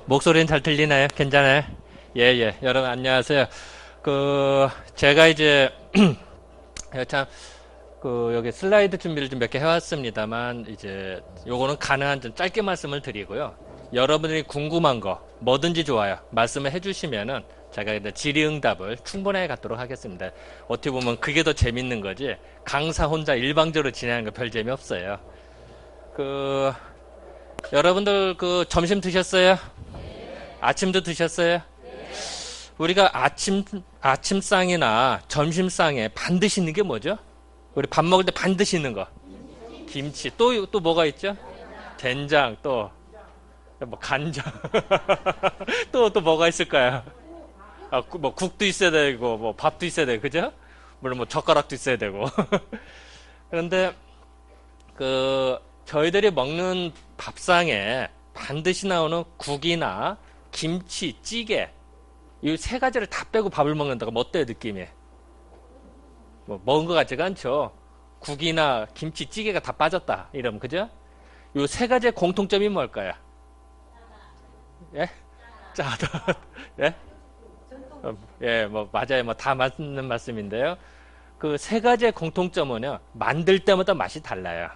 목소리는 잘 들리나요? 괜찮아요? 예, 예. 여러분, 안녕하세요. 제가 이제, 참, 여기 슬라이드 준비를 좀 몇 개 해왔습니다만, 이제, 요거는 가능한 좀 짧게 말씀을 드리고요. 여러분들이 궁금한 거, 뭐든지 좋아요. 말씀을 해주시면은, 제가 이제 질의응답을 충분하게 갖도록 하겠습니다. 어떻게 보면 그게 더 재밌는 거지, 강사 혼자 일방적으로 진행하는 거 별 재미없어요. 여러분들 점심 드셨어요? 아침도 드셨어요? 우리가 아침상이나 점심상에 반드시 있는 게 뭐죠? 우리 밥 먹을 때 반드시 있는 거. 김치. 또 뭐가 있죠? 된장, 뭐 간장. 또 뭐가 있을까요? 뭐 국도 있어야 되고, 뭐 밥도 있어야 되고, 그죠? 물론 뭐 젓가락도 있어야 되고. 그런데, 저희들이 먹는 밥상에 반드시 나오는 국이나 김치, 찌개, 이 세 가지를 다 빼고 밥을 먹는다고 뭐 어때요, 느낌이? 뭐 먹은 것 같지가 않죠. 국이나 김치, 찌개가 다 빠졌다 이러면, 그죠? 이 세 가지의 공통점이 뭘까요? 예? 짜다. 예? 예, 뭐 맞아요. 뭐 다 맞는 말씀인데요. 그 세 가지의 공통점은요, 만들 때마다 맛이 달라요.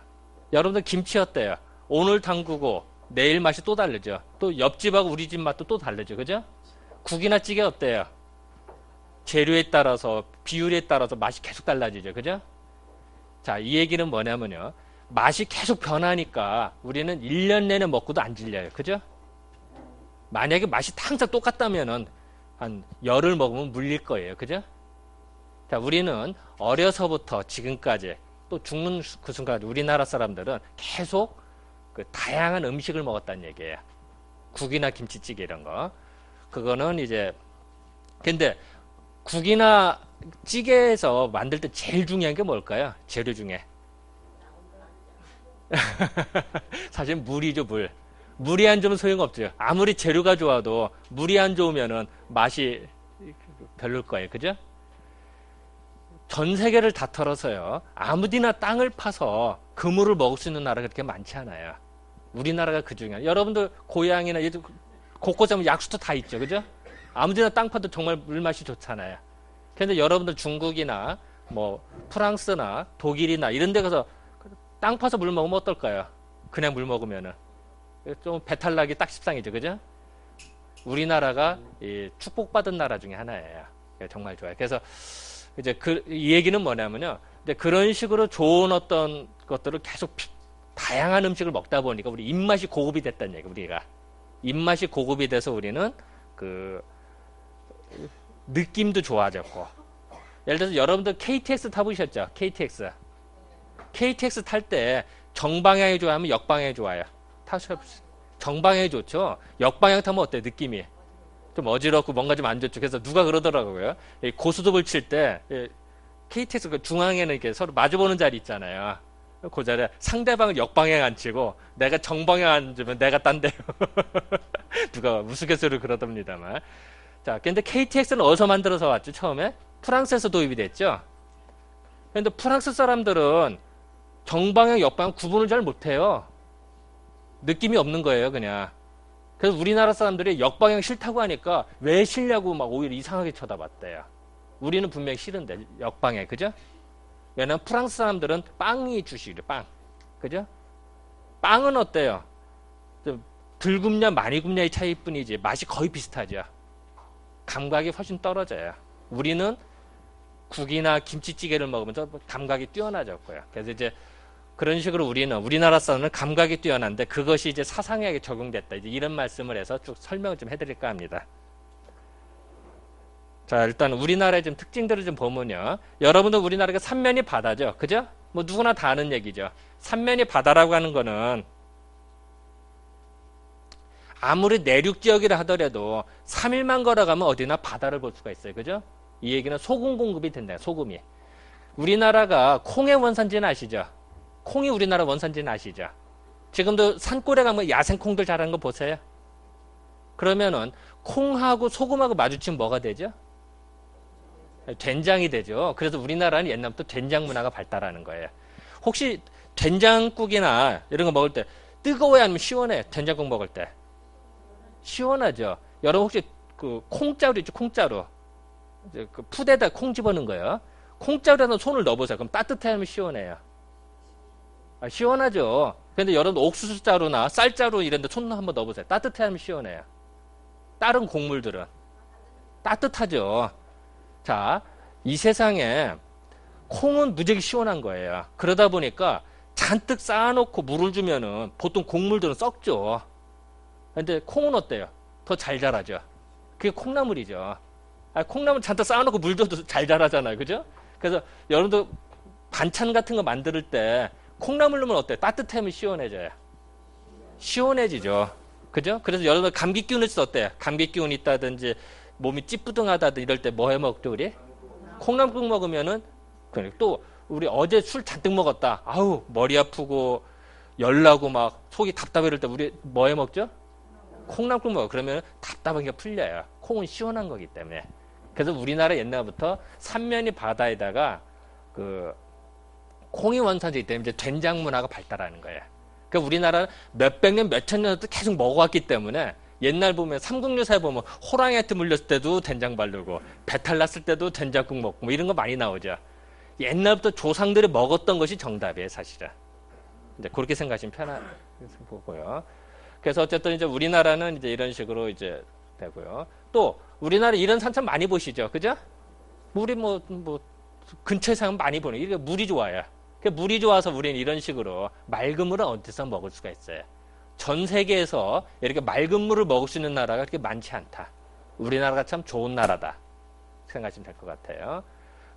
여러분들 김치 어때요? 오늘 담그고 내일 맛이 또 다르죠. 또 옆집하고 우리 집 맛도 또 다르죠. 그죠? 국이나 찌개 어때요? 재료에 따라서, 비율에 따라서 맛이 계속 달라지죠. 그죠? 자, 이 얘기는 뭐냐면요, 맛이 계속 변하니까 우리는 1년 내내 먹고도 안 질려요. 그죠? 만약에 맛이 항상 똑같다면은 한 열흘 먹으면 물릴 거예요. 그죠? 자, 우리는 어려서부터 지금까지 또 죽는 그 순간 우리나라 사람들은 계속 다양한 음식을 먹었다는 얘기예요. 국이나 김치찌개 이런 거. 그거는 이제, 근데 국이나 찌개에서 만들 때 제일 중요한 게 뭘까요? 재료 중에. 사실 물이죠, 물. 물이 안 좋으면 소용없죠. 아무리 재료가 좋아도 물이 안 좋으면은 맛이 별로일 거예요. 그죠? 전 세계를 다 털어서요, 아무데나 땅을 파서 그물을 먹을 수 있는 나라가 그렇게 많지 않아요. 우리나라가 그 중에. 여러분들 고향이나 곳곳에 보면 약수터 다 있죠. 그죠? 아무데나 땅 파도 정말 물맛이 좋잖아요. 그런데 여러분들 중국이나 뭐 프랑스나 독일이나 이런 데 가서 땅 파서 물 먹으면 어떨까요? 그냥 물 먹으면은 좀 배탈 나기 딱 십상이죠. 그죠? 우리나라가 이 축복받은 나라 중에 하나예요. 정말 좋아요. 그래서 이제 이 얘기는 뭐냐면요, 이제 그런 식으로 좋은 어떤 것들을 계속 다양한 음식을 먹다 보니까 우리 입맛이 고급이 됐다는 얘기. 우리가 입맛이 고급이 돼서 우리는 느낌도 좋아졌고. 예를 들어서 여러분들 KTX 타보셨죠? KTX 탈 때 정방향이 좋아요, 하면 역방향이 좋아요? 정방향이 좋죠. 역방향 타면 어때요, 느낌이? 좀 어지럽고 뭔가 좀 안 좋죠. 그래서 누가 그러더라고요, 고수톱을 칠 때 KTX 그 중앙에는 이렇게 서로 마주보는 자리 있잖아요. 그 자리에 상대방은 역방향 안 치고 내가 정방향 앉으면 내가 딴데요. 누가 우스갯소리를 그러답니다만. 자, 근데 KTX는 어디서 만들어서 왔죠? 처음에 프랑스에서 도입이 됐죠. 근데 프랑스 사람들은 정방향 역방향 구분을 잘 못해요. 느낌이 없는 거예요, 그냥. 그래서 우리나라 사람들이 역방향 싫다고 하니까 왜 싫냐고 막 오히려 이상하게 쳐다봤대요. 우리는 분명히 싫은데, 역방향. 그죠? 왜냐면 프랑스 사람들은 빵이 주시죠, 빵. 그죠? 빵은 어때요? 좀 덜 굽냐 많이 굽냐의 차이뿐이지 맛이 거의 비슷하죠. 감각이 훨씬 떨어져요. 우리는 국이나 김치찌개를 먹으면 좀 감각이 뛰어나졌고요. 그래서 이제 그런 식으로 우리나라 사람은 감각이 뛰어난데 그것이 이제 사상에게 적용됐다, 이제 이런 말씀을 해서 쭉 설명을 좀 해드릴까 합니다. 자, 일단 우리나라의 좀 특징들을 좀 보면요, 여러분들 우리나라가 삼면이 바다죠. 그죠? 뭐 누구나 다 아는 얘기죠. 삼면이 바다라고 하는 거는 아무리 내륙 지역이라 하더라도 3일만 걸어가면 어디나 바다를 볼 수가 있어요. 그죠? 이 얘기는 소금 공급이 된다, 소금이. 우리나라가 콩의 원산지는 아시죠? 콩이 우리나라 원산지는 아시죠? 지금도 산골에 가면 야생콩들 자라는 거 보세요. 그러면은 콩하고 소금하고 마주치면 뭐가 되죠? 된장이 되죠. 그래서 우리나라는 옛날부터 된장 문화가 발달하는 거예요. 혹시 된장국이나 이런 거 먹을 때 뜨거워야 하면 시원해? 된장국 먹을 때 시원하죠. 여러분 혹시 그 콩자루 있죠? 콩자루. 이제 그 푸대에다 콩 집어넣은 거예요. 콩자루에다 손을 넣어보세요. 그럼 따뜻하면 시원해요. 아, 시원하죠. 근데 여러분 옥수수자루나 쌀자루 이런 데 손 한번 넣어보세요. 따뜻하면 시원해요. 다른 곡물들은 따뜻하죠. 자, 이 세상에 콩은 무지하게 시원한 거예요. 그러다 보니까 잔뜩 쌓아놓고 물을 주면은 보통 곡물들은 썩죠. 근데 콩은 어때요? 더 잘 자라죠. 그게 콩나물이죠. 아, 콩나물 잔뜩 쌓아놓고 물 줘도 잘 자라잖아요. 그죠? 그래서 여러분도 반찬 같은 거 만들 때 콩나물 넣으면 어때요? 따뜻하면 시원해져요. 시원해지죠. 그죠? 그래서 여러분 감기 기운 있을 때 어때요? 감기 기운 있다든지 몸이 찌뿌둥하다든지 이럴 때 뭐 해 먹죠, 우리? 콩나물국 먹으면은 또 우리 어제 술 잔뜩 먹었다. 아우, 머리 아프고 열나고 막 속이 답답해 이럴 때 우리 뭐 해 먹죠? 콩나물국 먹어. 그러면 답답한 게 풀려요. 콩은 시원한 거기 때문에. 그래서 우리나라 옛날부터 삼면이 바다에다가 그 콩이 원산지이기 때문에 이제 된장 문화가 발달하는 거예요. 그러니까 우리나라는 몇백 년, 몇천 년도 계속 먹어왔기 때문에 옛날 보면 삼국유사에 보면 호랑이한테 물렸을 때도 된장 바르고 배탈 났을 때도 된장국 먹고 뭐 이런 거 많이 나오죠. 옛날부터 조상들이 먹었던 것이 정답이에요, 사실은. 이제 그렇게 생각하시면 편하고요. 그래서 어쨌든 이제 우리나라는 이제 이런 식으로 이제 되고요. 또 우리나라 이런 산천 많이 보시죠, 그죠? 물이 뭐 근처에 사면 많이 보는. 이게 물이 좋아요. 물이 좋아서 우리는 이런 식으로 맑은 물은 어디서 먹을 수가 있어요. 전 세계에서 이렇게 맑은 물을 먹을 수 있는 나라가 그렇게 많지 않다. 우리나라가 참 좋은 나라다 생각하시면 될 것 같아요.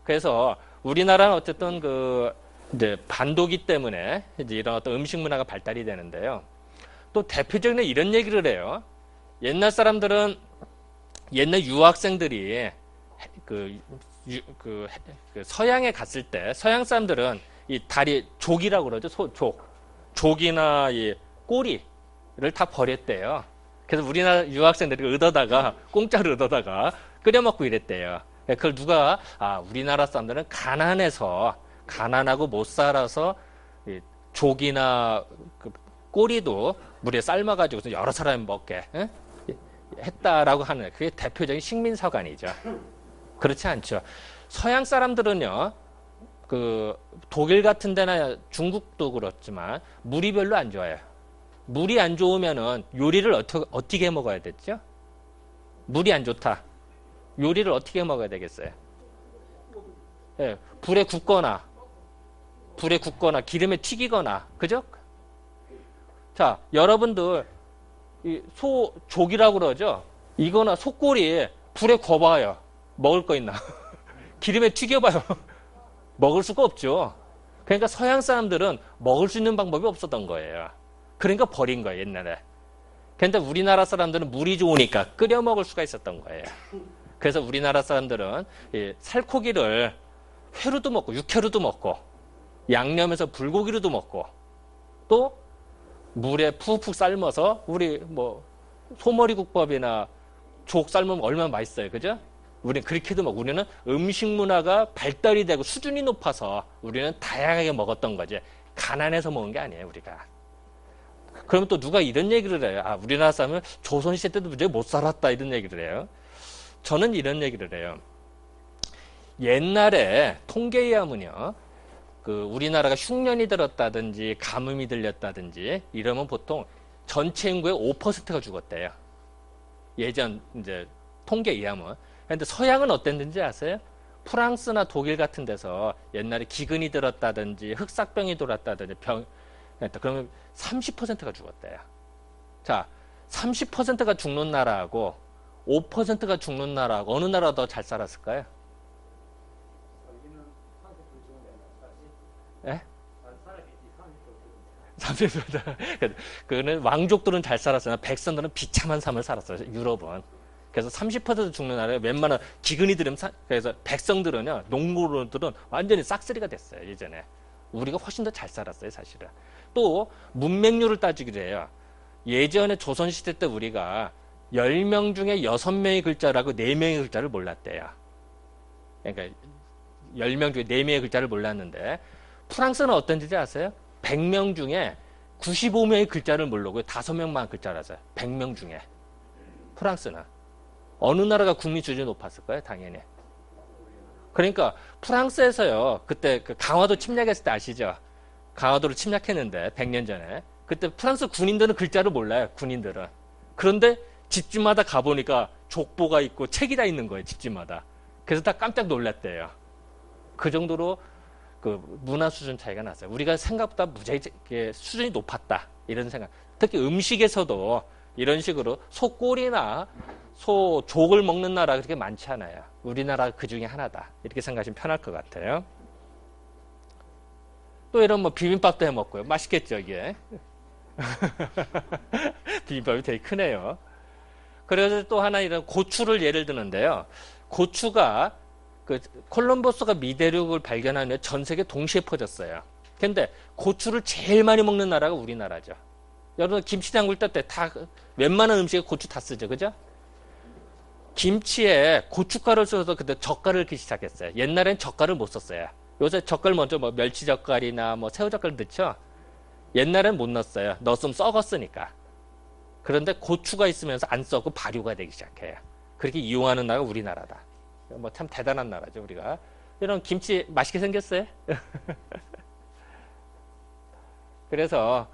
그래서 우리나라는 어쨌든 그 이제 반도기 때문에 이제 이런 어떤 음식 문화가 발달이 되는데요. 또 대표적인 이런 얘기를 해요. 옛날 사람들은 옛날 유학생들이 그 서양에 갔을 때 서양 사람들은 이 다리 족이라고 그러죠. 족이나 이 꼬리를 다 버렸대요. 그래서 우리나라 유학생들이 얻어다가 공짜로 얻어다가 끓여 먹고 이랬대요. 그걸 누가 우리나라 사람들은 가난하고 못 살아서 이 족이나 그 꼬리도 물에 삶아가지고 여러 사람이 먹게 했다라고 하는 그게 대표적인 식민사관이죠. 그렇지 않죠. 서양 사람들은요, 그 독일 같은 데나 중국도 그렇지만 물이 별로 안 좋아요. 물이 안 좋으면은 요리를 어떻게 먹어야 됐죠? 물이 안 좋다. 요리를 어떻게 먹어야 되겠어요? 예, 불에 굽거나 기름에 튀기거나, 그죠? 자, 여러분들 이 소족이라고 그러죠? 이거나 소꼬리 불에 구워봐요. 먹을 거 있나? 기름에 튀겨봐요. 먹을 수가 없죠. 그러니까 서양 사람들은 먹을 수 있는 방법이 없었던 거예요. 그러니까 버린 거예요, 옛날에. 그런데 우리나라 사람들은 물이 좋으니까 끓여 먹을 수가 있었던 거예요. 그래서 우리나라 사람들은 이 살코기를 회로도 먹고 육회로도 먹고 양념해서 불고기로도 먹고 또 물에 푹푹 삶아서 우리 뭐 소머리국밥이나 족 삶으면 얼마나 맛있어요. 그죠? 우리는 그렇게도 먹고 우리는 음식 문화가 발달이 되고 수준이 높아서 우리는 다양하게 먹었던 거지. 가난해서 먹은 게 아니에요, 우리가. 그러면 또 누가 이런 얘기를 해요. 우리나라 사람은 조선시대 때도 무지하게 못 살았다 이런 얘기를 해요. 저는 이런 얘기를 해요. 옛날에 통계에 의하면요. 그 우리나라가 흉년이 들었다든지 가뭄이 들렸다든지 이러면 보통 전체 인구의 5%가 죽었대요. 예전 이제 통계에 의하면. 근데 서양은 어땠는지 아세요? 프랑스나 독일 같은 데서 옛날에 기근이 들었다든지 흑사병이 돌았다든지 그러면 30%가 죽었대요. 자, 30%가 죽는 나라하고 5%가 죽는 나라하고 어느 나라가 더 잘 살았을까요? 예? 30%. 그거는 왕족들은 잘 살았어요. 백성들은 비참한 삶을 살았어요. 유럽은. 그래서 30% 죽는 나라에 웬만한 기근이 들으면 그래서 백성들은요, 농부들은 완전히 싹쓸이가 됐어요. 예전에. 우리가 훨씬 더 잘 살았어요, 사실은. 또 문맹률을 따지기도 해요. 예전에 조선시대 때 우리가 10명 중에 6명의 글자라고 4명의 글자를 몰랐대요. 그러니까 10명 중에 4명의 글자를 몰랐는데 프랑스는 어떤지 아세요? 100명 중에 95명의 글자를 모르고 5명만 글자를 아세요. 100명 중에. 프랑스는. 어느 나라가 국민 수준이 높았을까요? 당연히. 그러니까 프랑스에서요. 그때 그 강화도 침략했을 때 아시죠? 강화도를 침략했는데 100년 전에. 그때 프랑스 군인들은 글자를 몰라요. 군인들은. 그런데 집집마다 가보니까 족보가 있고 책이 다 있는 거예요. 집집마다. 그래서 다 깜짝 놀랐대요. 그 정도로 그 문화 수준 차이가 났어요. 우리가 생각보다 무지하게 수준이 높았다. 이런 생각. 특히 음식에서도 이런 식으로 소꼬리나 소족을 먹는 나라가 그렇게 많지 않아요. 우리나라가 그 중에 하나다. 이렇게 생각하시면 편할 것 같아요. 또 이런 뭐 비빔밥도 해 먹고요. 맛있겠죠, 이게. 비빔밥이 되게 크네요. 그래서 또 하나 이런 고추를 예를 드는데요. 고추가 그 콜럼버스가 미대륙을 발견한 후에 전 세계 동시에 퍼졌어요. 근데 고추를 제일 많이 먹는 나라가 우리나라죠. 여러분 김치 담글 때 다 웬만한 음식에 고추 다 쓰죠. 그죠? 김치에 고춧가루를 써서 그때 젓갈을 넣기 시작했어요. 옛날엔 젓갈을 못 썼어요. 요새 젓갈 먼저 뭐 멸치젓갈이나 뭐 새우젓갈 넣죠. 옛날엔 못 넣었어요. 넣었으면 썩었으니까. 그런데 고추가 있으면서 안 썩고 발효가 되기 시작해요. 그렇게 이용하는 나라가 우리나라다. 뭐 참 대단한 나라죠, 우리가. 이런 김치 맛있게 생겼어요. 그래서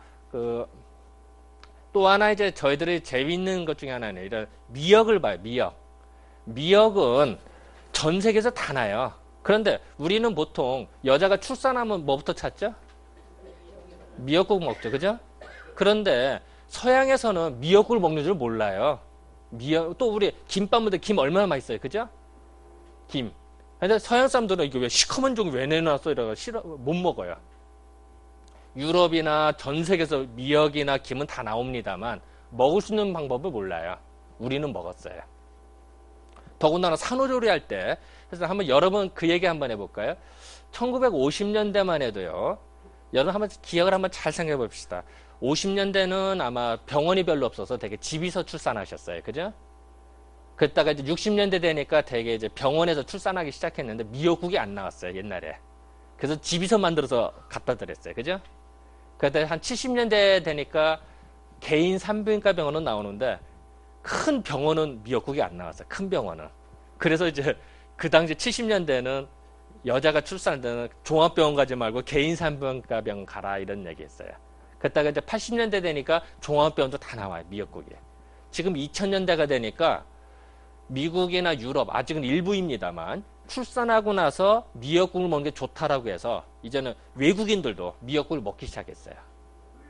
또 하나 이제 저희들이 재미있는 것 중에 하나는 이런 미역을 봐요. 미역은 전 세계에서 다 나요. 그런데 우리는 보통 여자가 출산하면 뭐부터 찾죠? 미역국 먹죠, 그죠? 그런데 서양에서는 미역국을 먹는 줄 몰라요. 또 우리 김밥 먹는데 김 얼마나 맛있어요, 그죠? 김. 근데 서양 사람들은 이게 왜 시커먼 종 왜 내놨어? 이러고 싫어, 못 먹어요. 유럽이나 전 세계에서 미역이나 김은 다 나옵니다만 먹을 수 있는 방법을 몰라요. 우리는 먹었어요. 더군다나 산후조리 할 때, 그래서 한번 여러분 그 얘기 한번 해볼까요? 1950년대만 해도요. 여러분 한번 기억을 한번 잘 생각해 봅시다. 50년대는 아마 병원이 별로 없어서 되게 집에서 출산하셨어요. 그죠? 그랬다가 이제 60년대 되니까 되게 이제 병원에서 출산하기 시작했는데 미역국이 안 나왔어요. 옛날에. 그래서 집에서 만들어서 갖다 드렸어요. 그죠? 그때 한 70년대 되니까 개인 산부인과 병원은 나오는데 큰 병원은 미역국이 안 나왔어요. 큰 병원은. 그래서 이제 그 당시 70년대는 여자가 출산할 때는 종합병원 가지 말고 개인 산부인과 병원 가라 이런 얘기 했어요. 그랬다가 이제 80년대 되니까 종합병원도 다 나와요. 미역국이. 지금 2000년대가 되니까 미국이나 유럽, 아직은 일부입니다만 출산하고 나서 미역국을 먹는 게 좋다라고 해서 이제는 외국인들도 미역국을 먹기 시작했어요.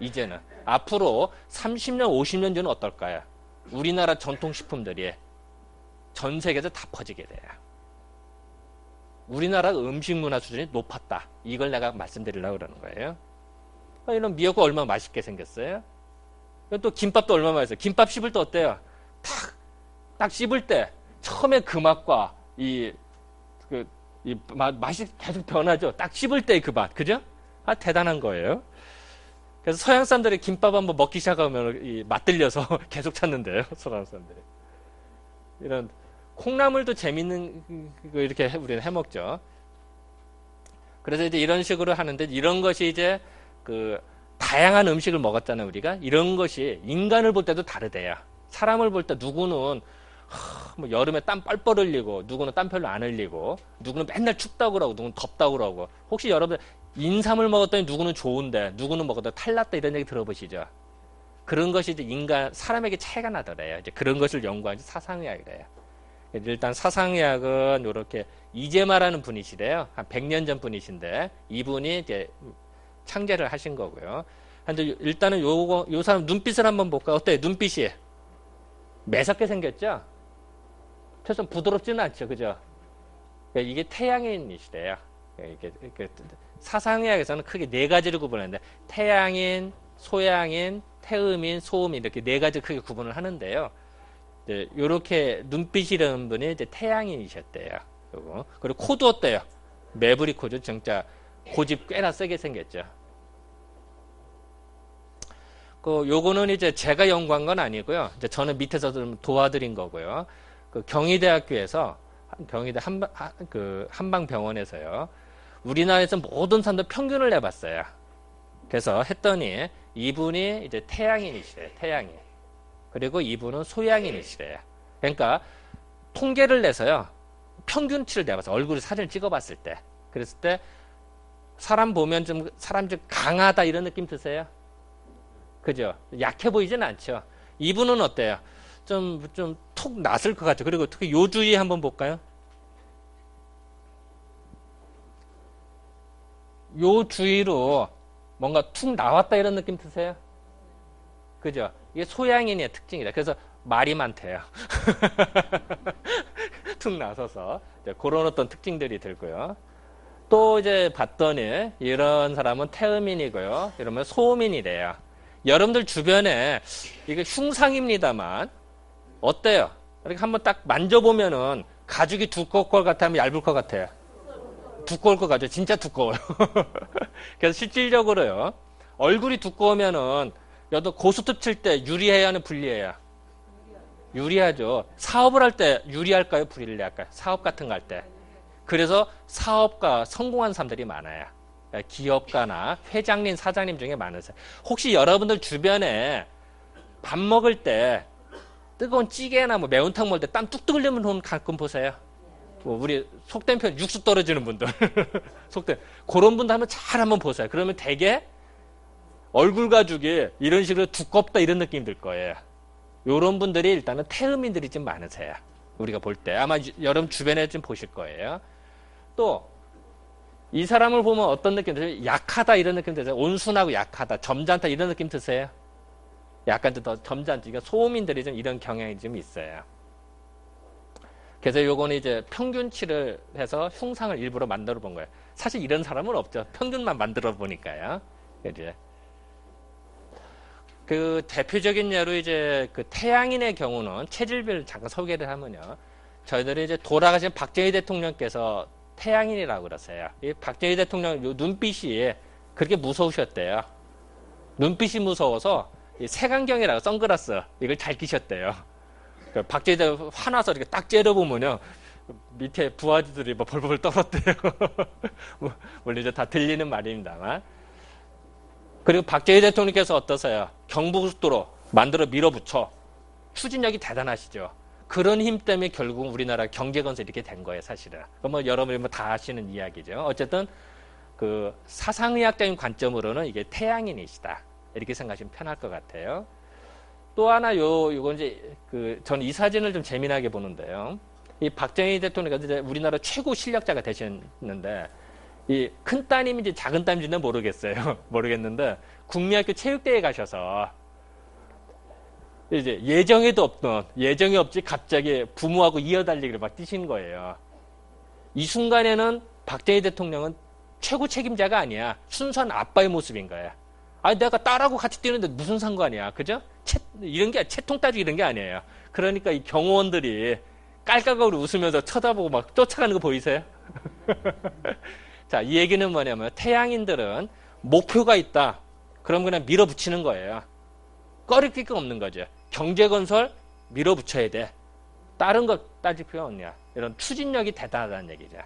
이제는. 앞으로 30년, 50년 뒤는 어떨까요? 우리나라 전통식품들이 전 세계에서 다 퍼지게 돼요. 우리나라 음식 문화 수준이 높았다. 이걸 내가 말씀드리려고 그러는 거예요. 이런 미역국 얼마나 맛있게 생겼어요? 또 김밥도 얼마나 맛있어요? 김밥 씹을 때 어때요? 딱 씹을 때 처음에 그 맛과 맛이 계속 변하죠. 딱 씹을 때 그 맛, 그죠? 대단한 거예요. 그래서 서양 사람들이 김밥 한번 먹기 시작하면 맛들려서 계속 찾는데요. 서양 사람들이. 이런 콩나물도 재밌는 거 이렇게 우리는 해 먹죠. 그래서 이제 이런 식으로 하는데 이런 것이 이제 다양한 음식을 먹었잖아요, 우리가. 이런 것이 인간을 볼 때도 다르대요. 사람을 볼 때 누구는 뭐 여름에 땀 뻘뻘 흘리고 누구는 땀 별로 안 흘리고 누구는 맨날 춥다고 그러고 누구는 덥다고 그러고 혹시 여러분 인삼을 먹었더니 누구는 좋은데 누구는 먹었더니 탈났다 이런 얘기 들어보시죠? 그런 것이 이제 사람에게 차이가 나더래요. 이제 그런 것을 연구한 사상의학이래요. 일단 사상의학은 이렇게 이재마라는 분이시래요. 한 100년 전 분이신데 이분이 이제 창제를 하신 거고요. 근데 일단은 요 사람 눈빛을 한번 볼까요? 어때요? 눈빛이 매섭게 생겼죠? 최소한 부드럽지는 않죠, 그죠? 이게 태양인이시래요. 이게 사상의학에서는 크게 네 가지를 구분하는데 태양인, 소양인, 태음인, 소음인 이렇게 네 가지 크게 구분을 하는데요. 이렇게 눈빛이라는 분이 이제 태양인이셨대요. 요거. 그리고 코도 어때요? 매부리 코죠. 진짜 고집 꽤나 세게 생겼죠. 요거는 이제 제가 연구한 건 아니고요. 이제 저는 밑에서 좀 도와드린 거고요. 경희대학교에서 경희대 한방병원에서요. 우리나라에서 모든 사람들 평균을 내봤어요. 그래서 했더니 이분이 이제 태양인이시래요. 태양인. 그리고 이분은 소양인이시래요. 그러니까 통계를 내서요. 평균치를 내봤어요. 얼굴에 사진을 찍어봤을 때. 그랬을 때 사람 보면 사람 좀 강하다 이런 느낌 드세요? 그죠? 약해 보이진 않죠. 이분은 어때요? 좀 톡 났을 것 같죠. 그리고 특히 요 주위 한번 볼까요? 요 주위로 뭔가 툭 나왔다 이런 느낌 드세요? 그죠? 이게 소양인의 특징이다. 그래서 말이 많대요. 툭 나서서 그런 어떤 특징들이 들고요. 또 이제 봤더니 이런 사람은 태음인이고요. 이러면 소음인이래요. 여러분들 주변에 이게 흉상입니다만 어때요? 이렇게 한번 딱 만져보면은 가죽이 두꺼울 것 같아요? 얇을 것 같아요? 두꺼울 것 같아요. 진짜 두꺼워요. 그래서 실질적으로요. 얼굴이 두꺼우면은 여도 고스톱 칠 때 유리해야 하는 불리해야? 유리하죠. 사업을 할 때 유리할까요? 불리할까요? 사업 같은 거 할 때. 그래서 사업가 성공한 사람들이 많아요. 기업가나 회장님, 사장님 중에 많으세요. 혹시 여러분들 주변에 밥 먹을 때 뜨거운 찌개나 뭐 매운탕 먹을 때 땀 뚝뚝 흘리는 분 가끔 보세요. 우리 속된 표현 육수 떨어지는 분들. 속된 그런 분들 한번 잘 한번 보세요. 그러면 되게 얼굴 가죽이 이런 식으로 두껍다 이런 느낌이 들 거예요. 이런 분들이 일단은 태음인들이 좀 많으세요. 우리가 볼 때 아마 여러분 주변에 좀 보실 거예요. 또 이 사람을 보면 어떤 느낌 드세요? 약하다 이런 느낌 드세요? 온순하고 약하다, 점잖다 이런 느낌 드세요? 약간 더 점잖지. 그러니까 소음인들이 좀 이런 경향이 좀 있어요. 그래서 요거는 이제 평균치를 해서 흉상을 일부러 만들어 본 거예요. 사실 이런 사람은 없죠. 평균만 만들어 보니까요. 이제 그 대표적인 예로 이제 그 태양인의 경우는 체질별 잠깐 소개를 하면요. 저희들이 이제 돌아가신 박정희 대통령께서 태양인이라고 그러세요. 이 박정희 대통령 요 눈빛이 그렇게 무서우셨대요. 눈빛이 무서워서 이 색안경이라고 선글라스 이걸 잘 끼셨대요. 박정희 대통령 화나서 이렇게 딱 째려보면요. 밑에 부하들이 뭐 벌벌 떨었대요. 물론 이제 다 들리는 말입니다만. 그리고 박정희 대통령께서 어떠세요? 경부고속도로 만들어 밀어붙여. 추진력이 대단하시죠. 그런 힘 때문에 결국 우리나라 경제 건설이 이렇게 된 거예요, 사실은. 뭐 여러분이 뭐 다 아시는 이야기죠. 어쨌든 그 사상의학적인 관점으로는 이게 태양인이시다. 이렇게 생각하시면 편할 것 같아요. 또 하나 요건 이제 저는 이 사진을 좀 재미나게 보는데요. 이 박정희 대통령이 이제 우리나라 최고 실력자가 되셨는데 이 큰 따님인지 작은 따님인지는 모르겠어요. 모르겠는데 국민학교 체육대회에 가셔서 이제 예정이 없지 갑자기 부모하고 이어달리기를 막 뛰신 거예요. 이 순간에는 박정희 대통령은 최고 책임자가 아니야. 순수한 아빠의 모습인 거야. 아니 내가 딸하고 같이 뛰는데 무슨 상관이야. 그죠? 이런 게 채통 따지기 이런 게 아니에요. 그러니까 이 경호원들이 깔깔거리 웃으면서 쳐다보고 막 쫓아가는 거 보이세요? 자, 이 얘기는 뭐냐면 태양인들은 목표가 있다. 그럼 그냥 밀어붙이는 거예요. 꺼릴 게 없는 거죠. 경제건설 밀어붙여야 돼. 다른 거 따질 필요 없냐. 이런 추진력이 대단하다는 얘기죠.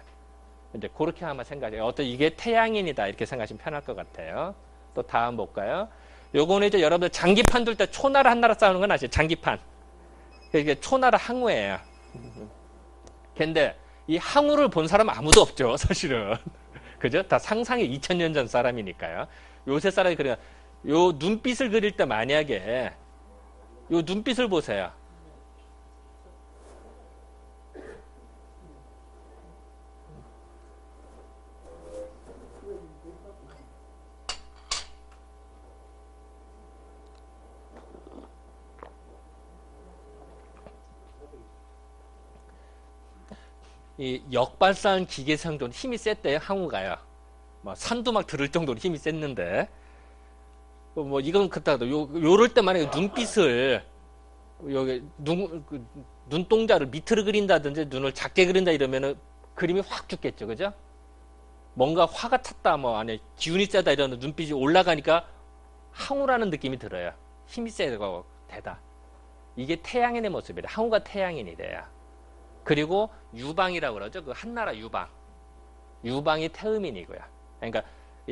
이제 그렇게 아마 생각해요. 어떤 이게 태양인이다 이렇게 생각하시면 편할 것 같아요. 또 다음 볼까요? 요거는 이제 여러분들 장기판 둘 때 초나라 한나라 싸우는 건 아시죠? 장기판. 이게 초나라 항우예요. 근데 이 항우를 본 사람 아무도 없죠, 사실은. 그죠? 다 상상이 2000년 전 사람이니까요. 요새 사람이 그래요. 요 눈빛을 그릴 때 만약에 요 눈빛을 보세요. 이 역발상 기계상 좀 힘이 셌대요, 항우가요. 뭐 산도 막 들을 정도로 힘이 셌는데 뭐 이건 그렇다도 요럴 때 만약에 눈빛을 여기 눈동자를 밑으로 그린다든지 눈을 작게 그린다 이러면은 그림이 확 죽겠죠, 그죠? 뭔가 화가 찼다, 뭐 안에 기운이 세다 이런 눈빛이 올라가니까 항우라는 느낌이 들어요. 힘이 세고 되다. 이게 태양인의 모습이래. 항우가 태양인이래요. 그리고 유방이라고 그러죠. 그 한나라 유방. 유방이 태음인이고요. 그러니까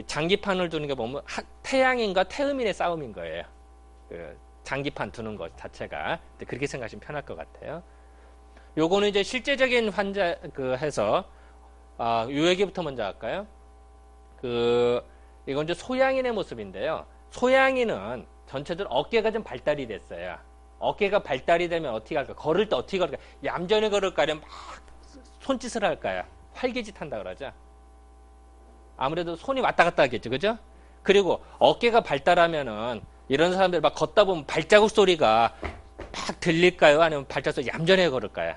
장기판을 두는 게 보면 태양인과 태음인의 싸움인 거예요. 장기판 두는 것 자체가. 그렇게 생각하시면 편할 것 같아요. 요거는 이제 실제적인 환자, 해서, 요 얘기부터 먼저 할까요? 이건 이제 소양인의 모습인데요. 소양인은 전체적으로 어깨가 좀 발달이 됐어요. 어깨가 발달이 되면 어떻게 할까? 걸을 때 어떻게 걸을까? 얌전히 걸을까요? 아니면 막 손짓을 할까요? 활개짓 한다 그러죠. 아무래도 손이 왔다 갔다 하겠죠. 그죠? 그리고 어깨가 발달하면은 이런 사람들 막 걷다 보면 발자국 소리가 막 들릴까요? 아니면 발자국 소리 얌전히 걸을까요?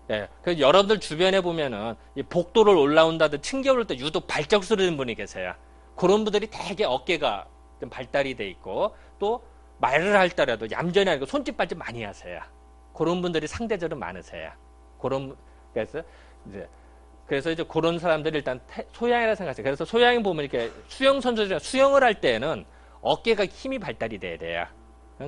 예. 그래서 여러분들 주변에 보면은 이 복도를 올라온다든 층계 오를 때 유독 발자국 소리 는 분이 계세요. 그런 분들이 되게 어깨가 좀 발달이 돼 있고 또 말을 할 때라도 얌전히 하고 손짓 발짓 많이 하세요. 그런 분들이 상대적으로 많으세요. 그래서 이제 그런 사람들이 일단 소양이라 생각하세요. 그래서 소양이 보면 이렇게 수영 선수들 수영을 할 때는 어깨가 힘이 발달이 돼야 돼요.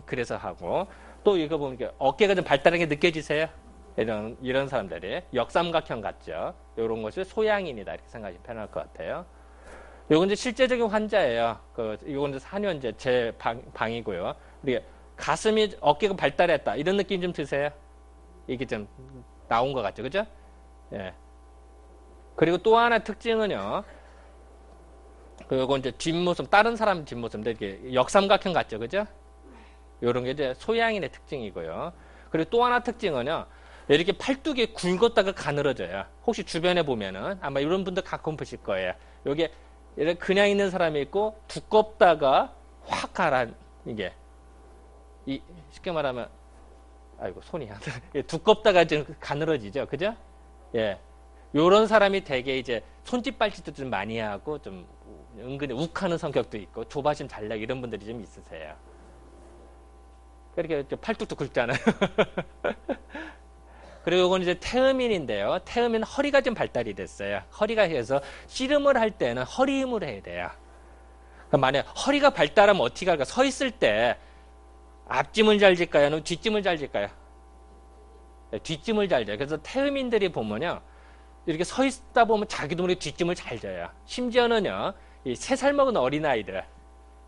그래서 하고 또 이거 보면 이렇게 어깨가 좀 발달한 게 느껴지세요? 이런 사람들이 역삼각형 같죠. 이런 것이 소양인이다 이렇게 생각하시면 편할 것 같아요. 요건 이제 실제적인 환자예요. 이건 이제 4년제 제 방이고요. 우리 가슴이 어깨가 발달했다 이런 느낌 좀 드세요? 이게 좀 나온 것 같죠, 그죠? 예. 그리고 또 하나 특징은요. 요건 이제 뒷모습, 다른 사람 뒷모습인데 이렇게 역삼각형 같죠, 그죠? 요런 게 이제 소양인의 특징이고요. 그리고 또 하나 특징은요. 이렇게 팔뚝이 굵었다가 가늘어져요. 혹시 주변에 보면은 아마 이런 분들 가끔 보실 거예요. 여기 이렇게 그냥 있는 사람이 있고 두껍다가 확 이게 쉽게 말하면 아이고 손이 두껍다가 좀 가늘어지죠, 그죠? 예, 요런 사람이 되게 이제 손짓 발짓도 좀 많이 하고 좀 은근히 욱하는 성격도 있고 조바심 잘나고 이런 분들이 좀 있으세요. 그렇게 팔뚝도 굵잖아요. 그리고 이건 이제 태음인인데요. 태음인 허리가 좀 발달이 됐어요. 허리가 해서 씨름을 할 때는 허리 힘으로 해야 돼요. 그러니까 만약 허리가 발달하면 어떻게 할까? 서 있을 때 앞짐을 잘 질까요? 아니면 뒷짐을 잘 질까요? 네, 뒷짐을 잘 져요. 그래서 태음인들이 보면요. 이렇게 서 있다 보면 자기도 모르게 뒷짐을 잘 져요. 심지어는요. 이 3살 먹은 어린아이들.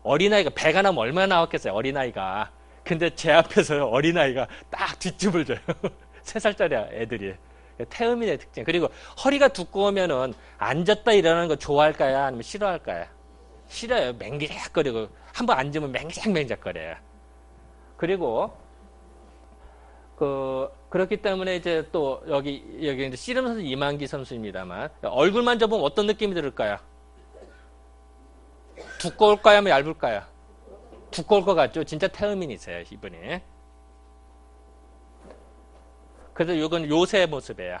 어린아이가 배가 나면 얼마나 나왔겠어요? 어린아이가. 근데 제 앞에서 어린아이가 딱 뒷짐을 져요. 3살짜리 애들이. 태음인의 특징. 그리고 허리가 두꺼우면은 앉았다 일어나는 거 좋아할까요? 아니면 싫어할까요? 싫어요. 맹기작거리고. 한번 앉으면 맹작맹작거려요. 그리고, 그렇기 때문에 이제 또 여기 이제 씨름 선수 이만기 선수입니다만 얼굴만 접으면 어떤 느낌이 들을까요? 두꺼울까요? 아니면 얇을까요? 두꺼울 것 같죠? 진짜 태음인이세요, 이분이. 그래서 이건 요새 모습이에요.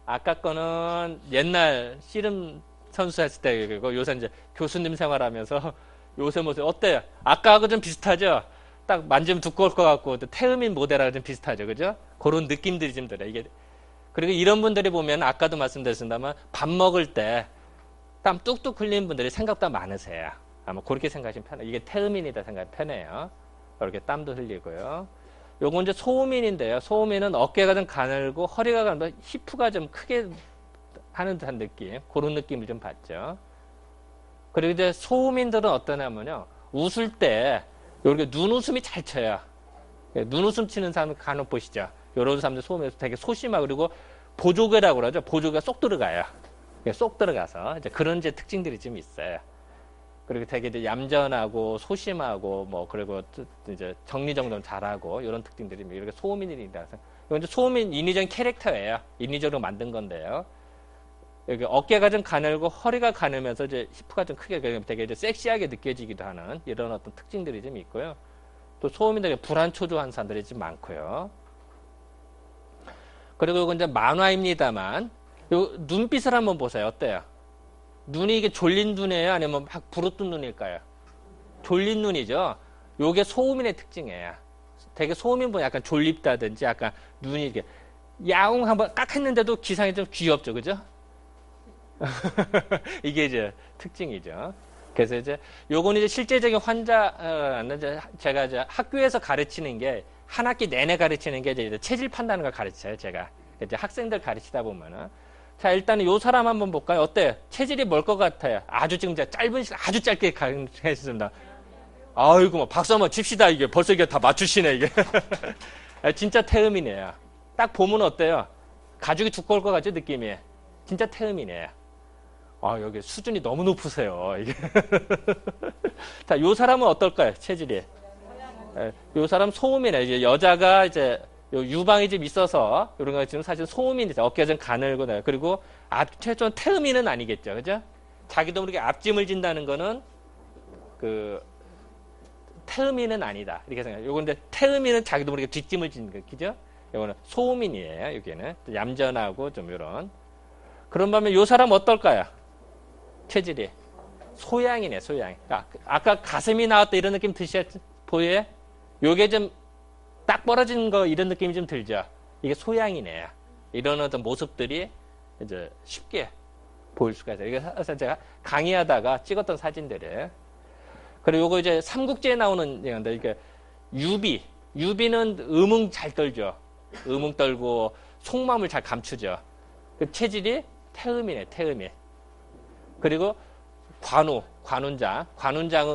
아까 거는 옛날 씨름 선수 했을 때고 요새 이제 교수님 생활하면서 요새 모습 어때요? 아까하고 좀 비슷하죠? 딱 만지면 두꺼울 것 같고 태음인 모델하고 좀 비슷하죠, 그죠? 그런 느낌들이 좀 들어요. 그리고 이런 분들이 보면 아까도 말씀드렸습니다만 밥 먹을 때 땀 뚝뚝 흘리는 분들이 생각보다 많으세요. 아마 그렇게 생각하시면 편해요. 이게 태음인이다 생각하면 편해요. 이렇게 땀도 흘리고요. 요건 이제 소음인인데요. 소음인은 어깨가 좀 가늘고 허리가 가늘고 히프가 좀 크게 하는 듯한 느낌. 그런 느낌을 좀 받죠. 그리고 이제 소음인들은 어떠냐면요. 웃을 때 이렇게 눈웃음이 잘 쳐요. 눈웃음 치는 사람 간혹 보시죠. 이런 사람들 소음에서 되게 소심하고 그리고 보조개라고 그러죠. 보조개가 쏙 들어가요. 쏙 들어가서 이제 그런 이제 특징들이 좀 있어요. 그리고 되게 이제 얌전하고 소심하고 뭐 그리고 이제 정리정돈 잘하고 이런 특징들이 이렇게 소음인이라서 이건 이제 소음인 인위적인 캐릭터예요. 인위적으로 만든 건데요. 여기 어깨가 좀 가늘고 허리가 가늘면서 이제 히프가 좀 크게 되게 이제 섹시하게 느껴지기도 하는 이런 어떤 특징들이 좀 있고요. 또 소음인들이 불안초조한 사람들이 좀 많고요. 그리고 이건 이제 만화입니다만 요 눈빛을 한번 보세요. 어때요? 눈이 이게 졸린 눈이에요? 아니면 막 부르뜬 눈일까요? 졸린 눈이죠? 요게 소음인의 특징이에요. 되게 소음인 분이 약간 졸립다든지 약간 눈이 이렇게 야웅 한번 깍 했는데도 기상이 좀 귀엽죠. 그죠? 이게 이제 특징이죠. 그래서 이제 요건 이제 실제적인 환자는 이제 제가 이제 학교에서 가르치는 게 한 학기 내내 가르치는 게 이제 체질 판단을 가르쳐요. 제가 이제 학생들 가르치다 보면은 자, 일단은 요 사람 한번 볼까요? 어때요? 체질이 뭘 것 같아요? 아주 지금 짧은 시간 아주 짧게 가르쳤습니다. 아이고, 뭐 박수 한번 칩시다. 이게 벌써 이게 다 맞추시네, 이게. 진짜 태음이네요. 딱 보면 어때요? 가죽이 두꺼울 것 같죠, 느낌이? 진짜 태음이네. 아, 여기 수준이 너무 높으세요, 이게. 자, 요 사람은 어떨까요, 체질이? 요 사람 소음이네. 이제 여자가 이제 요 유방이 좀 있어서 이런 거 지금 사실 소음이죠. 어깨가 좀 가늘고, 그리고 최소한 태음이는 아니겠죠, 그죠? 자기도 모르게 앞짐을 진다는 거는 그 태음이는 아니다. 이렇게 생각해요. 요건 근데 태음이는 자기도 모르게 뒷짐을 지는 거, 그죠? 요거는 소음인이에요, 여기는. 얌전하고 좀 요런. 그런 반면 요 사람 어떨까요? 체질이. 소양이네, 소양. 아까 가슴이 나왔다 이런 느낌 보여요? 요게 좀 딱 벌어진 거 이런 느낌이 좀 들죠? 이게 소양이네. 이런 어떤 모습들이 이제 쉽게 보일 수가 있어요. 이게 사실 제가 강의하다가 찍었던 사진들이에요. 그리고 요거 이제 삼국지에 나오는 얘기인데, 이게 유비는 음흥 잘 떨죠. 음흥 떨고 속마음을 잘 감추죠. 그 체질이 태음이네, 태음이. 그리고 관운장은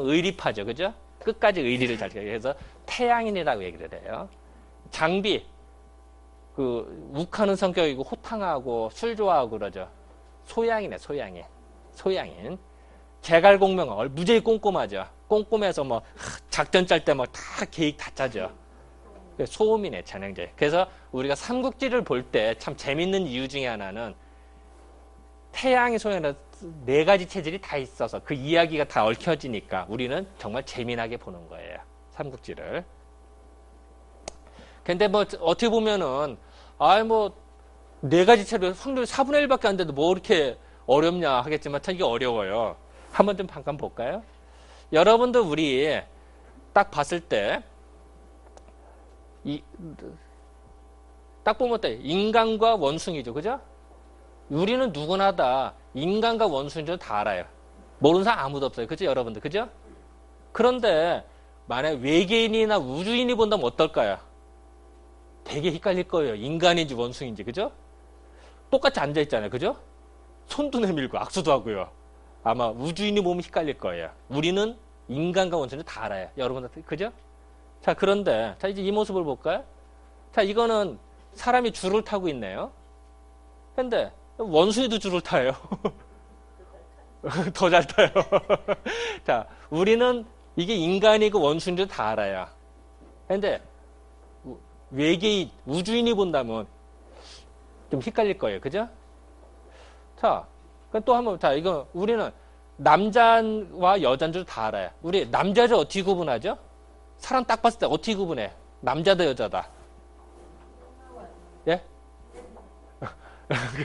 의리파죠, 그죠? 끝까지 의리를 잘 지켜요. 그래서 태양인이라고 얘기를 해요. 장비, 그 욱하는 성격이고 호탕하고 술 좋아하고 그러죠. 소양이네, 소양인. 제갈공명, 무지하게 꼼꼼하죠. 꼼꼼해서 뭐 작전 짤 때 막 다 계획 다 짜죠. 소음이네, 전형제. 그래서 우리가 삼국지를 볼 때 참 재밌는 이유 중에 하나는 태양의 소양은 네 가지 체질이 다 있어서 그 이야기가 다 얽혀지니까 우리는 정말 재미나게 보는 거예요, 삼국지를. 근데 뭐 어떻게 보면은 네 가지 체질 확률 4분의 1밖에 안 돼도 뭐 이렇게 어렵냐 하겠지만 참 이게 어려워요. 한번 좀 잠깐 볼까요? 여러분들 우리 딱 봤을 때 딱 보면 어때? 인간과 원숭이죠, 그죠? 우리는 누구나 다 인간과 원숭이인 줄 다 알아요. 모르는 사람 아무도 없어요, 그죠, 여러분들, 그죠? 그런데 만약 외계인이나 우주인이 본다면 어떨까요? 되게 헷갈릴 거예요. 인간인지 원숭이인지, 그죠? 똑같이 앉아있잖아요, 그죠? 손도 내밀고 악수도 하고요. 아마 우주인이 보면 헷갈릴 거예요. 우리는 인간과 원숭이를 다 알아요, 여러분들, 그죠? 자, 그런데 자, 이제 이 모습을 볼까요? 자, 이거는 사람이 줄을 타고 있네요. 근데 원숭이도 줄을 타요. 더 잘 타요. 자, 우리는 이게 인간이고 원숭이도 다 알아요. 근데 외계인, 우주인이 본다면 좀 헷갈릴 거예요, 그죠? 자, 또 한번, 자, 이거 우리는 남자와 여자인 줄 다 알아요. 우리 남자 여자 어떻게 구분하죠? 사람 딱 봤을 때 어떻게 구분해? 남자다 여자다. 예?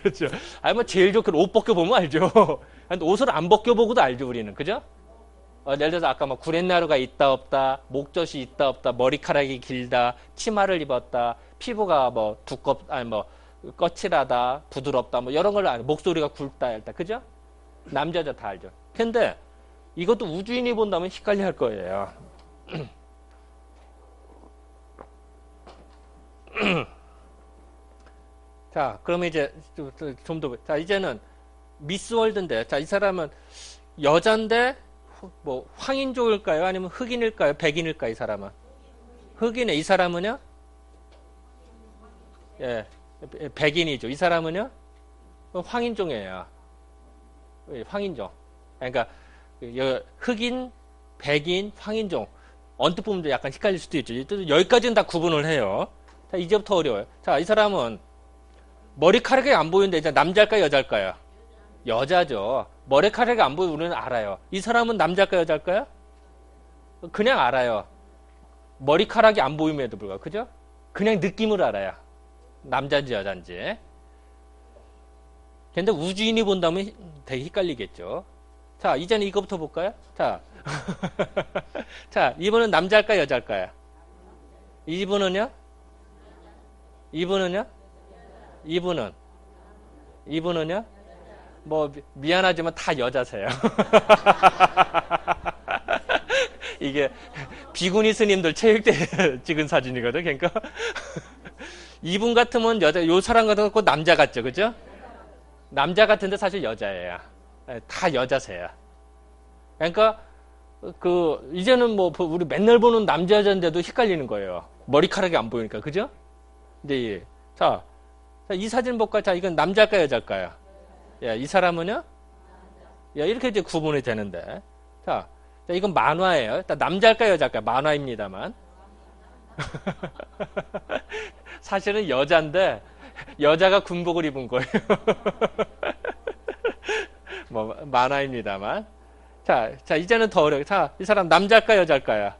그렇죠. 아니 뭐 제일 좋게 옷 벗겨보면 알죠. 근데 옷을 안 벗겨보고도 알죠, 우리는. 그죠? 예를 들어서 아까 뭐 구렛나루가 있다 없다, 목젖이 있다 없다, 머리카락이 길다, 치마를 입었다, 피부가 뭐 아니 뭐 거칠하다, 부드럽다, 뭐 이런 걸 알죠. 목소리가 굵다, 얇다. 그죠? 남자 여자 다 알죠. 근데 이것도 우주인이 본다면 헷갈려 할 거예요. 자, 그러면 이제 좀 더, 자, 이제는 미스 월드인데, 자, 이 사람은 여잔데, 뭐, 황인종일까요? 아니면 흑인일까요? 백인일까요? 이 사람은? 흑인에, 이 사람은요? 예, 백인이죠. 이 사람은요? 황인종이에요. 황인종. 그러니까, 흑인, 백인, 황인종. 언뜻 보면 약간 헷갈릴 수도 있죠. 여기까지는 다 구분을 해요. 자, 이제부터 어려워요. 자, 이 사람은 머리카락이 안 보이는데 이제 남자일까요, 여자일까요? 여자죠. 머리카락이 안 보이면 우리는 알아요. 이 사람은 남자일까요, 여자일까요? 그냥 알아요. 머리카락이 안 보임에도 불구하고, 그죠? 그냥 느낌을 알아요. 남자인지 여자인지. 근데 우주인이 본다면 되게 헷갈리겠죠. 자, 이제는 이거부터 볼까요? 자, 자, 이분은 남자일까요, 여자일까요? 이분은요? 이분은요? 이분은요? 뭐 미안하지만 다 여자세요. 이게 비구니 스님들 체육대 찍은 사진이거든. 그러니까 이분 같으면 여자, 요 사람 같은 거 남자 같죠, 그죠? 남자 같은데 사실 여자예요. 다 여자세요. 그러니까 이제는 뭐, 우리 맨날 보는 남자, 여자인데도 헷갈리는 거예요. 머리카락이 안 보이니까. 그죠? 네. 자, 이 사진 볼까요? 자, 이건 남자일까요, 여자일까요? 야, 이 사람은요? 야, 이렇게 이제 구분이 되는데. 자, 이건 만화예요. 일단 남자일까요, 여자일까요? 만화입니다만. 사실은 여자인데, 여자가 군복을 입은 거예요. 뭐, 만화입니다만. 자, 이제는 더 어려워요. 자, 이 사람 남자일까요, 여자일까요?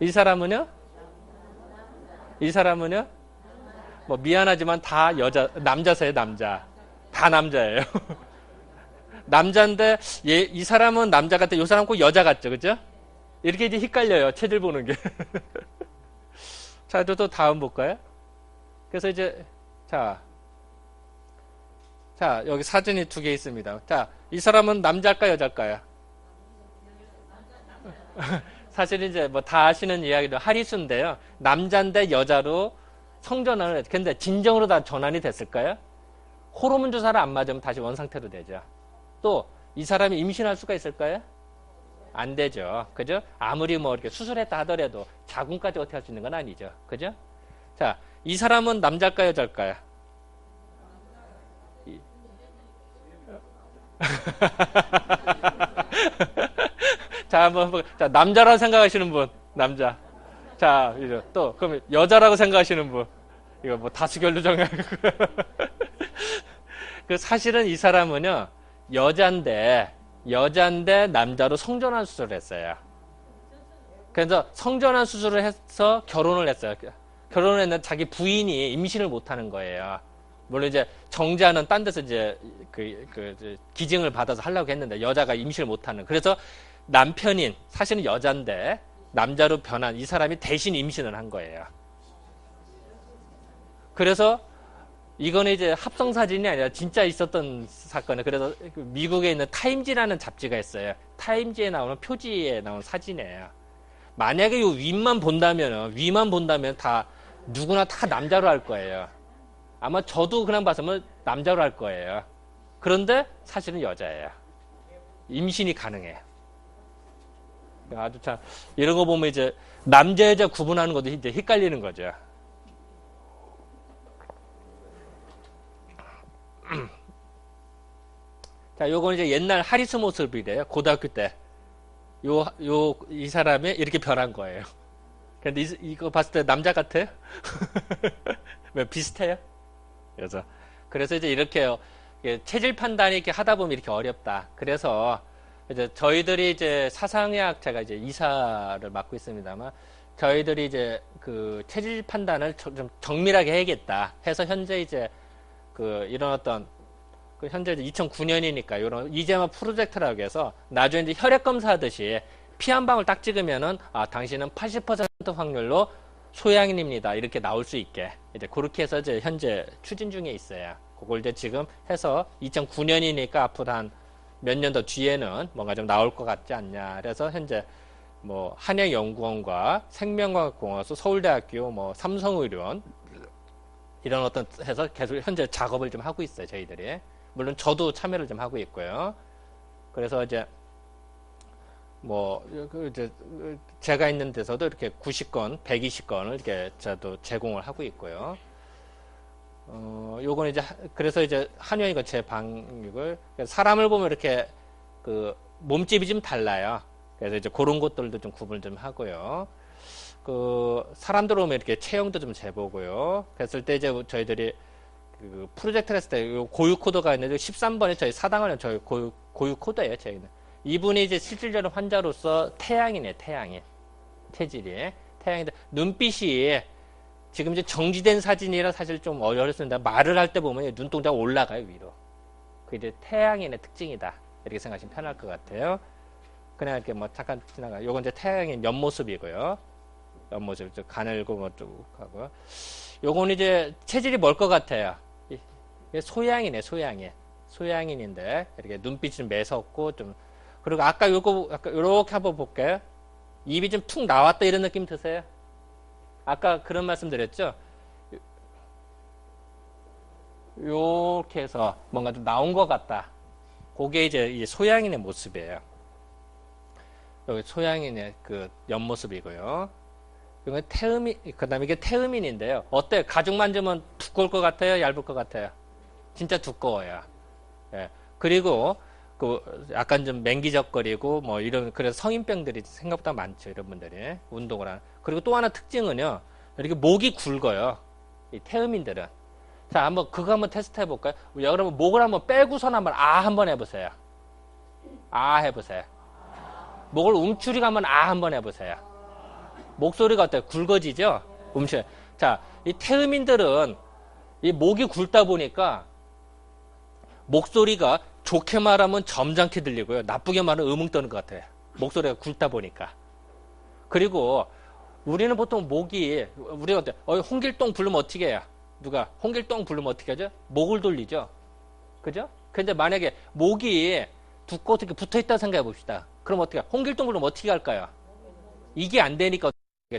이 사람은요? 이 사람은요? 뭐, 미안하지만 다 남자세요, 남자. 다 남자예요. 남자인데, 이 사람은 남자 같아. 이 사람 꼭 여자 같죠, 그죠? 이렇게 이제 헷갈려요, 체질 보는 게. 자, 또 다음 볼까요? 그래서 이제, 자, 여기 사진이 2개 있습니다. 자, 이 사람은 남자일까요, 여자일까요? 사실 이제 뭐 다 아시는 이야기도 하리수인데요. 남자인데 여자로 성전환을 했죠. 근데 진정으로 다 전환이 됐을까요? 호르몬 주사를 안 맞으면 다시 원상태로 되죠. 또 이 사람이 임신할 수가 있을까요? 안 되죠. 그죠? 아무리 뭐 이렇게 수술했다 하더라도 자궁까지 어떻게 할 수 있는 건 아니죠. 그죠? 자, 이 사람은 남자일까요, 여자일까요? 자, 자, 남자라고 생각하시는 분, 남자. 자, 이제 또, 그럼 여자라고 생각하시는 분. 이거 뭐 다수결로 정하고. 사실은 이 사람은요, 여잔데 남자로 성전환 수술을 했어요. 그래서 성전환 수술을 해서 결혼을 했어요. 결혼을 했는데 자기 부인이 임신을 못 하는 거예요. 물론 이제 정자는 딴 데서 이제 기증을 받아서 하려고 했는데 여자가 임신을 못 하는. 그래서 남편인, 사실은 여잔데 남자로 변한 이 사람이 대신 임신을 한 거예요. 그래서 이거는 이제 합성 사진이 아니라 진짜 있었던 사건이에요. 그래서 미국에 있는 타임지라는 잡지가 있어요. 타임지에 나오는 표지에 나온 사진이에요. 만약에 이 위만 본다면 다 누구나 다 남자로 할 거예요. 아마 저도 그냥 봤으면 남자로 할 거예요. 그런데 사실은 여자예요. 임신이 가능해요. 아주 참 이런 거 보면 이제 남자 여자 구분하는 것도 이제 헷갈리는 거죠. 자, 요건 이제 옛날 하리스 모습이래요. 고등학교 때. 이 사람이 이렇게 변한 거예요. 근데 이거 봤을 때 남자 같아요? 왜 비슷해요? 그래서 이제 이렇게요. 체질 판단이 이렇게 하다 보면 이렇게 어렵다. 그래서 이제 저희들이 이제 사상의학, 제가 이제 이사를 맡고 있습니다만, 저희들이 이제 그 체질 판단을 좀 정밀하게 해야겠다 해서 현재 이제 이런 어떤 현재 2009년이니까 이런 이제마 프로젝트라고 해서 나중에 이제 혈액 검사하듯이 피 한 방울 딱 찍으면은 당신은 80% 확률로 소양인입니다. 이렇게 나올 수 있게 이제 그렇게 해서 이제 현재 추진 중에 있어요. 그걸 이제 지금 해서 2009년이니까 앞으로 한 몇 년 더 뒤에는 뭔가 좀 나올 것 같지 않냐. 그래서 현재 뭐 한양연구원과 생명과학공학소, 서울대학교, 뭐 삼성의료원 이런 어떤 해서 계속 현재 작업을 좀 하고 있어요. 저희들이. 물론 저도 참여를 좀 하고 있고요. 그래서 이제 뭐 이제 제가 있는 데서도 이렇게 90건, 120건을 이렇게 저도 제공을 하고 있고요. 요건 이제 그래서 이제 한의원이가 제 방역을 사람을 보면 이렇게 몸집이 좀 달라요. 그래서 이제 그런 것들도 좀 구분을 좀 하고요. 사람들 오면 이렇게 체형도 좀 재보고요. 그랬을 때 이제 저희들이 프로젝트를 했을 때 고유 코드가 있는데 13번에 저희 사당하는 저희 고유 코드예요. 저희는 이분이 이제 실질적인 환자로서 태양이네, 태양이 체질이 태양인데 눈빛이 지금 이제 정지된 사진이라 사실 좀 어렵습니다. 말을 할 때 보면 눈동자가 올라가요 위로. 그게 이제 태양인의 특징이다 이렇게 생각하시면 편할 것 같아요. 그냥 이렇게 뭐 잠깐 지나가. 요건 이제 태양인 옆모습이고요. 옆모습 좀 가늘고 뭐 쭉 하고요. 요건 이제 체질이 뭘 것 같아요? 소양이네, 소양이. 소양인인데 이렇게 눈빛이 좀 매섭고 좀 그리고 아까 요렇게 한번 볼게요. 입이 좀 툭 나왔다 이런 느낌 드세요? 아까 그런 말씀 드렸죠? 요렇게 해서 뭔가 좀 나온 것 같다. 그게 이제 소양인의 모습이에요. 여기 소양인의 그 옆모습이고요. 이건 태음인, 그 다음에 이게 태음인인데요. 어때요? 가죽 만지면 두꺼울 것 같아요? 얇을 것 같아요? 진짜 두꺼워요. 예. 그리고 그 약간 좀 맹기적거리고 뭐 이런, 그래서 성인병들이 생각보다 많죠. 이런 분들이 운동을 하는. 그리고 또 하나 특징은요. 이렇게 목이 굵어요. 이 태음인들은. 자, 한번 그거 한번 테스트 해볼까요? 여러분 목을 한번 빼고선 한번 한번 해보세요. 해보세요. 목을 움츠리고 한번 한번 해보세요. 목소리가 어때요? 굵어지죠? 자, 이 태음인들은 이 목이 굵다 보니까 목소리가 좋게 말하면 점잖게 들리고요. 나쁘게 말하면 음흥 떠는 것 같아요. 목소리가 굵다 보니까. 그리고 우리는 보통 목이, 우리가 어때? 홍길동 부르면 어떻게 해요? 누가? 홍길동 부르면 어떻게 하죠? 목을 돌리죠? 그죠? 근데 만약에 목이 두껍고 어떻게 붙어 있다 생각해 봅시다. 그럼 어떻게, 홍길동 부르면 어떻게 할까요? 이게 안 되니까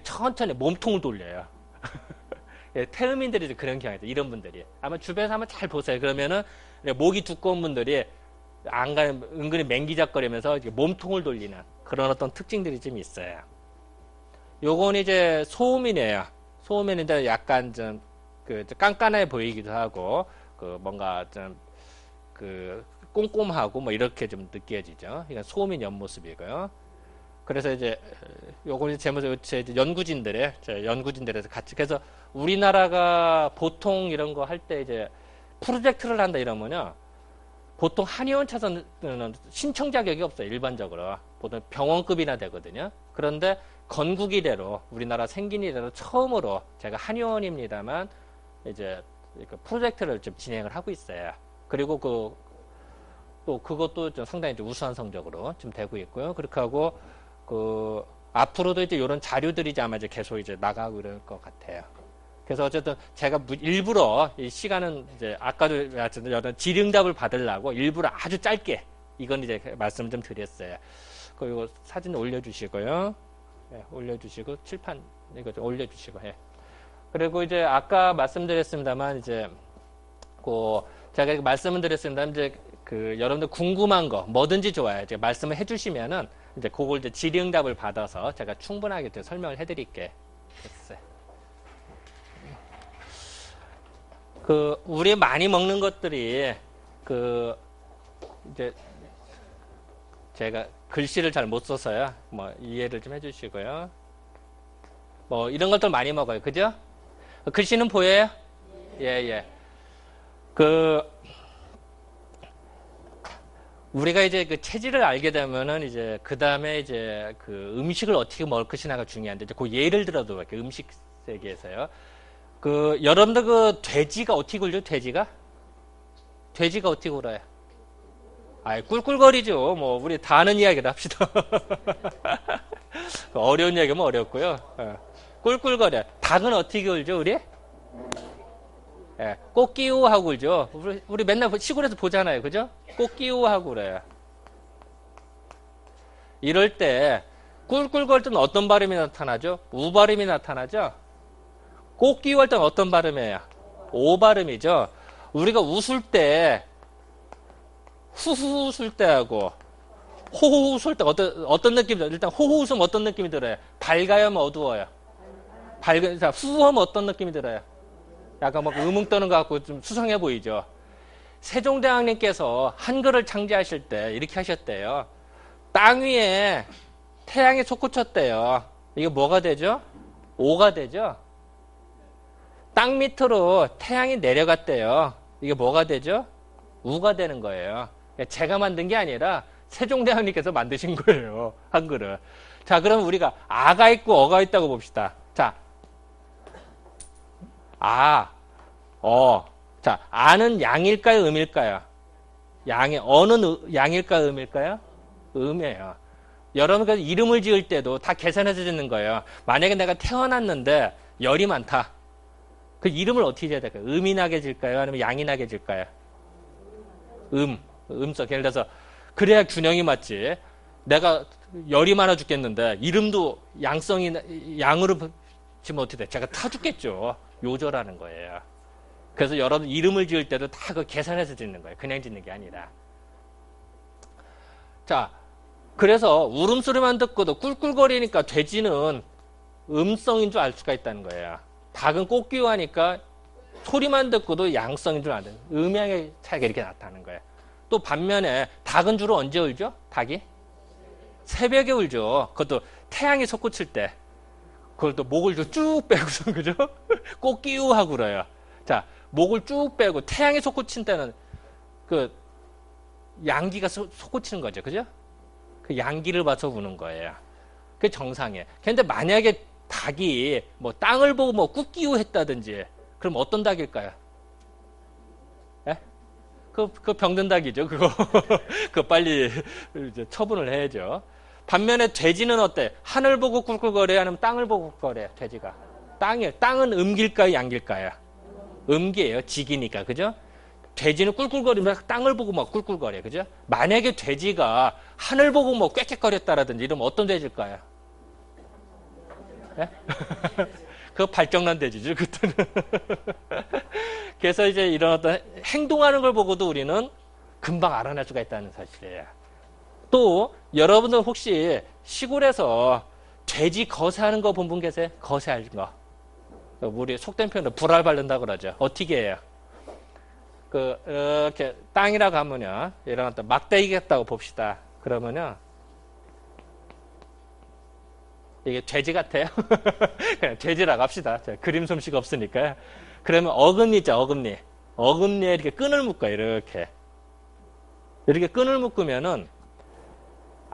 천천히 몸통을 돌려요. 예, 태음인들이 그런 경향이 있어요. 이런 분들이. 아마 주변에서 한번 잘 보세요. 그러면은 목이 두꺼운 분들이 안 가는, 은근히 맹기작거리면서 몸통을 돌리는 그런 어떤 특징들이 좀 있어요. 요건 이제 소음이네요. 소음인인데 약간 좀 깐깐해 보이기도 하고 뭔가 좀 꼼꼼하고 뭐 이렇게 좀 느껴지죠. 이건 소음인 옆모습이고요. 그래서 이제 요건 제 연구진들에서 같이, 그래서 우리나라가 보통 이런 거 할 때 이제 프로젝트를 한다 이러면요, 보통 한의원 차서는 신청 자격이 없어요. 일반적으로 보통 병원급이나 되거든요. 그런데 건국 이래로, 우리나라 생긴 이래로 처음으로 제가 한의원입니다만 이제 프로젝트를 좀 진행을 하고 있어요. 그리고 또 그것도 좀 상당히 좀 우수한 성적으로 좀 되고 있고요. 그렇게 하고 앞으로도 이제 이런 자료들이 이제 아마 이제 계속 이제 나가고 이럴 것 같아요. 그래서 어쨌든 제가 일부러 이 시간은 이제 아까도 말씀드린 어떤 질의응답을 받으려고 일부러 아주 짧게 이건 이제 말씀 좀 드렸어요. 그리고 사진 올려주시고요. 네, 올려주시고 칠판 이거 좀 올려주시고 해. 그리고 이제 아까 말씀드렸습니다만 이제 제가 말씀을 드렸습니다만 이제 여러분들 궁금한 거 뭐든지 좋아요. 이제 말씀을 해주시면은 이제 그걸 이제 질의응답을 받아서 제가 충분하게 설명을 해드릴게. 됐어요. 우리 많이 먹는 것들이 이제 제가 글씨를 잘 못 써서요. 뭐 이해를 좀 해주시고요. 뭐 이런 것들 많이 먹어요. 그죠? 글씨는 보여요? 예. 우리가 이제 체질을 알게 되면은 이제 그 다음에 이제 음식을 어떻게 먹을 것이냐가 중요한데, 이제 예를 들어도 이렇게 음식 세계에서요. 여러분들 돼지가 어떻게 굴죠? 돼지가 어떻게 굴어요? 꿀꿀거리죠. 뭐 우리 다 아는 이야기를 합시다. 어려운 이야기면 어렵고요. 꿀꿀거려. 닭은 어떻게 굴죠, 우리? 예, 꽃기우 하고 굴죠. 우리 맨날 시골에서 보잖아요. 그죠? 꽃기우 하고 그래요. 이럴 때 꿀꿀거릴 때는 어떤 발음이 나타나죠? 우 발음이 나타나죠? 꽃기우 할 때는 어떤 발음이에요? 오 발음이죠. 우리가 웃을 때 후후 웃을 때하고 호호 웃을 때 어떤 느낌이 들어요? 일단 호호 웃으면 어떤 느낌이 들어요? 밝아요, 어두워요? 자, 후하면 어떤 느낌이 들어요? 약간 막 음흥 떠는 것 같고 좀 수상해 보이죠. 세종대왕님께서 한글을 창제하실 때 이렇게 하셨대요. 땅 위에 태양이 솟구쳤대요. 이게 뭐가 되죠? 오가 되죠. 땅 밑으로 태양이 내려갔대요. 이게 뭐가 되죠? 우가 되는 거예요. 제가 만든 게 아니라 세종대왕님께서 만드신 거예요. 한글을. 자, 그럼 우리가 아가 있고 어가 있다고 봅시다. 자, 자, 아는 양일까요, 음일까요? 어는 양일까요, 음일까요? 음이에요. 여러분들 이름을 지을 때도 다 계산해서 짓는 거예요. 만약에 내가 태어났는데 열이 많다. 그 이름을 어떻게 지어야 될까요? 음이 나게 질까요? 아니면 양이 나게 질까요? 음석. 예를 들어서, 그래야 균형이 맞지. 내가 열이 많아 죽겠는데, 이름도 양으로 지면 어떻게 돼? 제가 타 죽겠죠. 요절하는 거예요. 그래서 여러분 이름을 지을 때도 다 계산해서 짓는 거예요. 그냥 짓는 게 아니라. 자, 그래서 울음소리만 듣고도 꿀꿀거리니까 돼지는 음성인 줄 알 수가 있다는 거예요. 닭은 꽃기호하니까 소리만 듣고도 양성인 줄 아는, 음양의 차이가 이렇게 나타나는 거예요. 또 반면에 닭은 주로 언제 울죠? 닭이? 새벽에 울죠. 그것도 태양이 솟구칠 때. 그걸 또 목을 쭉 빼고서, 그죠? 꽃기우하고 울어요. 자, 목을 쭉 빼고 태양이 솟구친 때는 그 양기가 솟구치는 거죠. 그죠? 그 양기를 봐서 우는 거예요. 그게 정상이에요. 근데 만약에 닭이 뭐 땅을 보고 뭐 꾹기우 했다든지, 그럼 어떤 닭일까요? 예? 그거 병든 닭이죠, 그거. 그거 빨리 이제 처분을 해야죠. 반면에 돼지는 어때? 하늘 보고 꿀꿀거려야 하면 땅을 보고 꿀꿀거려요, 돼지가. 땅은 음길까요, 양길까요? 음기예요, 직이니까, 그죠? 돼지는 꿀꿀거리면 땅을 보고 막 꿀꿀거려요, 그죠? 만약에 돼지가 하늘 보고 뭐 꽥꽥거렸다라든지 이러면 어떤 돼지일까요? 예? 그거 발정난 돼지죠, 그때는. 그래서 이제 이런 어떤 행동하는 걸 보고도 우리는 금방 알아낼 수가 있다는 사실이에요. 또 여러분들 혹시 시골에서 돼지 거세하는 거 본 분 계세요? 거세하는 거. 우리 속된 표현으로 불알 바른다고 그러죠. 어떻게 해요? 이렇게 땅이라고 하면요. 이런 어떤 막대기 같다고 봅시다. 그러면요. 이게 돼지 같아요? 그냥 돼지라고 합시다. 그림 솜씨가 없으니까요. 그러면 어금니 있죠, 어금니. 어금니에 이렇게 끈을 묶어요, 이렇게. 이렇게 끈을 묶으면은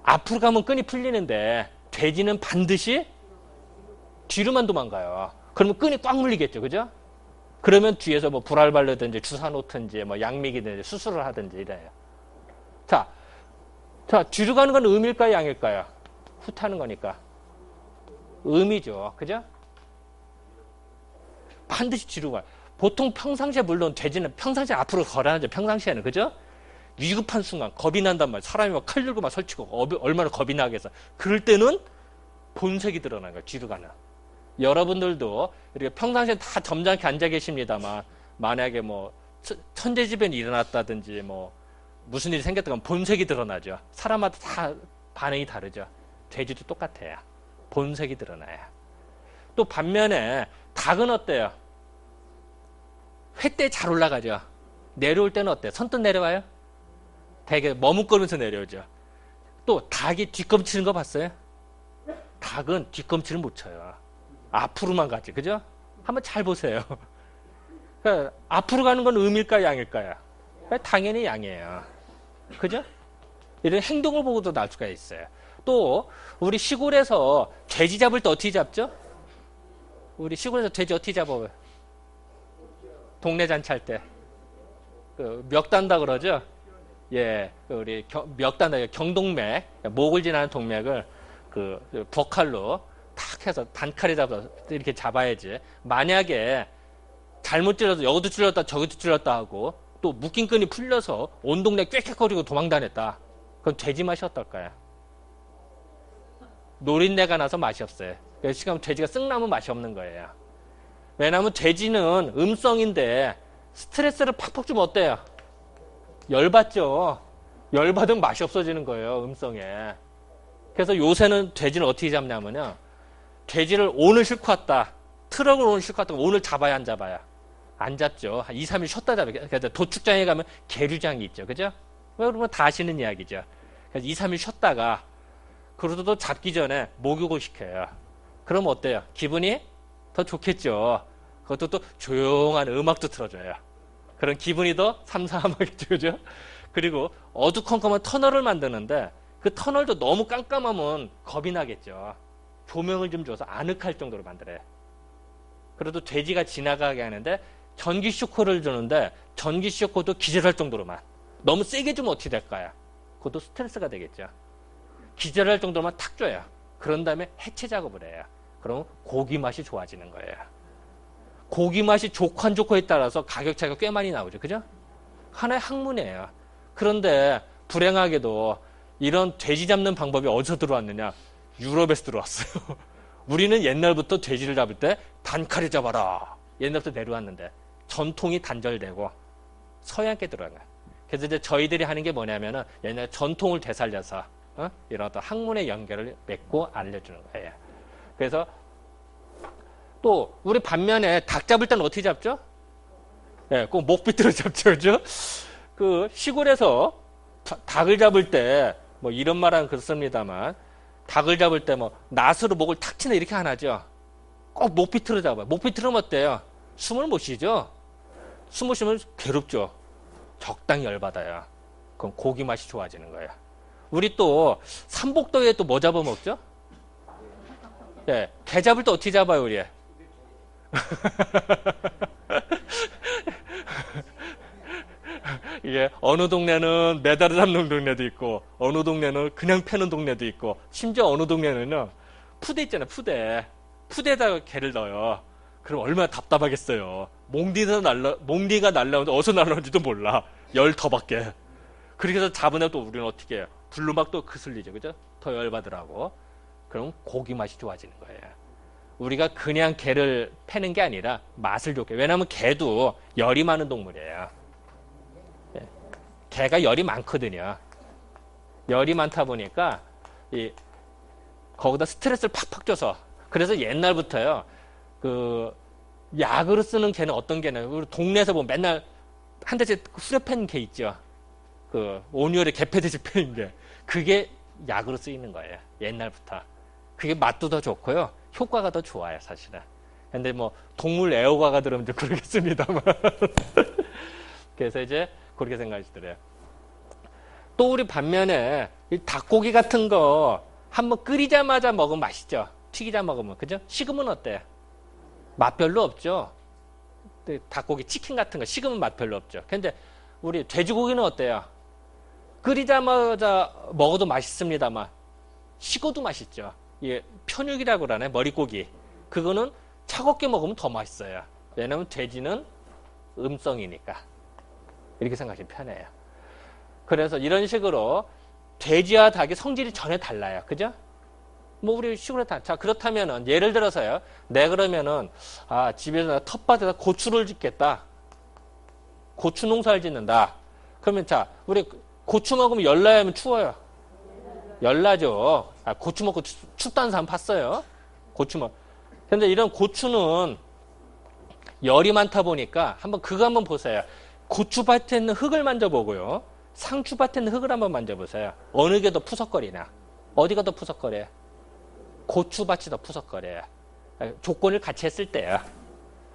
앞으로 가면 끈이 풀리는데 돼지는 반드시 뒤로만 도망가요. 그러면 끈이 꽉 물리겠죠, 그죠? 그러면 뒤에서 뭐 불알 바르든지 주사 놓든지 뭐 양미기든지 수술을 하든지 이래요. 자, 뒤로 가는 건 음일까요, 양일까요? 후타는 거니까. 음이죠. 그죠? 반드시 뒤로 가요. 보통 평상시에 물론 돼지는 평상시에 앞으로 걸어야죠. 평상시에는. 그죠? 위급한 순간 겁이 난단 말이에요. 사람이 막 칼 들고 막 설치고 얼마나 겁이 나겠어. 그럴 때는 본색이 드러나는 거예요. 뒤로 가는. 여러분들도 이렇게 평상시에 다 점잖게 앉아 계십니다만 만약에 뭐 천재지변이 일어났다든지 뭐 무슨 일이 생겼다면 본색이 드러나죠. 사람마다 다 반응이 다르죠. 돼지도 똑같아요. 본색이 드러나요. 또 반면에 닭은 어때요? 회 때 잘 올라가죠. 내려올 때는 어때요? 선뜻 내려와요? 되게 머뭇거리면서 내려오죠. 또 닭이 뒤꿈치는 거 봤어요? 닭은 뒤꿈치를 못 쳐요. 앞으로만 가지. 그죠? 한번 잘 보세요. 그러니까 앞으로 가는 건 음일까요, 양일까요? 당연히 양이에요. 그죠? 이런 행동을 보고도 날 수가 있어요. 또 우리 시골에서 돼지 잡을 때 어떻게 잡죠? 우리 시골에서 돼지 어떻게 잡아요? 동네 잔치할 때 멱 단다 그러죠? 예, 우리 멱 단다, 경동맥, 목을 지나는 동맥을 버칼로 탁 해서 단칼에 잡아서 이렇게 잡아야지. 만약에 잘못 찔러서 여기도 찔렀다 저기도 찔렀다 하고 또 묶인 끈이 풀려서 온 동네 꽥꽥거리고 도망다녔다. 그럼 돼지 맛이 어떨까요? 노린내가 나서 맛이 없어요. 그래서 돼지가 쓱 나면 맛이 없는 거예요. 왜냐하면 돼지는 음성인데 스트레스를 팍팍 주면 어때요? 열받죠. 열받으면 맛이 없어지는 거예요. 음성에. 그래서 요새는 돼지를 어떻게 잡냐면요. 돼지를 오늘 싣고 왔다. 트럭을 오늘 싣고 왔다. 오늘 잡아야 안 잡아야? 안 잡죠. 한 2, 3일 쉬었다 잡아요. 그래서 도축장에 가면 계류장이 있죠. 그죠? 그러면 다 아시는 이야기죠. 그래서 2, 3일 쉬었다가 그러고도 또 잡기 전에 목욕을 시켜요. 그럼 어때요? 기분이 더 좋겠죠. 그것도 또 조용한 음악도 틀어줘요. 그런 기분이 더 삼삼하겠죠. 그죠? 그리고 어두컴컴한 터널을 만드는데 그 터널도 너무 깜깜하면 겁이 나겠죠. 조명을 좀 줘서 아늑할 정도로 만들어요. 그래도 돼지가 지나가게 하는데 전기 쇼크를 주는데 전기 쇼크도 기절할 정도로만. 너무 세게 주면 어떻게 될까요? 그것도 스트레스가 되겠죠. 기절할 정도로만 탁 줘요. 그런 다음에 해체 작업을 해요. 그럼 고기 맛이 좋아지는 거예요. 고기 맛이 좋고 안 좋고에 따라서 가격 차이가 꽤 많이 나오죠. 그죠? 하나의 학문이에요. 그런데 불행하게도 이런 돼지 잡는 방법이 어디서 들어왔느냐? 유럽에서 들어왔어요. 우리는 옛날부터 돼지를 잡을 때 단칼에 잡아라. 옛날부터 내려왔는데 전통이 단절되고 서양께 들어간 거예요. 그래서 이제 저희들이 하는 게 뭐냐면은 옛날 전통을 되살려서 이런 어떤 학문의 연결을 맺고 알려주는 거예요. 그래서 또 우리 반면에 닭 잡을 때는 어떻게 잡죠? 예, 꼭 목비트로 잡죠, 그죠? 그 시골에서 닭을 잡을 때 뭐 이런 말은 그렇습니다만 닭을 잡을 때 뭐 낫으로 목을 탁 치나 이렇게 안 하죠. 꼭 목비트로 잡아요. 목비트로 어때요? 숨을 못 쉬죠. 숨을 쉬면 괴롭죠. 적당히 열받아요. 그럼 고기 맛이 좋아지는 거예요. 우리 또 삼복도에 또 뭐 잡아먹죠? 예, 게 잡을 때 어떻게 잡아요, 우리? 이게 어느 동네는 매달아 잡는 동네도 있고 어느 동네는 그냥 패는 동네도 있고 심지어 어느 동네는요 푸대 있잖아요. 푸대에다가 게를 넣어요. 그럼 얼마나 답답하겠어요. 몽디가 날라오는데 어디서 날라오는지도 몰라. 열 더밖에. 그렇게 해서 잡은 애또 우리는 어떻게 해요? 불로 막 또 그슬리죠. 그죠? 더 열받으라고. 그럼 고기 맛이 좋아지는 거예요. 우리가 그냥 게를 패는 게 아니라 맛을 좋게. 왜냐하면 게도 열이 많은 동물이에요. 개가 열이 많거든요. 열이 많다 보니까 거기다 스트레스를 팍팍 줘서 그래서 옛날부터요 그 약으로 쓰는 개는 어떤 개는 우리 동네에서 보면 맨날 한 대씩 후려팬 개 있죠. 그 온유열에 개 패듯이 패는 게 그게 약으로 쓰이는 거예요. 옛날부터. 그게 맛도 더 좋고요. 효과가 더 좋아요, 사실은. 근데 뭐 동물 애호가가 들으면 좀 그러겠습니다만. 그래서 이제 그렇게 생각하시더래요. 또 우리 반면에 이 닭고기 같은 거 한번 끓이자마자 먹으면 맛있죠. 튀기자 먹으면. 그죠? 식으면 어때요? 맛 별로 없죠. 닭고기, 치킨 같은 거 식으면 맛 별로 없죠. 근데 우리 돼지고기는 어때요? 끓이자마자 먹어도 맛있습니다만 식어도 맛있죠. 이게 편육이라고 그러네. 머릿고기. 그거는 차갑게 먹으면 더 맛있어요. 왜냐하면 돼지는 음성이니까. 이렇게 생각하시면 편해요. 그래서 이런 식으로 돼지와 닭이 성질이 전혀 달라요. 그죠? 뭐 우리 시골에 다. 자, 그렇다면은 예를 들어서요. 내 그러면은 집에서 텃밭에다 고추를 짓겠다. 고추 농사를 짓는다. 그러면 자, 우리 고추 먹으면 열나야 하면 추워요. 열나죠. 고추 먹고 춥다는 사람 봤어요. 고추 먹. 근데 이런 고추는 열이 많다 보니까 그거 한번 보세요. 고추밭에 있는 흙을 만져보고요. 상추밭에 있는 흙을 한번 만져보세요. 어느 게 더 푸석거리나? 어디가 더 푸석거려요? 고추밭이 더 푸석거려요. 조건을 같이 했을 때요.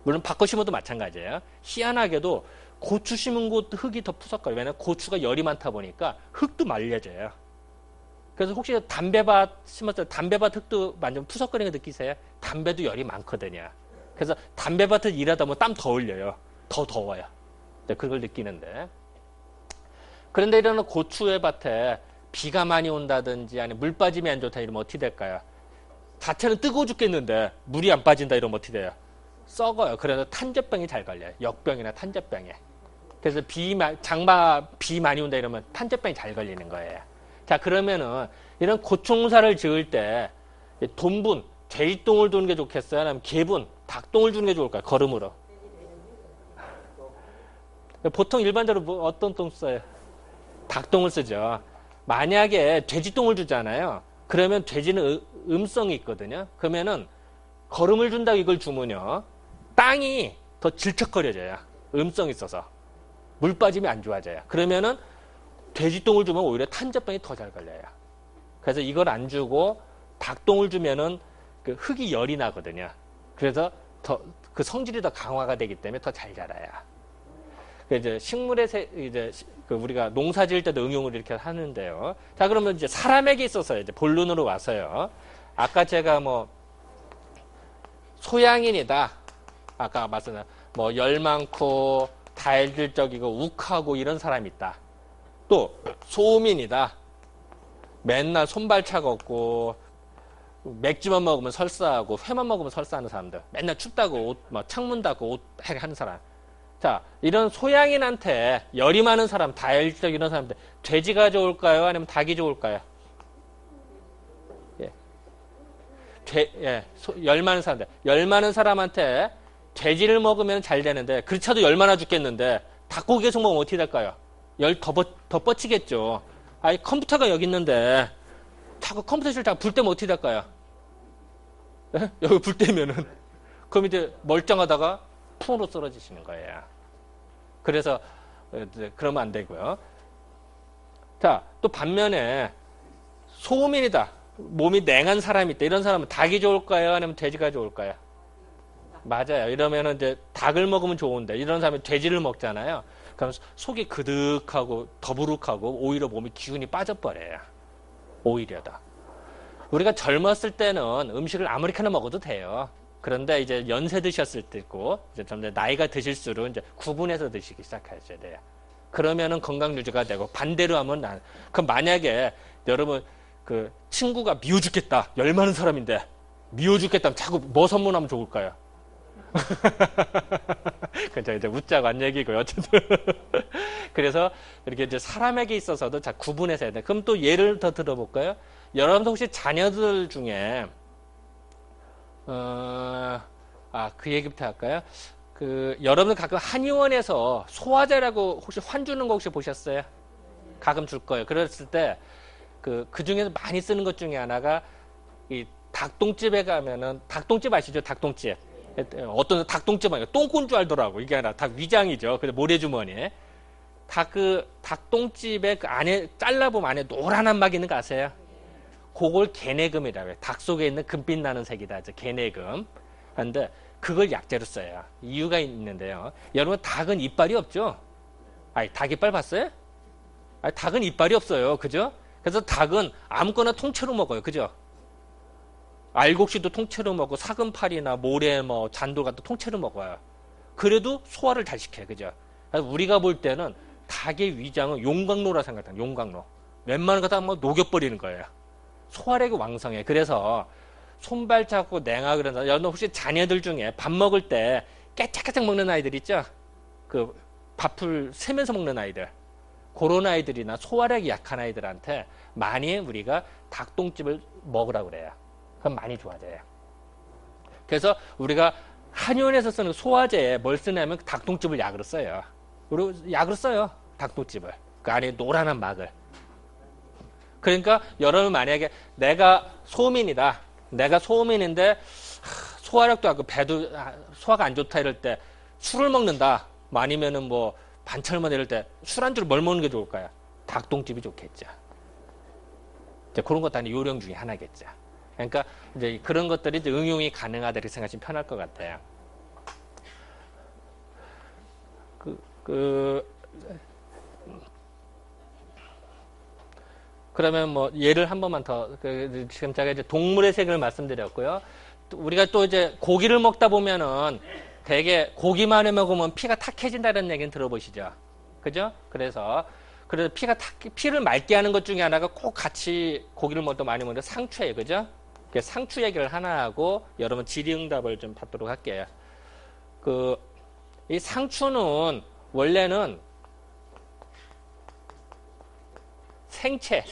물론 바꿔 심어도 마찬가지예요. 희한하게도 고추 심은 곳 흙이 더 푸석거려요. 왜냐하면 고추가 열이 많다 보니까 흙도 말려져요. 그래서 혹시 담배밭 심었을 때 담배밭 흙도 만지면 푸석거리는 거 느끼세요? 담배도 열이 많거든요. 그래서 담배밭을 일하다 보면 땀 더 흘려요. 더 더워요. 그걸 느끼는데. 그런데 이런 고추의 밭에 비가 많이 온다든지 아니면 물 빠짐이 안 좋다 이러면 어떻게 될까요? 자체는 뜨거워 죽겠는데 물이 안 빠진다 이러면 어떻게 돼요? 썩어요. 그래서 탄저병이 잘 걸려요. 역병이나 탄저병에. 그래서 비 많이 온다 이러면 탄저병이 잘 걸리는 거예요. 자, 그러면은 이런 고추농사를 지을 때 돈분, 돼지똥을 두는 게 좋겠어요? 아니면 개분, 닭똥을 주는 게 좋을까요? 거름으로. 보통 일반적으로 어떤 똥 써요? 닭똥을 쓰죠. 만약에 돼지똥을 주잖아요. 그러면 돼지는 음성이 있거든요. 그러면은 거름을 준다고 이걸 주면요. 땅이 더 질척거려져요. 음성이 있어서. 물 빠짐이 안 좋아져요. 그러면은 돼지똥을 주면 오히려 탄저병이 더 잘 걸려요. 그래서 이걸 안 주고 닭똥을 주면은 그 흙이 열이 나거든요. 그래서 더 그 성질이 더 강화가 되기 때문에 더 잘 자라요. 이제 식물의 이제 우리가 농사 지을 때도 응용을 이렇게 하는데요. 자, 그러면 이제 사람에게 있어서 이제 본론으로 와서요. 아까 제가 뭐 소양인이다. 아까 말씀드린 뭐 열 많고 다혈질적이고 욱하고 이런 사람이 있다. 또 소음인이다. 맨날 손발 차갑고 맥주만 먹으면 설사하고 회만 먹으면 설사하는 사람들. 맨날 춥다고 옷, 뭐 창문 닫고 옷 하는 사람. 자, 이런 소양인한테 열이 많은 사람, 다혈질적 이런 사람들 돼지가 좋을까요? 아니면 닭이 좋을까요? 열 많은 사람들. 열 많은 사람한테 돼지를 먹으면 잘 되는데 그렇지 않아도 열 많아 죽겠는데 닭고기 계속 먹으면 어떻게 될까요? 열 더 뻗치겠죠. 아니 컴퓨터가 여기 있는데 자꾸 컴퓨터실 자꾸 불 때면 어떻게 될까요? 예? 여기 불 때면은 그럼 이제 멀쩡하다가 풍으로 쓰러지시는 거예요. 그래서 그러면 안 되고요. 자, 또 반면에 소민이다. 몸이 냉한 사람이 있다. 이런 사람은 닭이 좋을까요? 아니면 돼지가 좋을까요? 맞아요. 이러면은 이제 닭을 먹으면 좋은데 이런 사람이 돼지를 먹잖아요. 그럼 속이 그득하고 더부룩하고 오히려 몸이 기운이 빠져버려요. 오히려 더. 우리가 젊었을 때는 음식을 아무렇게나 먹어도 돼요. 그런데 이제 연세 드셨을 때 있고 이제 점점 나이가 드실수록 이제 구분해서 드시기 시작하셔야 돼요. 그러면은 건강 유지가 되고 반대로 하면 그럼 만약에 여러분 그 친구가 미워 죽겠다. 열 많은 사람인데 미워 죽겠다면 자꾸 뭐 선물하면 좋을까요? 그죠 이제 웃자고 한 얘기고요. 어쨌든 그래서 이렇게 이제 사람에게 있어서도 자 구분해서 해야 돼. 그럼 또 예를 더 들어볼까요? 여러분도 혹시 자녀들 중에 그 얘기부터 할까요? 그 여러분 가끔 한의원에서 소화제라고 혹시 환 주는 거 혹시 보셨어요? 가끔 줄 거예요. 그랬을 때 그 중에서 많이 쓰는 것 중에 하나가 이 닭똥집에 가면은 닭똥집 아시죠? 닭똥집. 어떤 닭똥집 아니고 똥꾼 줄 알더라고. 이게 아니라 닭 위장이죠. 근데 모래주머니에 닭똥집에 그 안에 잘라보면 안에 노란한 막 있는 거 아세요? 그걸 개내금이라고 해요. 닭 속에 있는 금빛 나는 색이다. 개내금. 그런데 그걸 약재로 써요. 이유가 있는데요. 여러분 닭은 이빨이 없죠? 아니 닭 이빨 봤어요? 아니 닭은 이빨이 없어요. 그죠? 그래서 닭은 아무거나 통째로 먹어요. 그죠? 알곡시도 통째로 먹고 사금팔이나 모래 뭐 잔돌 같은 통째로 먹어요. 그래도 소화를 잘 시켜요. 그죠? 우리가 볼 때는 닭의 위장은 용광로라 생각해요. 용광로. 웬만한 거 다 뭐 녹여버리는 거예요. 소화력이 왕성해. 그래서 손발 잡고 냉하 그런다. 여러분 혹시 자녀들 중에 밥 먹을 때 깨짝깨짝 먹는 아이들 있죠? 그 밥을 세면서 먹는 아이들. 그런 아이들이나 소화력이 약한 아이들한테 많이 우리가 닭똥집을 먹으라고 그래요. 그럼 많이 좋아져요. 그래서 우리가 한의원에서 쓰는 소화제에 뭘 쓰냐면 닭똥집을 약으로 써요. 그리고 약으로 써요. 닭똥집을. 그 안에 노란한 막을. 그러니까 여러분 만약에 내가 소민이다. 내가 소민인데 소화력도 하고 배도 소화가 안 좋다 이럴 때 술을 먹는다. 아니면은 뭐 반철만 이럴 때 술안주를 뭘 먹는 게 좋을까요? 닭똥집이 좋겠죠. 이제 그런 것도 아니 요령 중에 하나겠죠. 그러니까 이제 그런 것들이 이제 응용이 가능하다 이렇게 생각하시면 편할 것 같아요. 그러면 뭐 예를 한 번만 더 지금 제가 이제 동물의 세계를 말씀드렸고요. 우리가 또 이제 고기를 먹다 보면은 되게 고기만 해 먹으면 피가 탁해진다는 얘기는 들어보시죠. 그죠? 그래서 피를 맑게 하는 것 중에 하나가 꼭 같이 고기를 먹다 많이 먹는데 상추예요. 그죠? 상추 얘기를 하나 하고 여러분 질의응답을 좀 받도록 할게요. 이 상추는 원래는 생채,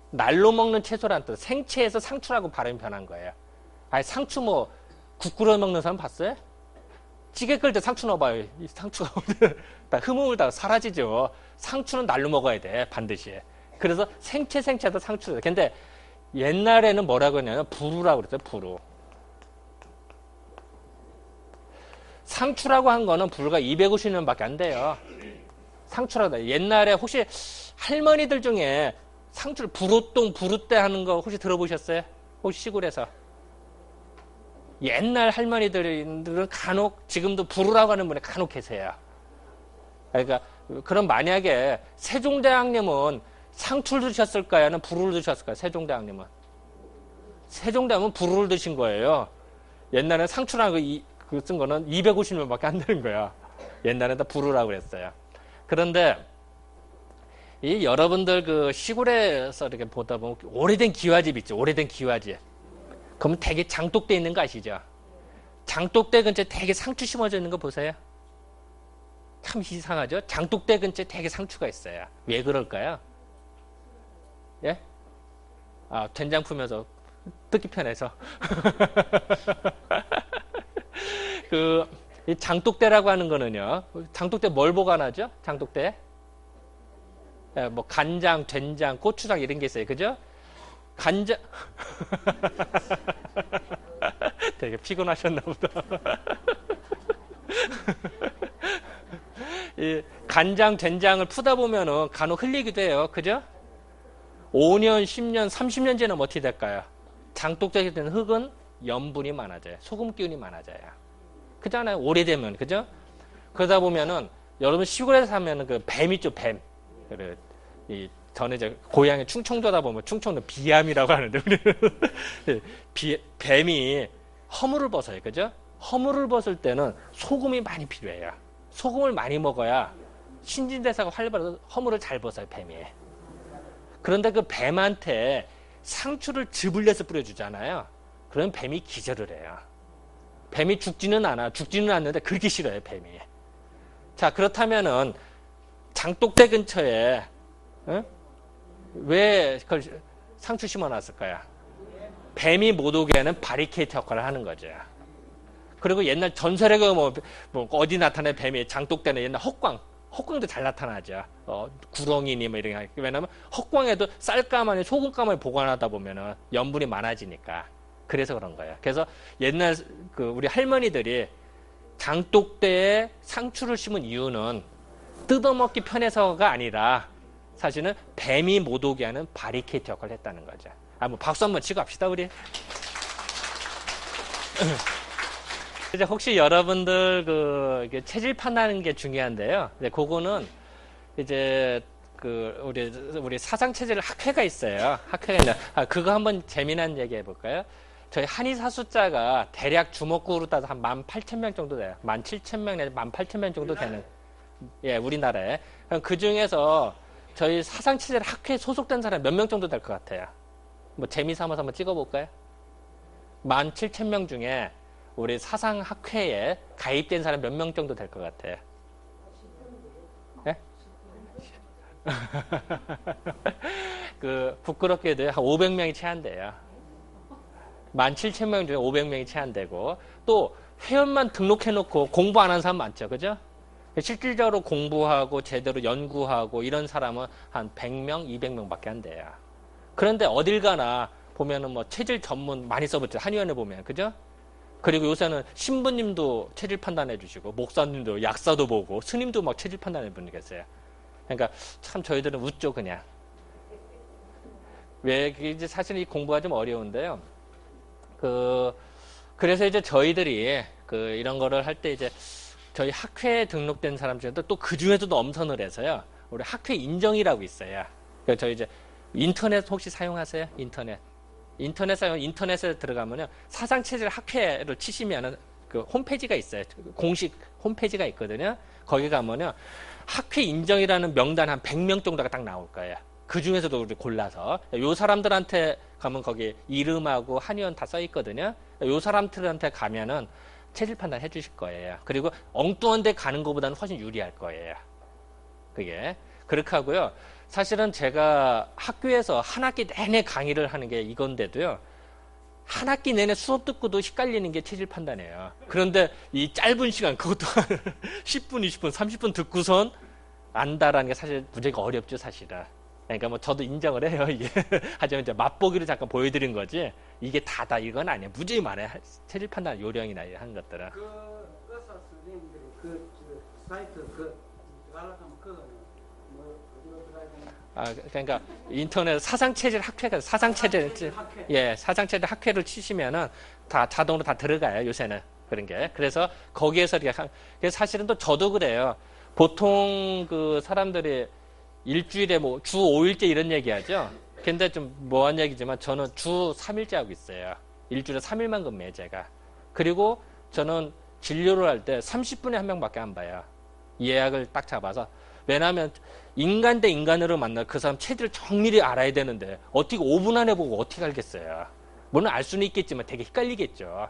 날로 먹는 채소란 뜻. 생채에서 상추라고 발음이 변한 거예요. 아니 상추 뭐 국 끓여 먹는 사람 봤어요? 찌개 끓일 때 상추 넣어봐요. 이 상추가 다 흐물을 다 사라지죠. 상추는 날로 먹어야 돼 반드시. 그래서 생채도 상추. 근데 옛날에는 뭐라고 했냐면 부루라고 그랬어요. 부루. 상추라고 한 거는 불과 250년밖에 안 돼요. 상추라고. 옛날에 혹시 할머니들 중에 상추를 부루똥, 부루때 하는 거 혹시 들어보셨어요? 혹시 시골에서? 옛날 할머니들은 간혹 지금도 부루라고 하는 분이 간혹 계세요. 그러니까 그럼 만약에 세종대왕님은 상추를 드셨을까요? 아니면 부루를 드셨을까요? 세종대왕님은. 세종대왕은 부루를 드신 거예요. 옛날에 상추라는 거 쓴 거는 250년밖에 안 되는 거야. 옛날에는 다 부루라고 그랬어요. 그런데 이 여러분들 그 시골에서 이렇게 보다 보면 오래된 기와집 있죠. 오래된 기와집. 그러면 되게 장독대 있는 거 아시죠? 장독대 근처에 되게 상추 심어져 있는 거 보세요. 참 이상하죠? 장독대 근처에 되게 상추가 있어요. 왜 그럴까요? 예? 된장 풀면서 듣기 편해서. 이 장독대라고 하는 거는요. 장독대 뭘 보관하죠? 장독대? 뭐 간장, 된장, 고추장 이런 게 있어요. 그죠? 간장 되게 피곤하셨나 보다. 이 간장, 된장을 푸다 보면은 간혹 흘리기도 해요. 그죠? 5년, 10년, 30년 지나면 어떻게 될까요? 장독대에 든 흙은 염분이 많아져요. 소금 기운이 많아져요. 그잖아요. 오래되면. 그죠? 그러다 보면은 여러분 시골에 사면은 그 뱀 있죠, 뱀. 저는 이제 고향에 충청도다 보면 충청도 비암이라고 하는데 우리는 뱀이 허물을 벗어요. 그죠? 허물을 벗을 때는 소금이 많이 필요해요. 소금을 많이 먹어야 신진대사가 활발해서 허물을 잘 벗어요, 뱀이. 그런데 그 뱀한테 상추를 즙을 내서 뿌려주잖아요. 그러면 뱀이 기절을 해요. 뱀이 죽지는 않는데 그렇게 싫어요, 뱀이. 자, 그렇다면은 장독대 근처에 왜 그걸 상추 심어놨을까요? 뱀이 못 오게 하는 바리케이트 역할을 하는 거죠. 그리고 옛날 전설에 뭐 어디 나타나는 뱀이 장독대는 옛날 헛광도 잘 나타나죠. 구렁이니 뭐 이런 게. 왜냐면 헛광에도 쌀가마니 소금가마니 보관하다 보면은 염분이 많아지니까. 그래서 그런 거예요. 그래서 옛날 우리 할머니들이 장독대에 상추를 심은 이유는 뜯어먹기 편해서가 아니라 사실은 뱀이 못 오게 하는 바리케이트 역할을 했다는 거죠. 뭐 박수 한번 치고 합시다, 우리. 이제 혹시 여러분들 체질 판단하는 게 중요한데요. 이제 그거는 이제 우리 사상 체질 학회가 있어요. 학회가 있는. 그거 한번 재미난 얘기 해볼까요? 저희 한의사 숫자가 대략 주먹구로 따서 한 18,000명 정도 돼요. 17,000명 내지 18,000명 정도 되는. 예, 우리나라에. 그 중에서 저희 사상체질 학회에 소속된 사람 몇 명 정도 될 것 같아요? 뭐 재미삼아서 한번 찍어볼까요? 17,000명 중에 우리 사상학회에 가입된 사람 몇 명 정도 될 것 같아요? 네? 부끄럽게도 한 500명이 채 안 돼요. 17,000명 중에 500명이 채 안 되고, 또 회원만 등록해놓고 공부 안 하는 사람 많죠. 그죠? 실질적으로 공부하고 제대로 연구하고 이런 사람은 한 100명, 200명밖에 안 돼요. 그런데 어딜 가나 보면은 뭐 체질 전문 많이 써봤죠. 한의원에 보면. 그죠? 그리고 요새는 신부님도 체질 판단해 주시고, 목사님도 약사도 보고, 스님도 막 체질 판단해 분이 계세요. 그러니까 참 저희들은 웃죠, 그냥. 왜, 이제 사실 이 공부가 좀 어려운데요. 그래서 이제 저희들이 이런 거를 할 때 이제 저희 학회에 등록된 사람 중에도 또 그 중에서도 엄선을 해서요. 우리 학회 인정이라고 있어요. 그래서 저희 이제 인터넷 혹시 사용하세요? 인터넷에 들어가면요. 사상체질 학회를 치시면은 그 홈페이지가 있어요. 공식 홈페이지가 있거든요. 거기 가면요. 학회 인정이라는 명단 한 100명 정도가 딱 나올 거예요. 그 중에서도 우리 골라서. 요 사람들한테 가면 거기 이름하고 한의원 다 써 있거든요. 요 사람들한테 가면은 체질 판단 해 주실 거예요. 그리고 엉뚱한 데 가는 것보다는 훨씬 유리할 거예요. 그게. 그렇게 하고요. 사실은 제가 학교에서 한 학기 내내 강의를 하는 게 이건데도요. 한 학기 내내 수업 듣고도 헷갈리는 게 체질 판단이에요. 그런데 이 짧은 시간, 그것도 10분, 20분, 30분 듣고선 안다라는 게 사실 문제가 어렵죠, 사실은. 그러니까 뭐 저도 인정을 해요, 이게. 하지만 이제 맛보기로 잠깐 보여드린 거지, 이게 다다 이건 아니에요. 무지히 많아요. 체질 판단 요령이나 하는 것들은. 의사 선생님들이 사이트 연락하면 그러니까 인터넷 사상체질 학회가 사상체질 학회를 치시면은 다 자동으로 다 들어가요, 요새는. 그런 게. 그래서 거기에서 그래서 사실은 또 저도 그래요. 보통 사람들이 일주일에 뭐 주 5일째 이런 얘기 하죠. 근데 좀 뭐한 얘기지만 저는 주 3일째 하고 있어요. 일주일에 3일만 근무해요, 제가. 그리고 저는 진료를 할 때 30분에 한 명밖에 안 봐요. 예약을 딱 잡아서. 왜냐하면 인간 대 인간으로 만나 그 사람 체질을 정밀히 알아야 되는데 어떻게 5분 안에 보고 어떻게 알겠어요. 물론 알 수는 있겠지만 되게 헷갈리겠죠.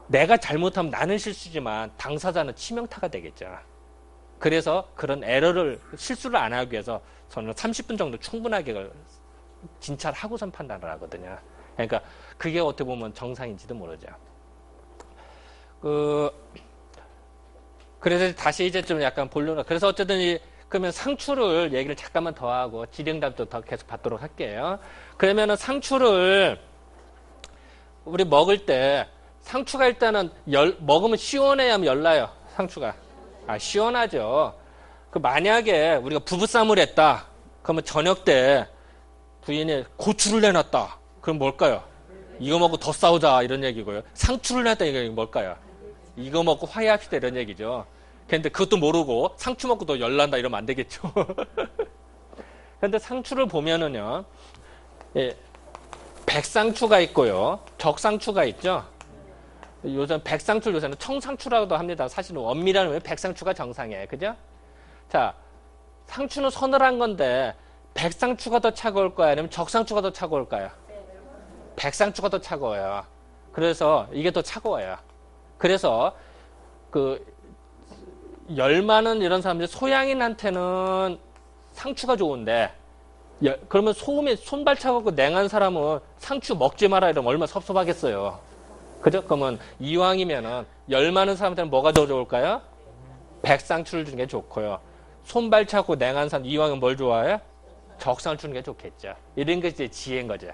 내가 잘못하면 나는 실수지만 당사자는 치명타가 되겠죠. 그래서 그런 실수를 안 하기 위해서 저는 30분 정도 충분하게 진찰을 하고선 판단을 하거든요. 그러니까 그게 어떻게 보면 정상인지도 모르죠. 그래서 다시 이제 좀 약간 본론. 그래서 어쨌든 그러면 상추를 얘기를 잠깐만 더 하고 질의응답도 더 계속 받도록 할게요. 그러면은 상추를 우리 먹을 때 상추가 일단은 먹으면 시원해야 열나요? 상추가. 시원하죠. 그 만약에 우리가 부부싸움을 했다. 그러면 저녁 때 부인이 고추를 내놨다. 그럼 뭘까요? 이거 먹고 더 싸우자 이런 얘기고요. 상추를 내놨다 이게 뭘까요? 이거 먹고 화해합시다 이런 얘기죠. 근데 그것도 모르고 상추 먹고 또 열난다 이러면 안 되겠죠. 근데 상추를 보면은요. 예, 백상추가 있고요. 적상추가 있죠. 요즘 백상추를 요새는 청상추라고도 합니다. 사실은 엄밀하면 백상추가 정상이에요. 그죠? 자, 상추는 서늘한 건데 백상추가 더 차가울까요? 아니면 적상추가 더 차가울까요? 백상추가 더 차가워요. 그래서 이게 더 차가워요. 그래서 그 열 많은 이런 사람들 소양인한테는 상추가 좋은데 그러면 소음에 손발 차갑고 냉한 사람은 상추 먹지 마라 이러면 얼마나 섭섭하겠어요. 그죠? 그러면 이왕이면은 열 많은 사람들은 뭐가 더 좋을까요? 백상추를 주는 게 좋고요. 손발 차고 냉한 사람 이왕은 뭘 좋아해요? 적상추 주는 게 좋겠죠. 이런 게 이제 지혜인 거죠.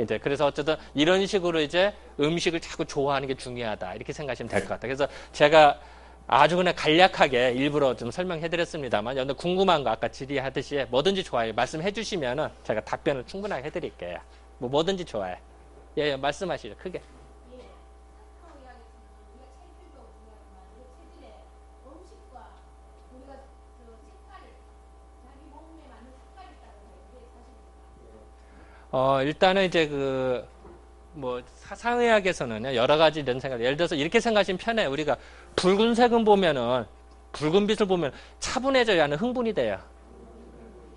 이제 그래서 어쨌든 이런 식으로 이제 음식을 자꾸 좋아하는 게 중요하다 이렇게 생각하시면 될 것 같아요. 그래서 제가 아주 그냥 간략하게 일부러 좀 설명해드렸습니다만 여러분들 궁금한 거 아까 질의하듯이 뭐든지 좋아요. 말씀해 주시면은 제가 답변을 충분하게 해드릴게요. 뭐든지 좋아요. 예, 말씀하시죠. 크게. 일단은 이제 사상의학에서는요, 여러 가지 이런 생각, 예를 들어서 이렇게 생각하시면 편해요. 우리가 붉은색은 보면은, 붉은빛을 보면 차분해져야 하는 흥분이 돼요.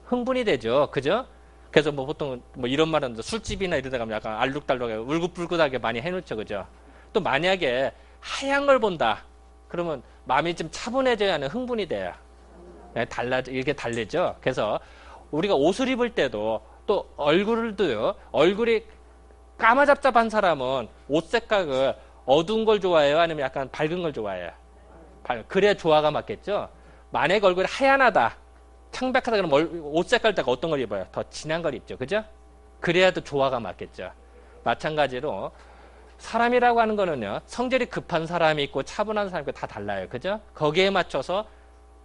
흥분이 되죠. 그죠? 그래서 보통 이런 말은 술집이나 이런 데 가면 약간 알록달록하게 울긋불긋하게 많이 해놓죠. 그죠? 또 만약에 하얀 걸 본다. 그러면 마음이 좀 차분해져야 하는 흥분이 돼요. 네, 이게 달리죠. 그래서 우리가 옷을 입을 때도 또 얼굴이 까마잡잡한 사람은 옷 색깔을 어두운 걸 좋아해요? 아니면 약간 밝은 걸 좋아해요? 그래야 조화가 맞겠죠? 만약에 얼굴이 하얀하다, 창백하다 그러면 옷 색깔 따가 어떤 걸 입어요? 더 진한 걸 입죠. 그죠? 그래야 또 조화가 맞겠죠. 마찬가지로 사람이라고 하는 거는요, 성질이 급한 사람이 있고 차분한 사람이 있고 다 달라요. 그죠? 거기에 맞춰서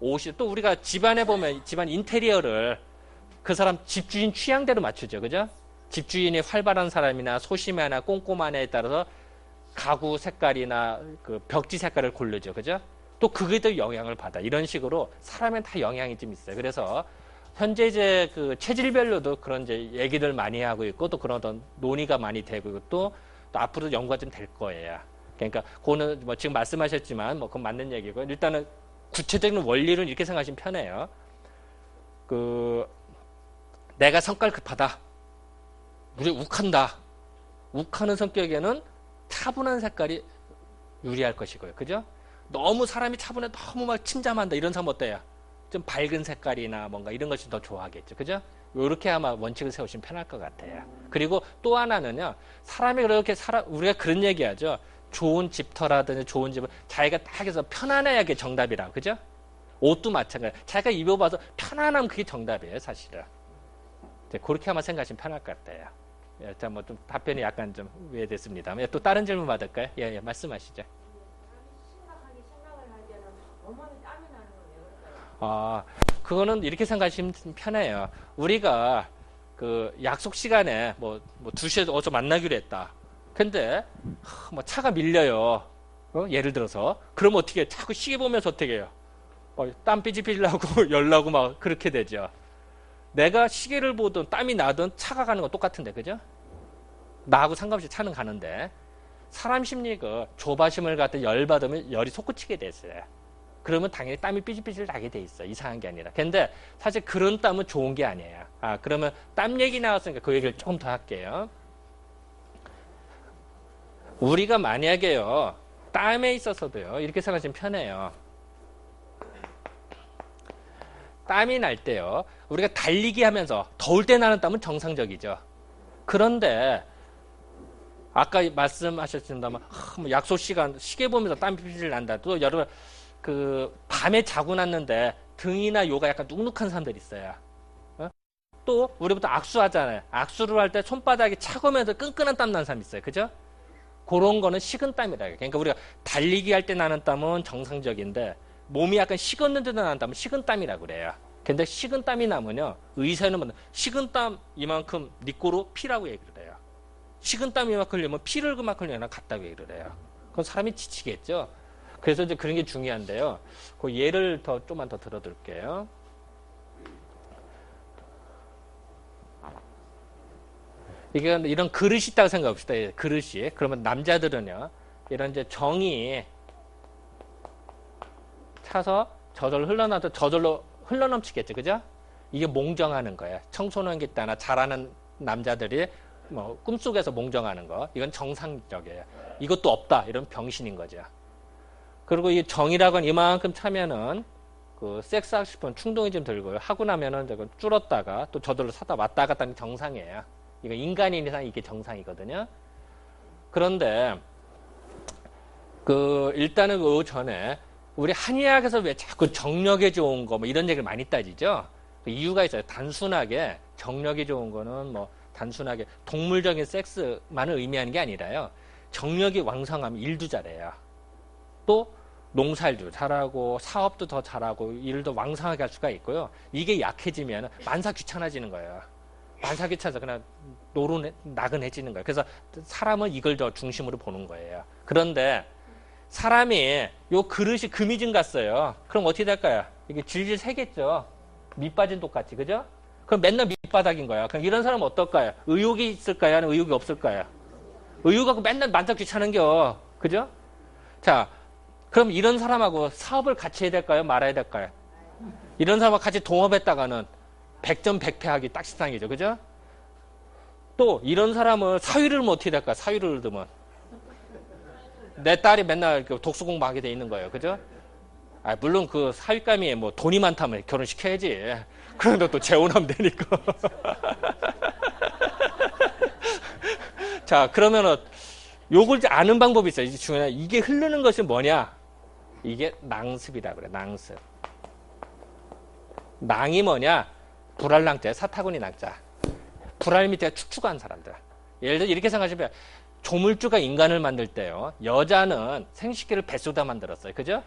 옷이, 또 우리가 집안에 보면 집안 인테리어를 그 사람 집주인 취향대로 맞추죠. 그죠? 집주인이 활발한 사람이나 소심하나 꼼꼼하냐에 따라서 가구 색깔이나 그 벽지 색깔을 고르죠. 그죠? 또 그게 또 영향을 받아. 이런 식으로 사람엔 다 영향이 좀 있어요. 그래서 현재 이제 그 체질별로도 그런 이제 얘기들 많이 하고 있고 또 그런 어떤 논의가 많이 되고 있고 또 앞으로 연구가 좀 될 거예요. 그러니까 그거는 지금 말씀하셨지만 그건 맞는 얘기고 일단은 구체적인 원리를 이렇게 생각하시면 편해요. 내가 성깔 급하다. 우리 욱한다. 욱하는 성격에는 차분한 색깔이 유리할 것이고요. 그죠? 너무 사람이 차분해 너무 막 침잠한다. 이런 사람 어때요? 좀 밝은 색깔이나 뭔가 이런 것이 더 좋아하겠죠. 그죠? 이렇게 아마 원칙을 세우시면 편할 것 같아요. 그리고 또 하나는요. 사람이 그렇게 우리가 그런 얘기하죠. 좋은 집터라든지 좋은 집은 자기가 딱 해서 편안해야 그게 정답이라고. 그죠? 옷도 마찬가지예요. 자기가 입어봐서 편안하면 그게 정답이에요. 사실은. 그렇게 아마 생각하시면 편할 것 같아요. 예, 자, 좀 답변이 약간 좀 왜됐습니다. 또 다른 질문 받을까요? 예, 말씀하시죠. 심각하게 생각을 할 때는 온몸이 땀이 나는 건 왜 그럴까요? 그거는 이렇게 생각하시면 편해요. 우리가 그 약속 시간에 2시에 어서 만나기로 했다. 근데 차가 밀려요. 예를 들어서 그럼 어떻게 해요? 자꾸 시계 보면서 어떻게 해요? 땀 삐질삐질 나고 열나고 막 그렇게 되죠. 내가 시계를 보든 땀이 나든 차가 가는 건 똑같은데, 그죠? 나하고 상관없이 차는 가는데, 사람 심리가 조바심을 갖다 열받으면 열이 솟구치게 됐어요. 그러면 당연히 땀이 삐질삐질 나게 돼 있어. 이상한 게 아니라. 근데 사실 그런 땀은 좋은 게 아니에요. 그러면 땀 얘기 나왔으니까 그 얘기를 조금 더 할게요. 우리가 만약에요, 땀에 있어서도요, 이렇게 생각하시면 편해요. 땀이 날 때요. 우리가 달리기 하면서 더울 때 나는 땀은 정상적이죠. 그런데 아까 말씀하셨습니다만 약속 시간 시계 보면서 땀이 삐질 난다. 또 여러분 밤에 자고 났는데 등이나 요가 약간 눅눅한 사람들이 있어요. 어? 또 우리부터 악수하잖아요. 악수를 할 때 손바닥이 차가우면서 끈끈한 땀 나는 사람 있어요. 그죠? 그런 거는 식은땀이라 해요. 그러니까 우리가 달리기 할 때 나는 땀은 정상적인데 몸이 약간 식었는데도 나는 땀은 식은땀이라고 그래요. 근데 식은땀이 나면요. 의사는 뭐 식은땀 이만큼 네 꼬로 피라고 얘기를 해요. 식은땀 이만큼 흘리면 피를 그만큼 흘리나 같다고 얘기를 해요. 그건 사람이 지치겠죠. 그래서 이제 그런 게 중요한데요. 그 예를 좀만 더 들어드릴게요. 이게 이런 그릇이 있다고 생각합시다. 그릇이. 그러면 남자들은요. 이런 이제 정이 차서 저절로 흘러나도 저절로 흘러넘치겠죠. 그죠? 이게 몽정하는 거예요. 청소년 기 때나 잘하는 남자들이 뭐 꿈속에서 몽정하는 거. 이건 정상적이에요. 이것도 없다. 이런 병신인 거죠. 그리고 이 정이라고 하는 이만큼 차면은 그 섹스하고 싶은 충동이 좀 들고요. 하고 나면은 저거 줄었다가 또 저절로 사다 왔다 갔다 하는 게 정상이에요. 이거 인간인 이상 이게 정상이거든요. 그런데 그 일단은 그 전에 우리 한의학에서 왜 자꾸 정력에 좋은 거 뭐 이런 얘기를 많이 따지죠. 그 이유가 있어요. 단순하게 정력이 좋은 거는 뭐 단순하게 동물적인 섹스만을 의미하는 게 아니라요. 정력이 왕성하면 일도 잘해요. 또 농사일도 잘하고 사업도 더 잘하고 일도 왕성하게 할 수가 있고요. 이게 약해지면 만사 귀찮아지는 거예요. 만사 귀찮아서 그냥 나근해지는 거예요. 그래서 사람은 이걸 더 중심으로 보는 거예요. 그런데 사람이 요 그릇이 금이 좀 갔어요. 그럼 어떻게 될까요? 이게 질질 새겠죠. 밑 빠진 똑같이, 그죠? 그럼 맨날 밑바닥인 거야. 그럼 이런 사람은 어떨까요? 의욕이 있을까요? 아니면 의욕이 없을까요? 의욕 갖고 맨날 만사 귀찮은겨. 그죠? 자, 그럼 이런 사람하고 사업을 같이 해야 될까요? 말아야 될까요? 이런 사람하고 같이 동업했다가는 100점 100패하기 딱 식상이죠. 그죠? 또 이런 사람은 사위를 뭐 어떻게 될까요? 사위를 두면 내 딸이 맨날 독서 공부하게 돼 있는 거예요. 그죠? 아, 물론 그 사윗감이 뭐 돈이 많다면 결혼시켜야지. 그런데 또 재혼하면 되니까. 자, 그러면은 요걸 이제 아는 방법이 있어요. 이제 중요한 이게 흐르는 것이 뭐냐? 이게 낭습이라고 그래. 낭습. 낭이 뭐냐? 불알낭자, 사타구니 낭자. 불알 밑에 축축한 사람들. 예를 들어 이렇게 생각하시면 조물주가 인간을 만들 때요. 여자는 생식기를 뱃속에다 만들었어요. 그죠?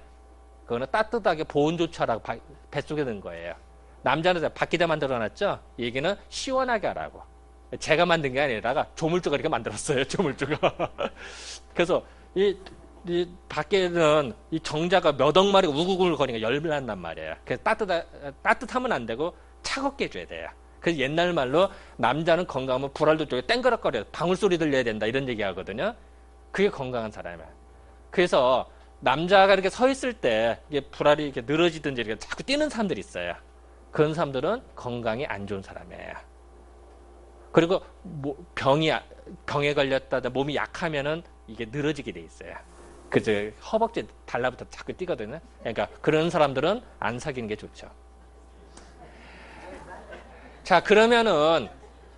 그거는 따뜻하게 보온조차라고 뱃속에 넣은 거예요. 남자는 밖에다 만들어놨죠? 이 얘기는 시원하게 하라고. 제가 만든 게 아니라 조물주가 이렇게 만들었어요. 조물주가. 그래서 이 밖에는 이 정자가 몇 억 마리가 우글우글 거리니까 열을 난단 말이에요. 그래서 따뜻하면 안 되고 차갑게 해줘야 돼요. 그래서 옛날 말로 남자는 건강하면 불알도 쪽에 땡그럭거려요. 방울소리 들려야 된다. 이런 얘기 하거든요. 그게 건강한 사람이에요. 그래서 남자가 이렇게 서 있을 때 이게 불알이 이렇게 늘어지든지 이렇게 자꾸 뛰는 사람들이 있어요. 그런 사람들은 건강이 안 좋은 사람이에요. 그리고 병에 걸렸다 몸이 약하면은 이게 늘어지게 돼 있어요. 그저 허벅지 달라붙어 자꾸 뛰거든요. 그러니까 그런 사람들은 안 사귀는 게 좋죠. 자, 그러면은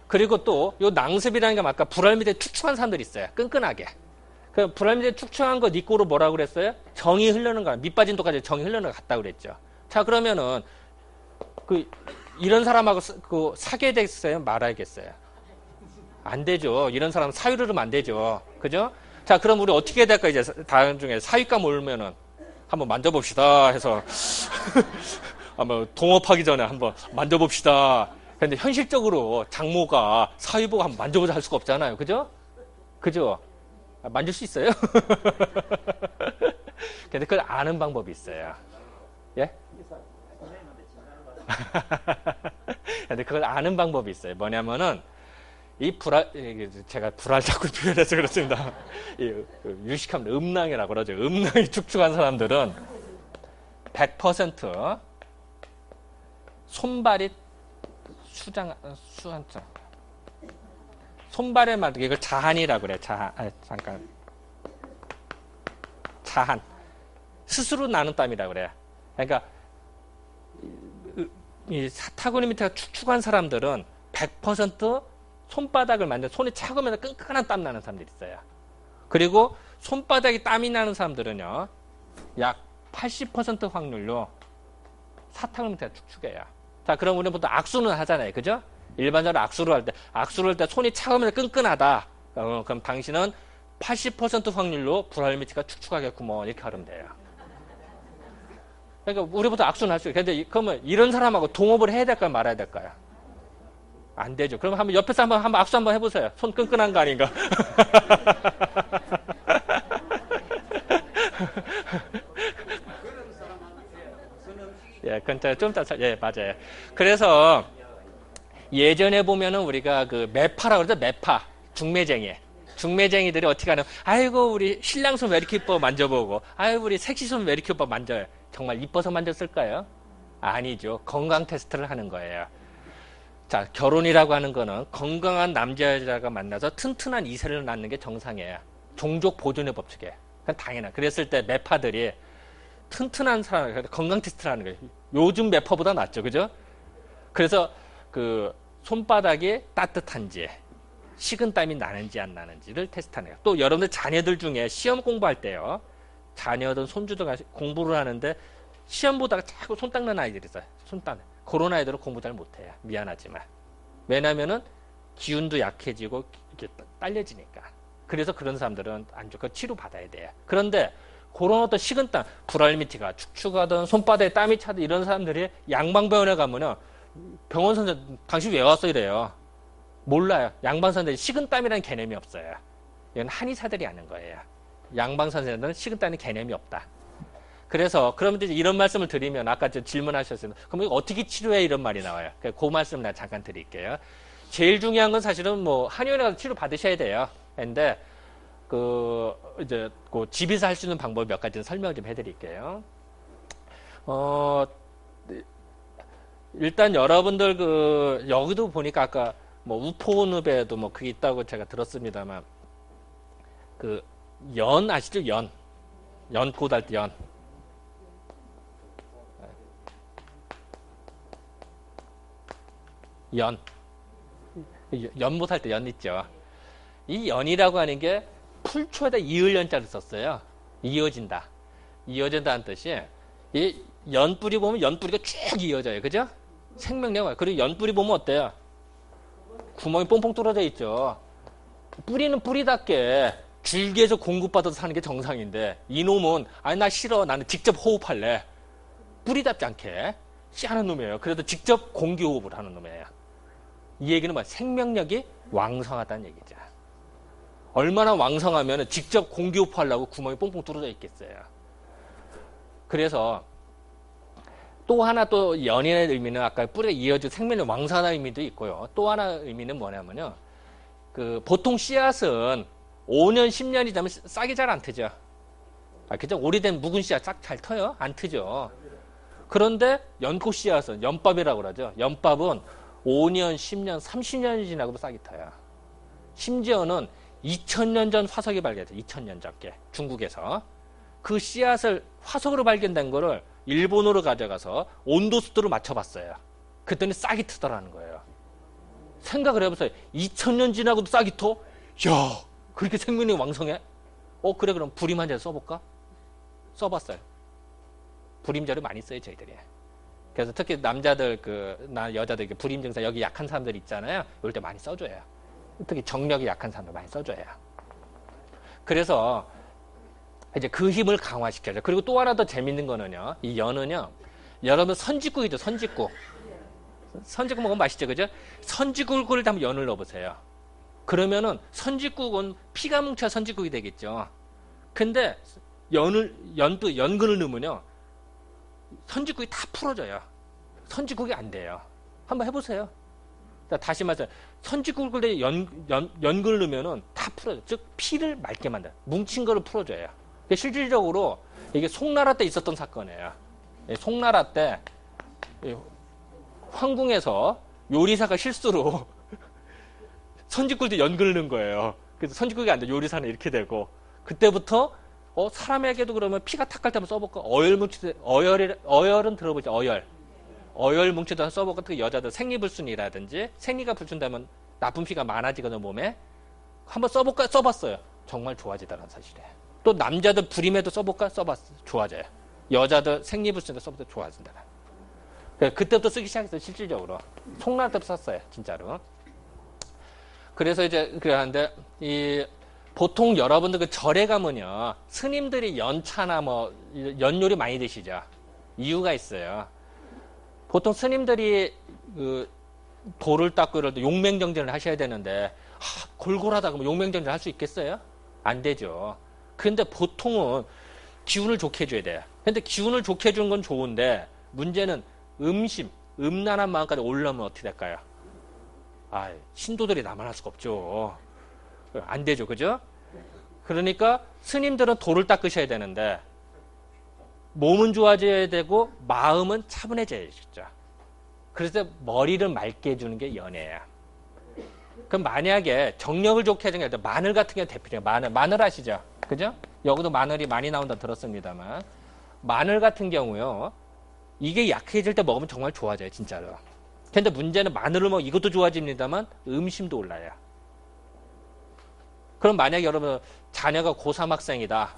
그리고 또 요 낭습이라는 게 아까 불알 밑에 축축한 사람들이 있어요. 끈끈하게. 그 불알 밑에 축축한 거 니꼬로 뭐라고 그랬어요? 정이 흐르는 거, 밑 빠진 똑같이 정이 흐르는 거 같다고 그랬죠. 자, 그러면은 이런 사람하고 사귀어야 되겠어요? 말아야겠어요? 안 되죠. 이런 사람은 사위를 하면 안 되죠. 그죠? 자, 그럼 우리 어떻게 해야 될까? 이제 다음 중에 사위감 오면은 한번 만져봅시다 해서 한번 동업하기 전에 한번 만져봅시다. 근데 현실적으로 장모가 사위 보고 한번 만져보자 할 수가 없잖아요. 그죠? 그죠? 만질 수 있어요? 근데 그걸 아는 방법이 있어요. 예? 근데 그걸 아는 방법이 있어요. 뭐냐면은 제가 불알 자꾸 표현해서 그렇습니다. 유식하면 음낭이라고 그러죠. 음낭이 축축한 사람들은 100% 손발이 수한자. 손발에 맞게 이걸 자한이라고 그래. 잠깐. 자한. 스스로 나는 땀이라고 그래. 그러니까 이 사타구니 밑에가 축축한 사람들은 100% 손바닥을 만져 손이 차가우면서 끈끈한 땀 나는 사람들이 있어요. 그리고 손바닥에 땀이 나는 사람들은요. 약 80% 확률로 사탕을 밑에 축축해요. 자, 그럼 우리는 보통 악수는 하잖아요. 그죠? 일반적으로 악수를 할 때 손이 차가우면서 끈끈하다. 그럼 당신은 80% 확률로 불알미티가 축축하겠구먼. 이렇게 하면 돼요. 그러니까 우리부터 악수는 할 수 있어요. 근데 그러면 이런 사람하고 동업을 해야 될까요? 말아야 될까요? 안 되죠. 그럼 한번 옆에서 한번 악수 한번 해보세요. 손 끈끈한 거 아닌가? 예, 그건 좀 이따, 예, 맞아요. 그래서 예전에 보면은 우리가 그 매파라고 그러죠? 매파. 중매쟁이. 중매쟁이들이 어떻게 하냐면, 아이고, 우리 신랑 손 왜 이렇게 이뻐 만져보고, 아이고, 우리 섹시 손 왜 이렇게 이뻐 만져요. 정말 이뻐서 만졌을까요? 아니죠. 건강 테스트를 하는 거예요. 자, 결혼이라고 하는 거는 건강한 남자, 여자가 만나서 튼튼한 이세를 낳는 게 정상이에요. 종족 보존의 법칙이에요. 그건 당연해. 그랬을 때 매파들이 튼튼한 사람, 건강 테스트를 하는 거예요. 요즘 매파보다 낫죠. 그죠? 그래서 그 손바닥이 따뜻한지, 식은땀이 나는지 안 나는지를 테스트하는 거예요. 또 여러분들 자녀들 중에 시험 공부할 때요. 자녀든 손주든 공부를 하는데 시험 보다가 자꾸 손 닦는 아이들이 있어요. 손 닦는. 그런 아이들은 공부 잘 못해요. 미안하지만. 왜냐면은 기운도 약해지고 이렇게 딸려지니까. 그래서 그런 사람들은 안 좋고 치료 받아야 돼요. 그런데 그런 어떤 식은땀, 불알미티가 축축하든 손바닥에 땀이 차든 이런 사람들이 양방병원에 가면은 병원 선생 당신 왜 왔어 이래요. 몰라요. 양방선생님 식은땀이라는 개념이 없어요. 이건 한의사들이 아는 거예요. 양방선생님들은 식은땀이 개념이 없다. 그래서 그러면 이제 이런 말씀을 드리면 아까 질문하셨어요. 그럼 이거 어떻게 치료해 이런 말이 나와요. 그 말씀을 내가 잠깐 드릴게요. 제일 중요한 건 사실은 뭐 한의원에 가서 치료 받으셔야 돼요. 근데 그 이제 그 집에서 할 수 있는 방법 몇 가지는 설명 좀 해드릴게요. 일단 여러분들 그 여기도 보니까 아까 뭐 우포늪에도 뭐 그게 있다고 제가 들었습니다만 그 연 아시죠? 연 고달 때 연. 연못 할 때 연 있죠. 이 연이라고 하는 게 풀초에다 이을 연자를 썼어요. 이어진다. 이어진다는 뜻이 이 연뿌리 보면 연뿌리가 쭉 이어져요. 그죠? 생명력. 그리고 연뿌리 보면 어때요? 구멍이 뽕뽕 뚫어져 있죠. 뿌리는 뿌리답게 줄기에서 공급받아서 사는 게 정상인데 이놈은 아니 나 싫어. 나는 직접 호흡할래. 뿌리답지 않게 씨하는 놈이에요. 그래도 직접 공기 호흡을 하는 놈이에요. 이 얘기는 뭐야? 생명력이 왕성하다는 얘기죠. 얼마나 왕성하면 직접 공기 호흡하려고 구멍이 뽕뽕 뚫어져 있겠어요. 그래서 또 하나 또 연인의 의미는 아까 뿌리가 이어져 생명력 왕성하다는 의미도 있고요. 또 하나 의미는 뭐냐면요. 그 보통 씨앗은 5년, 10년이 되면 싹이 잘 안 트죠. 그죠? 오래된 묵은 씨앗 싹 잘 터요? 안 트죠. 그런데 연꽃 씨앗은 연밥이라고 그러죠. 연밥은 5년, 10년, 30년이 지나고도 싹이 터요. 심지어는 2000년 전 화석이 발견됐어요. 2000년 전께 중국에서. 그 씨앗을 화석으로 발견된 거를 일본으로 가져가서 온도 습도를 맞춰봤어요. 그랬더니 싹이 트더라는 거예요. 생각을 해보세요. 2000년 지나고도 싹이 터? 야, 그렇게 생명력이 왕성해? 그래 그럼 불임한자 써볼까? 써봤어요. 불임자를 많이 써요 저희들이. 그래서 특히 남자들 여자들 불임 증상 여기 약한 사람들 있잖아요. 이럴 때 많이 써줘요. 특히 정력이 약한 사람들 많이 써줘요. 그래서 이제 그 힘을 강화시켜줘. 그리고 또 하나 더 재밌는 거는요. 이 연은요. 여러분 선지국이죠. 선지국. 선지국 먹으면 맛있죠. 그죠? 선지국을 담은 연을 넣어보세요. 그러면은 선지국은 피가 뭉쳐야 선지국이 되겠죠. 근데 연근을 넣으면요. 선지국이 다 풀어져요. 선지국이 안 돼요. 한번 해보세요. 다시 말해서 선지국을 연근을 넣으면은 다 풀어져요. 즉 피를 맑게 만들어요. 뭉친 거를 풀어줘요. 실질적으로 이게 송나라 때 있었던 사건이에요. 송나라 때 황궁에서 요리사가 실수로 선지국도 연근을 넣은 거예요. 그래서 선지국이 안 돼. 요리사는 이렇게 되고 그때부터 사람에게도 그러면 피가 탁할 때 한번 써볼까? 어열은 들어보죠. 어열 뭉치다 써볼까? 특히 여자들 생리불순이라든지 생리가 불순되면 나쁜 피가 많아지거든요. 몸에. 한번 써볼까? 써봤어요. 정말 좋아지다는 사실이에요. 또 남자들 불임에도 써볼까? 써봤어요. 좋아져요. 여자들 생리불순에도 써볼까? 좋아진다. 그때부터 쓰기 시작했어요, 실질적으로. 송나라 때부터 썼어요, 진짜로. 그래서 이제, 그러는데, 보통 여러분들 그 절에 가면요, 스님들이 연차나 뭐, 연요리 많이 드시죠. 이유가 있어요. 보통 스님들이 돌을 닦고 이럴 때 용맹정진을 하셔야 되는데, 골골하다 그러면 용맹정진 할 수 있겠어요? 안 되죠. 근데 보통은 기운을 좋게 해줘야 돼요. 근데 기운을 좋게 해주는 건 좋은데, 문제는 음란한 마음까지 올라오면 어떻게 될까요? 신도들이 나만 할 수가 없죠. 안 되죠. 그죠? 그러니까 스님들은 돌을 닦으셔야 되는데, 몸은 좋아져야 되고, 마음은 차분해져야겠죠. 그래서 머리를 맑게 해주는 게 연애예요. 그럼 만약에 정력을 좋게 해주는 게 마늘 같은 게 대표적이에요. 마늘 아시죠? 그죠? 여기도 마늘이 많이 나온다 들었습니다만, 마늘 같은 경우요, 이게 약해질 때 먹으면 정말 좋아져요, 진짜로. 근데 문제는 마늘을 먹으면 이것도 좋아집니다만 음심도 올라요. 그럼 만약에 여러분 자녀가 고3 학생이다.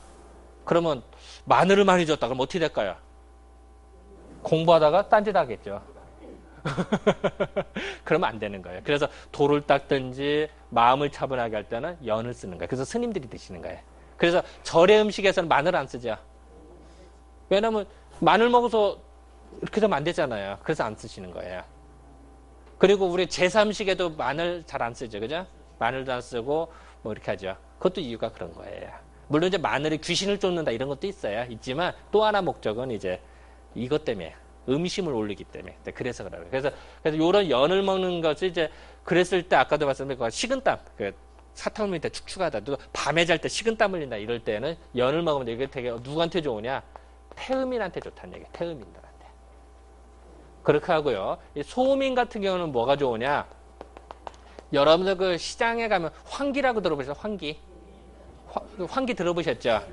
그러면 마늘을 많이 줬다. 그럼 어떻게 될까요? 공부하다가 딴짓 하겠죠. 그러면 안 되는 거예요. 그래서 돌을 닦든지 마음을 차분하게 할 때는 연을 쓰는 거예요. 그래서 스님들이 드시는 거예요. 그래서 절의 음식에서는 마늘 안 쓰죠. 왜냐면 마늘 먹어서 이렇게 되면 안 되잖아요. 그래서 안 쓰시는 거예요. 그리고 우리 제3식에도 마늘 잘 안 쓰죠. 그죠? 마늘도 안 쓰고 뭐 이렇게 하죠. 그것도 이유가 그런 거예요. 물론 이제 마늘이 귀신을 쫓는다 이런 것도 있어요. 있지만 또 하나 목적은 이제 이것 때문에 음심을 올리기 때문에. 그래서 그래요. 그래서 이런 연을 먹는 것이 이제 그랬을 때 아까도 말씀드린 식은땀, 사탕 흘릴 때 축축하다. 또 밤에 잘 때 식은땀 흘린다 이럴 때는 연을 먹으면 이게 되게 누구한테 좋으냐? 태음인한테 좋다는 얘기예요. 태음인들한테. 그렇게 하고요. 이 소음인 같은 경우는 뭐가 좋으냐? 여러분들 그 시장에 가면 황기라고 들어보셨어요? 황기. 황기 들어보셨죠?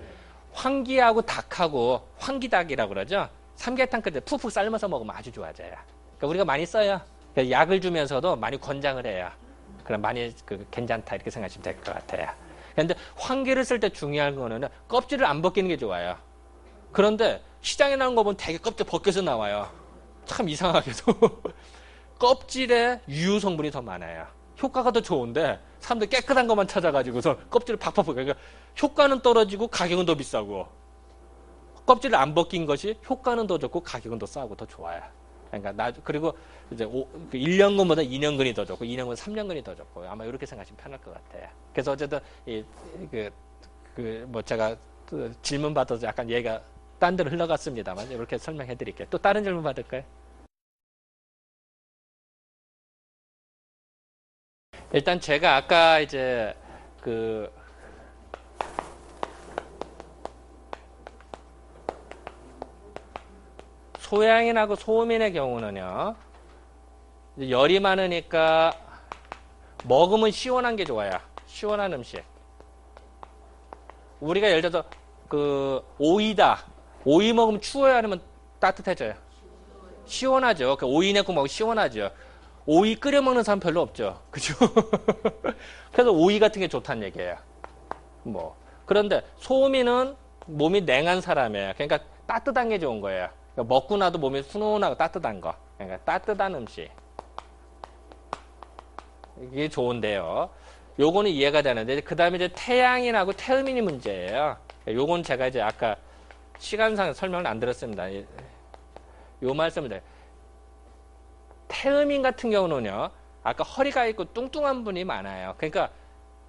황기하고 닭하고 황기닭이라고 그러죠? 삼계탕 끓일 때 푹푹 삶아서 먹으면 아주 좋아져요. 그러니까 우리가 많이 써요. 그러니까 약을 주면서도 많이 권장을 해요. 그럼 많이 괜찮다 이렇게 생각하시면 될 것 같아요. 그런데 황기를 쓸 때 중요한 거는 껍질을 안 벗기는 게 좋아요. 그런데 시장에 나온 거 보면 되게 껍질 벗겨서 나와요. 참 이상하게도 껍질에 유효 성분이 더 많아요. 효과가 더 좋은데 사람들 깨끗한 것만 찾아가지고서 껍질을 팍팍 벗겨. 그러니까 효과는 떨어지고 가격은 더 비싸고 껍질을 안 벗긴 것이 효과는 더 좋고 가격은 더 싸고 더 좋아요. 그러니까 그리고 이제 1년근보다 2년근이 더 좋고 2년근 3년근이 더 좋고 아마 이렇게 생각하시면 편할 것 같아요. 그래서 어쨌든 뭐 제가 질문 받아서 약간 얘가 딴 데로 흘러갔습니다만 이렇게 설명해 드릴게요. 또 다른 질문 받을까요? 일단 제가 아까 이제 소양인하고 소음인의 경우는요, 열이 많으니까 먹으면 시원한 게 좋아요. 시원한 음식. 우리가 예를 들어서 오이다. 오이 먹으면 추워요? 아니면 따뜻해져요? 시원하죠. 오이 내고 먹으면 시원하죠. 오이 끓여 먹는 사람 별로 없죠. 그죠? 그래서 오이 같은 게 좋다는 얘기예요. 그런데 소음인은 몸이 냉한 사람이에요. 그러니까 따뜻한 게 좋은 거예요. 그러니까 먹고 나도 몸이 훈훈하고 따뜻한 거. 그러니까 따뜻한 음식. 이게 좋은데요. 요거는 이해가 되는데, 그 다음에 이제 태양인하고 태음인이 문제예요. 요건 제가 이제 아까 시간상 설명을 안 드렸습니다. 요 말씀을 드려요. 태음인 같은 경우는요, 아까 허리가 있고 뚱뚱한 분이 많아요. 그러니까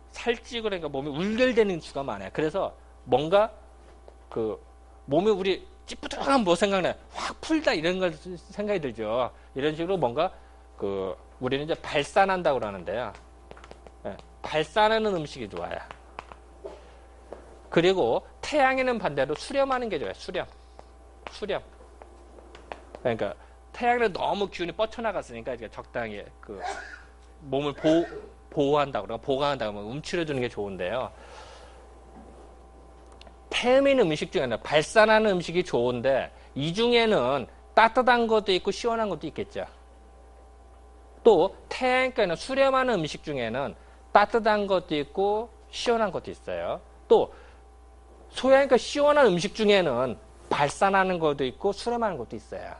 살찌고 그러니까 몸이 울결되는 수가 많아요. 그래서 뭔가 몸이 우리 찌뿌둥한 뭐 생각나요? 확 풀다 이런 걸 생각이 들죠. 이런 식으로 뭔가 우리는 이제 발산한다고 그러는데요. 네, 발산하는 음식이 좋아요. 그리고 태양에는 반대로 수렴하는 게 좋아요. 수렴. 그러니까 태양에는 너무 기운이 뻗쳐나갔으니까 이제 적당히 몸을 보호한다고 그러고 보강한다고 하면 움츠려주는 게 좋은데요. 태음인 음식 중에는 발산하는 음식이 좋은데 이 중에는 따뜻한 것도 있고 시원한 것도 있겠죠. 또 태양께는 수렴하는 음식 중에는 따뜻한 것도 있고 시원한 것도 있어요. 또 소양과 시원한 음식 중에는 발산하는 것도 있고 수렴하는 것도 있어요.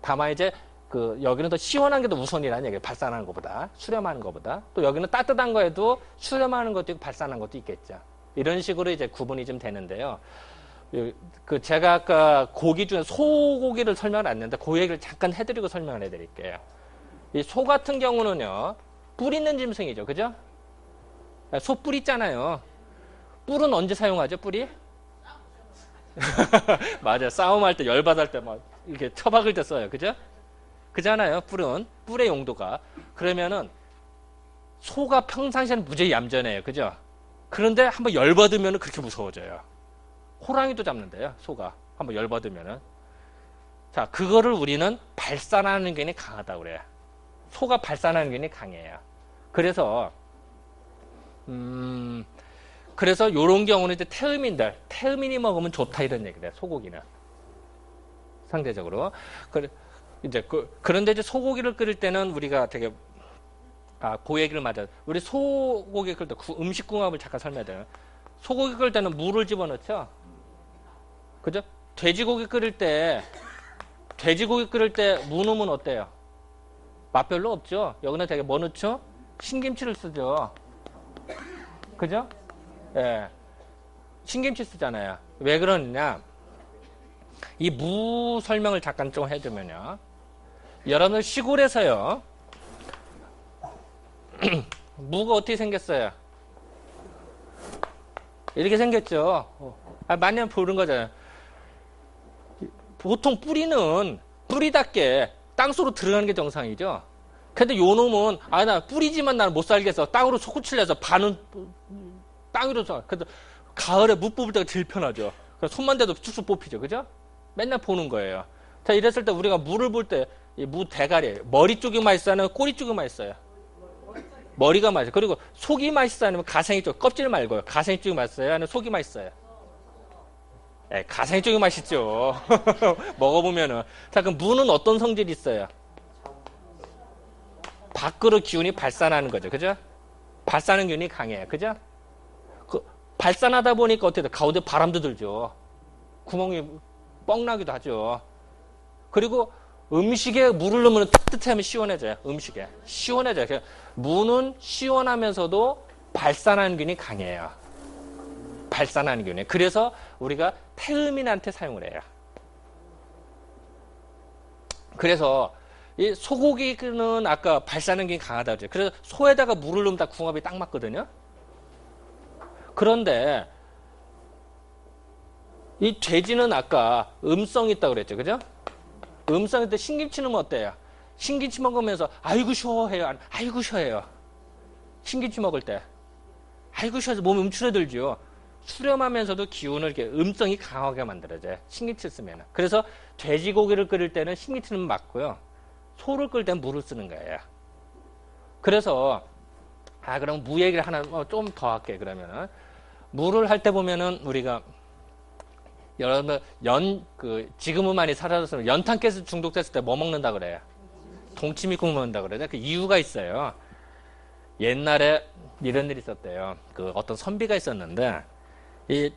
다만 이제 여기는 더 시원한 게 더 우선이라는 얘기예요. 발산하는 것보다. 수렴하는 것보다. 또 여기는 따뜻한 거에도 수렴하는 것도 있고 발산하는 것도 있겠죠. 이런 식으로 이제 구분이 좀 되는데요. 제가 아까 고기 중에 소고기를 설명을 안 했는데 그 얘기를 잠깐 해드리고 설명을 해드릴게요. 이 소 같은 경우는요, 뿔 있는 짐승이죠. 그죠? 소 뿔 있잖아요. 뿔은 언제 사용하죠, 뿔이? 맞아요. 싸움할 때, 열받을 때, 막, 이렇게 처박을 때 써요. 그죠? 그잖아요, 뿔은. 뿔의 용도가. 그러면은, 소가 평상시에는 무지하게 얌전해요. 그죠? 그런데 한번 열받으면 그렇게 무서워져요. 호랑이도 잡는데요, 소가. 한번 열받으면은. 자, 그거를 우리는 발산하는 견이 강하다고 그래요. 소가 발산하는 견이 강해요. 그래서 요런 경우는 이제 태음인이 먹으면 좋다 이런 얘기래요. 소고기는. 상대적으로. 그런데 이제 소고기를 끓일 때는 우리가 되게, 그 얘기를 맞아요. 우리 소고기 끓일 때 음식궁합을 잠깐 설명해야 돼요. 소고기 끓일 때는 물을 집어넣죠? 그죠? 돼지고기 끓일 때 무 넣으면 어때요? 맛 별로 없죠? 여기는 되게 뭐 넣죠? 신김치를 쓰죠. 그죠? 예. 신김치 쓰잖아요. 왜 그러느냐? 이 무 설명을 잠깐 좀 해주면요. 여러분들 시골에서요. 무가 어떻게 생겼어요? 이렇게 생겼죠. 많이 보는 거잖아요. 보통 뿌리답게 땅속으로 들어가는 게 정상이죠. 근데 요 놈은, 나 뿌리지만 나는 못 살겠어. 땅으로 솟구치를 해서 반은 땅 위로 서. 그래서 가을에 무 뽑을 때가 제일 편하죠. 손만 대도 쑥쑥 뽑히죠. 그죠? 맨날 보는 거예요. 자, 이랬을 때 우리가 무를 볼 때, 이 무 대가리, 머리 쪽이 맛있어요? 아니면 꼬리 쪽이 맛있어요? 머리가 맛있어요. 그리고 속이 맛있어요? 아니면 가생이 쪽, 껍질 말고요. 가생이 쪽이 맛있어요? 아니면 속이 맛있어요? 가생이 쪽이 맛있죠. 먹어보면은. 자, 그럼 무는 어떤 성질이 있어요? 밖으로 기운이 발산하는 거죠. 그죠? 발산하는 기운이 강해요. 그죠? 발산하다 보니까 어떻게 돼? 가운데 바람도 들죠. 구멍이 뻥나기도 하죠. 그리고 음식에 물을 넣으면 따뜻하면 시원해져요. 음식에. 시원해져요. 무는 시원하면서도 발산하는 기운이 강해요. 발산하는 기운이. 그래서 우리가 태음인한테 사용을 해요. 그래서 이 소고기는 아까 발산하는 기운이 강하다고 했죠. 그래서 소에다가 물을 넣으면 다 궁합이 딱 맞거든요. 그런데 이 돼지는 아까 음성이 있다고 그랬죠. 그죠? 음성일 때 신김치 넣으면 어때요? 신김치 먹으면서 아이고 쉬워해요. 아이고 쉬워해요. 신김치 먹을 때. 아이고 쉬워서 몸이 움츠러들죠. 수렴하면서도 기운을 이렇게 음성이 강하게 만들어져요. 신김치를 쓰면. 그래서 돼지고기를 끓일 때는 신김치는 맞고요. 소를 끓일 때는 물을 쓰는 거예요. 그래서 그럼 무 얘기를 하나 좀 더 할게요. 그러면은 무를 할 때 보면은 우리가 여러분 지금은 많이 사라졌으면 연탄가스 중독됐을 때 뭐 먹는다 그래요? 동치미국 먹는다 그래요. 그 이유가 있어요. 옛날에 이런 일이 있었대요. 어떤 선비가 있었는데 이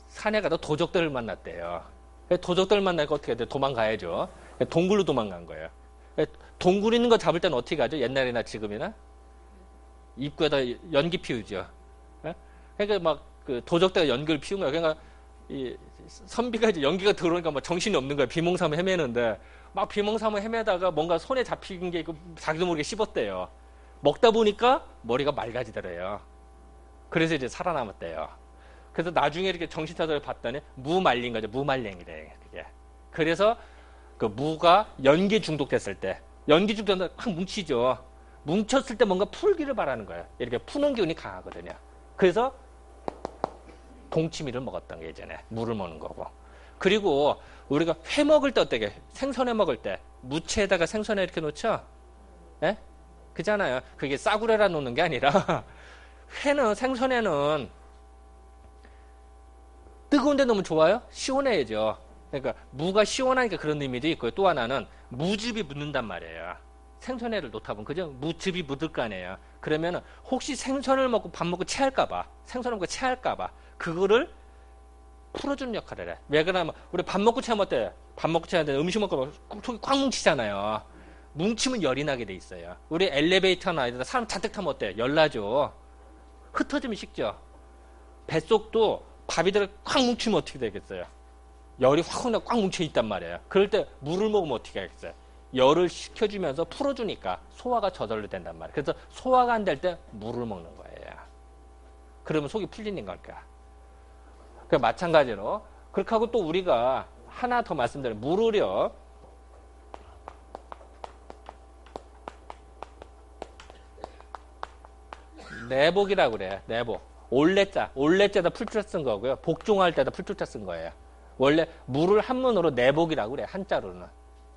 산에 가서 도적들을 만났대요. 도적들을 만나니까 어떻게 해야 돼? 도망가야죠. 동굴로 도망간 거예요. 동굴 있는 거 잡을 때는 어떻게 가죠? 옛날이나 지금이나? 입구에다 연기 피우죠. 그러니까 막 도적대가 연기를 피운 거예요. 그러니까 이 선비가 이제 연기가 들어오니까 막 정신이 없는 거예요. 비몽사몽 헤매는데 막 비몽사몽 헤매다가 뭔가 손에 잡힌 게 자기도 모르게 씹었대요. 먹다 보니까 머리가 맑아지더래요. 그래서 이제 살아남았대요. 그래서 나중에 이렇게 정신 차려 봤더니 무 말린 거죠. 무말랭이래. 그게. 그래서 무가 연기 중독됐을 때, 연기 중독되면 확 뭉치죠. 뭉쳤을 때 뭔가 풀기를 바라는 거예요. 이렇게 푸는 기운이 강하거든요. 그래서 동치미를 먹었던 게 예전에 무를 먹는 거고. 그리고 우리가 회 먹을 때 어떻게? 생선회 먹을 때 무채에다가 생선회 이렇게 놓죠? 예? 그잖아요. 그게 싸구려라 놓는 게 아니라 생선회는 뜨거운데 너무 좋아요? 시원해야죠. 그러니까 무가 시원하니까 그런 의미도 있고요. 또 하나는 무즙이 묻는단 말이에요. 생선회를 놓다 보면 그죠? 무즙이 묻을 거 아니에요. 그러면은 혹시 생선을 먹고 밥 먹고 체할까봐, 생선을 먹고 체할까봐 그거를 풀어주는 역할을 해. 왜 그러냐면 우리 밥 먹고 체하면 어때? 밥 먹고 자는데 음식 먹고 속이 꽉 뭉치잖아요. 뭉치면 열이 나게 돼 있어요. 우리 엘리베이터나 이러다 사람 잔뜩 타면 어때요? 열 나죠. 흩어지면 식죠. 뱃속도 밥이 들어 꽉 뭉치면 어떻게 되겠어요? 열이 꽉 뭉쳐 있단 말이에요. 그럴 때 물을 먹으면 어떻게 하겠어요? 열을 식혀주면서 풀어주니까 소화가 저절로 된단 말이에요. 그래서 소화가 안 될 때 물을 먹는 거예요. 그러면 속이 풀리는 걸까? 그 마찬가지로 그렇게 하고 또 우리가 하나 더 말씀드려요. 물을요. 내복이라고 그래요. 내복. 올레자다 풀자 쓴 거고요. 복종할 때다 풀자 쓴 거예요. 원래 물을 한문으로 내복이라고 그래요. 한자로는.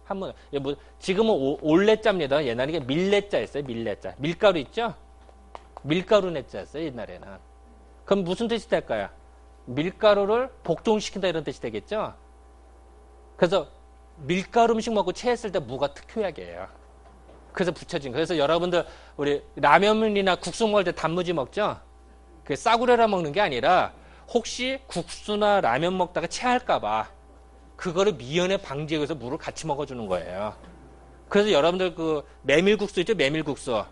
한문. 지금은 올레자입니다. 옛날에 이게 밀레자였어요. 밀레자. 밀가루 있죠? 밀가루 내자였어요. 옛날에는. 그럼 무슨 뜻이 될까요? 밀가루를 복종시킨다 이런 뜻이 되겠죠? 그래서 밀가루 음식 먹고 체했을 때 무가 특효약이에요. 그래서 붙여진 거예요. 그래서 여러분들 우리 라면이나 국수 먹을 때 단무지 먹죠? 그 싸구려라 먹는 게 아니라 혹시 국수나 라면 먹다가 체할까봐 그거를 미연에 방지하기 위해서 물을 같이 먹어주는 거예요. 그래서 여러분들 그 메밀국수 있죠? 메밀국수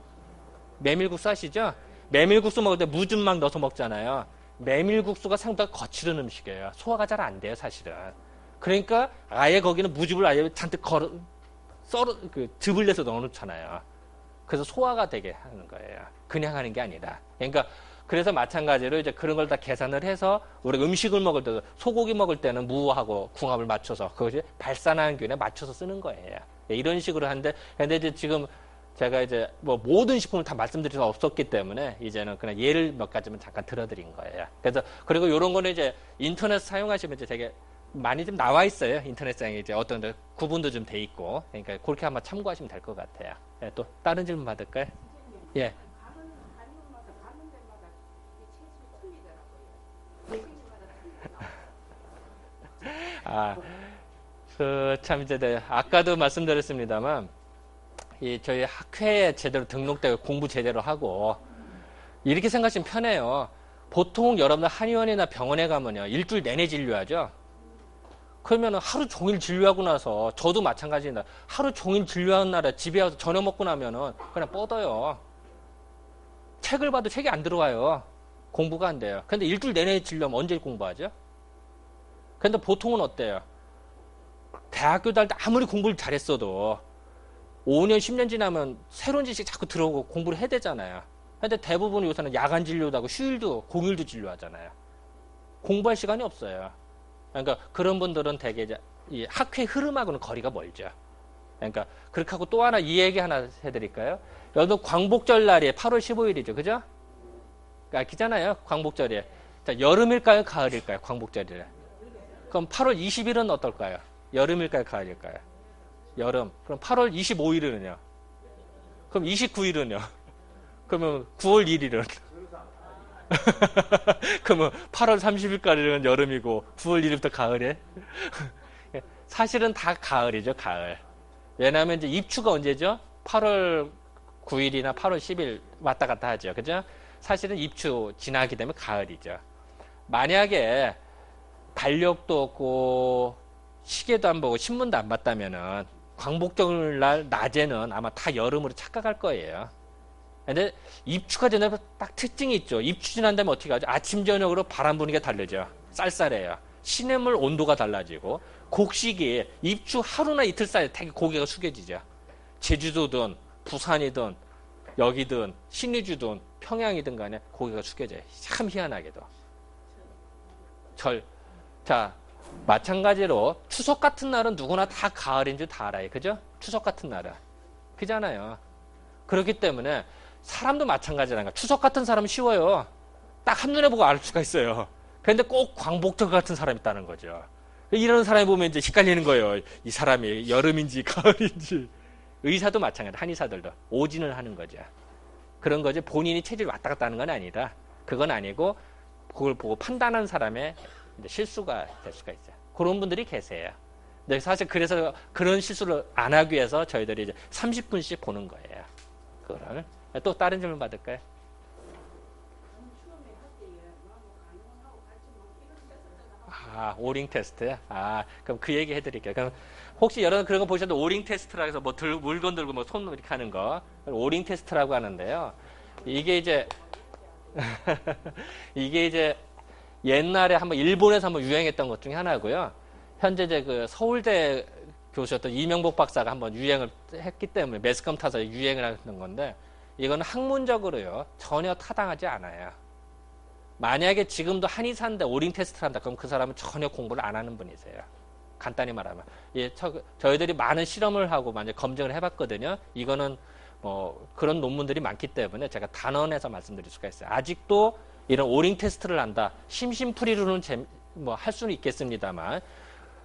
아시죠? 메밀국수 먹을 때 무 좀 막 넣어서 먹잖아요. 메밀국수가 상당히 거칠은 음식이에요. 소화가 잘 안 돼요, 사실은. 그러니까 아예 거기는 무즙을 아예 잔뜩 즙을 내서 넣어놓잖아요. 그래서 소화가 되게 하는 거예요. 그냥 하는 게 아니라. 그러니까 그래서 마찬가지로 이제 그런 걸 다 계산을 해서 우리 음식을 먹을 때도 소고기 먹을 때는 무하고 궁합을 맞춰서 그것이 발산하는 균에 맞춰서 쓰는 거예요. 이런 식으로 하는데 근데 이제 지금 제가 이제 뭐 모든 식품을 다 말씀드릴 수 없었기 때문에 이제는 그냥 예를 몇 가지만 잠깐 들어드린 거예요. 그래서 그리고 이런 거는 이제 인터넷 사용하시면 이제 되게 많이 좀 나와 있어요. 인터넷상에 이제 어떤 구분도 좀 돼 있고. 그러니까 그렇게 한번 참고하시면 될 것 같아요. 예, 또 다른 질문 받을까요? 예. 가는 데마다 이 채소 틀리더라고요. 참 이제 아까도 말씀드렸습니다만 이 저희 학회에 제대로 등록되고 공부 제대로 하고 이렇게 생각하시면 편해요. 보통 여러분들 한의원이나 병원에 가면요 일주일 내내 진료하죠. 그러면 하루 종일 진료하고 나서 저도 마찬가지입니다. 하루 종일 진료하는 날에 집에 와서 저녁 먹고 나면은 그냥 뻗어요. 책을 봐도 책이 안 들어와요. 공부가 안 돼요. 근데 일주일 내내 진료하면 언제 공부하죠? 근데 보통은 어때요? 대학교 다닐 때 아무리 공부를 잘했어도 5년, 10년 지나면 새로운 지식 자꾸 들어오고 공부를 해야 되잖아요. 근데 대부분 요새는 야간 진료도 하고 휴일도, 공휴일도 진료하잖아요. 공부할 시간이 없어요. 그러니까 그런 분들은 되게 이제 이 학회 흐름하고는 거리가 멀죠. 그러니까 그렇게 하고 또 하나 이 얘기 하나 해드릴까요? 여러분 광복절 날이 8월 15일이죠. 그죠? 기잖아요. 광복절이. 자, 여름일까요? 가을일까요? 광복절이. 그럼 8월 20일은 어떨까요? 여름일까요? 가을일까요? 여름. 그럼 8월 25일은요? 그럼 29일은요? 그러면 9월 1일은? 그러면 8월 30일까지는 여름이고 9월 1일부터 가을에? 사실은 다 가을이죠, 가을. 왜냐하면 이제 입추가 언제죠? 8월 9일이나 8월 10일 왔다 갔다 하죠. 그죠? 사실은 입추 지나게 되면 가을이죠. 만약에 달력도 없고 시계도 안 보고 신문도 안 봤다면은 광복절 날 낮에는 아마 다 여름으로 착각할 거예요. 근데 입추가 되면 딱 특징이 있죠. 입추 지난 다음에 어떻게 하죠? 아침 저녁으로 바람 부는 게 다르죠. 쌀쌀해요. 시냇물 온도가 달라지고 곡식이 입추 하루나 이틀 사이에 되게 고개가 숙여지죠. 제주도든 부산이든 여기든 신의주든 평양이든 간에 고개가 숙여져요. 참 희한하게도. 자, 마찬가지로 추석 같은 날은 누구나 다 가을인 줄 다 알아요. 그죠? 추석 같은 날은. 그잖아요. 그렇기 때문에 사람도 마찬가지라는 거야. 추석 같은 사람은 쉬워요. 딱 한눈에 보고 알 수가 있어요. 그런데 꼭 광복절 같은 사람이 있다는 거죠. 이런 사람이 보면 이제 헷갈리는 거예요. 이 사람이 여름인지 가을인지. 의사도 마찬가지. 한의사들도 오진을 하는 거죠. 그런 거지. 본인이 체질이 왔다 갔다 하는 건 아니다. 그건 아니고 그걸 보고 판단하는 사람의 이제 실수가 될 수가 있어요. 그런 분들이 계세요. 근데 사실 그래서 그런 실수를 안 하기 위해서 저희들이 이제 30분씩 보는 거예요. 그거를. 또 다른 질문 받을까요? 오링 테스트. 그럼 그 얘기 해드릴게요. 그럼 혹시 여러분 그런 거 보셔도 오링 테스트라 해서 뭐 물건 들고 뭐 손 이렇게 하는 거 오링 테스트라고 하는데요. 이게 이제 이게 이제 옛날에 한번 일본에서 한번 유행했던 것 중에 하나고요. 현재 이제 그 서울대 교수였던 이명복 박사가 한번 유행을 했기 때문에 매스컴 타서 유행을 하는 건데 이거는 학문적으로요 전혀 타당하지 않아요. 만약에 지금도 한의사인데 오링 테스트를 한다 그럼 그 사람은 전혀 공부를 안 하는 분이세요. 간단히 말하면 저희들이 많은 실험을 하고 만약 검증을 해봤거든요. 이거는 뭐 그런 논문들이 많기 때문에 제가 단언해서 말씀드릴 수가 있어요. 아직도 이런 오링 테스트를 한다. 심심풀이로는 뭐 할 수는 있겠습니다만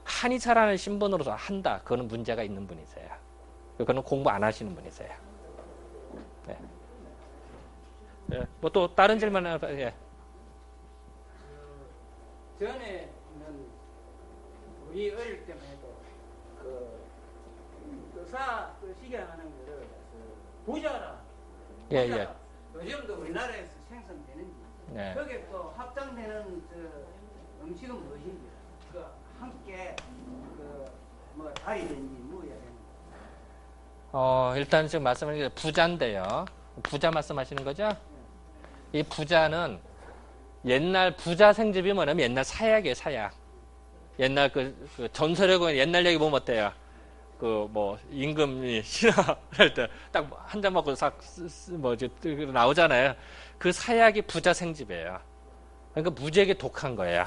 한의사라는 신분으로서 한다. 그거는 문제가 있는 분이세요. 그거는 공부 안 하시는 분이세요. 네. 네. 뭐 또 다른 질문 하나. 예. 전에는 우리 어릴 때만 해도 의사 시기하는 거를 부자라. 예. 요즘도 우리나라에서 생산되는지 네. 거기에 또 합장되는 음식은 무엇인지 함께 뭐 달이든지 뭐야 되는. 일단 지금 말씀을 부자인데요. 부자 말씀하시는 거죠? 이 부자는 옛날 부자 생집이 뭐냐면 옛날 사약이에요, 사약. 옛날 그 전설에 보면 옛날 얘기 보면 어때요? 뭐 임금이 신하할 때 딱 한 잔 먹고 나오잖아요. 그 사약이 부자 생집이에요. 그러니까 무지하게 독한 거예요.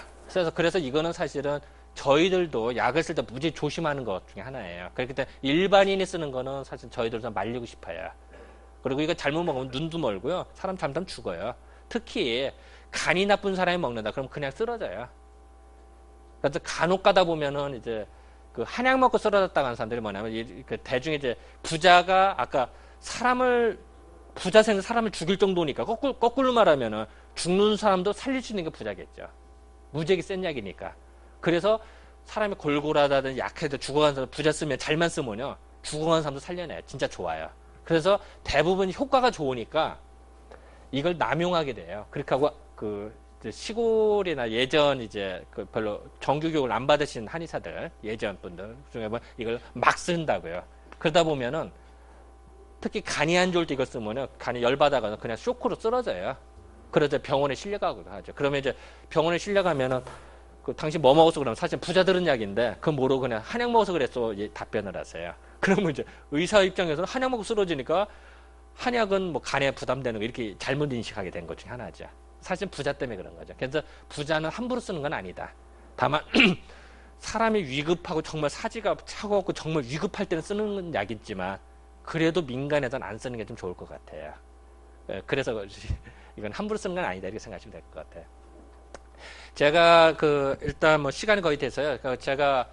그래서 이거는 사실은 저희들도 약을 쓸 때 무지 조심하는 것 중에 하나예요. 그렇기 때문에 일반인이 쓰는 거는 사실 저희들도 말리고 싶어요. 그리고 이거 잘못 먹으면 눈도 멀고요. 사람 잠깐 죽어요. 특히 간이 나쁜 사람이 먹는다. 그럼 그냥 쓰러져요. 그래서 간혹 가다 보면은 이제 그 한약 먹고 쓰러졌다고 하는 사람들이 뭐냐면 그 대중에 이제 부자가 아까 부자 생은 사람을 죽일 정도니까 거꾸로 말하면은 죽는 사람도 살릴 수 있는 게 부자겠죠. 무지하게 센 약이니까. 그래서 사람이 골골하다든 약해도 죽어가는 사람 부자 쓰면 잘만 쓰면요 죽어가는 사람도 살려내요. 진짜 좋아요. 그래서 대부분 효과가 좋으니까 이걸 남용하게 돼요. 그렇게 하고 시골이나 예전 이제 별로 정규 교육을 안 받으신 한의사들 예전 분들 중에 이걸 막 쓴다고요. 그러다 보면은 특히 간이 안 좋을 때 이걸 쓰면은 간이 열받아가서 그냥 쇼크로 쓰러져요. 그래서 병원에 실려가고 하죠. 그러면 이제 병원에 실려가면은 당신 뭐 먹었어? 그러면 사실 부자 들은 약인데 그건 모르고 그냥 한약 먹어서 그랬어. 답변을 하세요. 그러면 이제 의사 입장에서는 한약 먹고 쓰러지니까 한약은 뭐 간에 부담되는 거 이렇게 잘못 인식하게 된 것 중에 하나죠. 사실 부자 때문에 그런 거죠. 그래서 부자는 함부로 쓰는 건 아니다. 다만 사람이 위급하고 정말 사지가 차가웠고 정말 위급할 때는 쓰는 약이지만 그래도 민간에서는 안 쓰는 게 좀 좋을 것 같아요. 그래서 이건 함부로 쓰는 건 아니다 이렇게 생각하시면 될 것 같아요. 제가 일단 뭐 시간이 거의 돼서요. 제가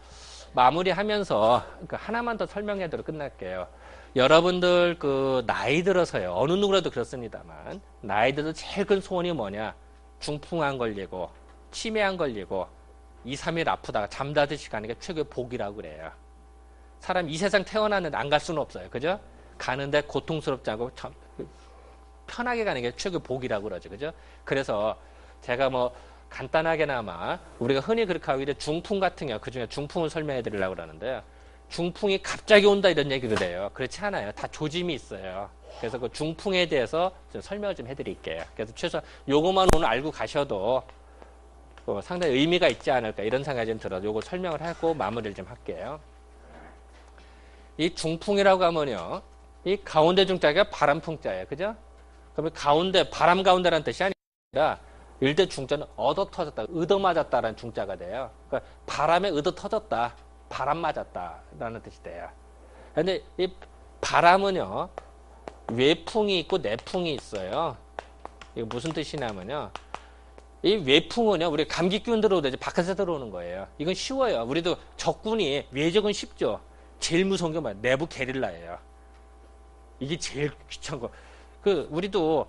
마무리하면서 하나만 더 설명해드리고 끝날게요. 여러분들 나이 들어서요. 어느 누구라도 그렇습니다만 나이 들어서 제일 큰 소원이 뭐냐? 중풍 안 걸리고 치매 안 걸리고 2, 3일 아프다가 잠자듯이 가는 게 최고의 복이라고 그래요. 사람 이 세상 태어났는데 안 갈 수는 없어요. 그죠? 가는데 고통스럽지 않고 편하게 가는 게 최고의 복이라고 그러죠. 그죠? 그래서 제가 뭐 간단하게나마 우리가 흔히 그렇게 하고 이제 중풍 같은 경우 그중에 중풍을 설명해 드리려고 그러는데요. 중풍이 갑자기 온다 이런 얘기를 해요. 그렇지 않아요. 다 조짐이 있어요. 그래서 그 중풍에 대해서 좀 설명을 좀 해드릴게요. 그래서 최소한 요거만 오늘 알고 가셔도 상당히 의미가 있지 않을까 이런 생각이 좀 들어서 요거 설명을 하고 마무리를 좀 할게요. 이 중풍이라고 하면요. 이 가운데 중자가 바람풍자예요. 그죠? 그러면 가운데, 바람 가운데라는 뜻이 아니라 일대 중자는 얻어 터졌다, 얻어 맞았다라는 중자가 돼요. 그러니까 바람에 얻어 터졌다, 바람 맞았다라는 뜻이 돼요. 근데 이 바람은요, 외풍이 있고 내풍이 있어요. 이거 무슨 뜻이냐면요. 이 외풍은요, 우리 감기균 들어오도 이제 바깥에 들어오는 거예요. 이건 쉬워요. 우리도 적군이, 외적은 쉽죠. 제일 무서운 게 뭐야? 내부 게릴라예요. 이게 제일 귀찮은 거. 우리도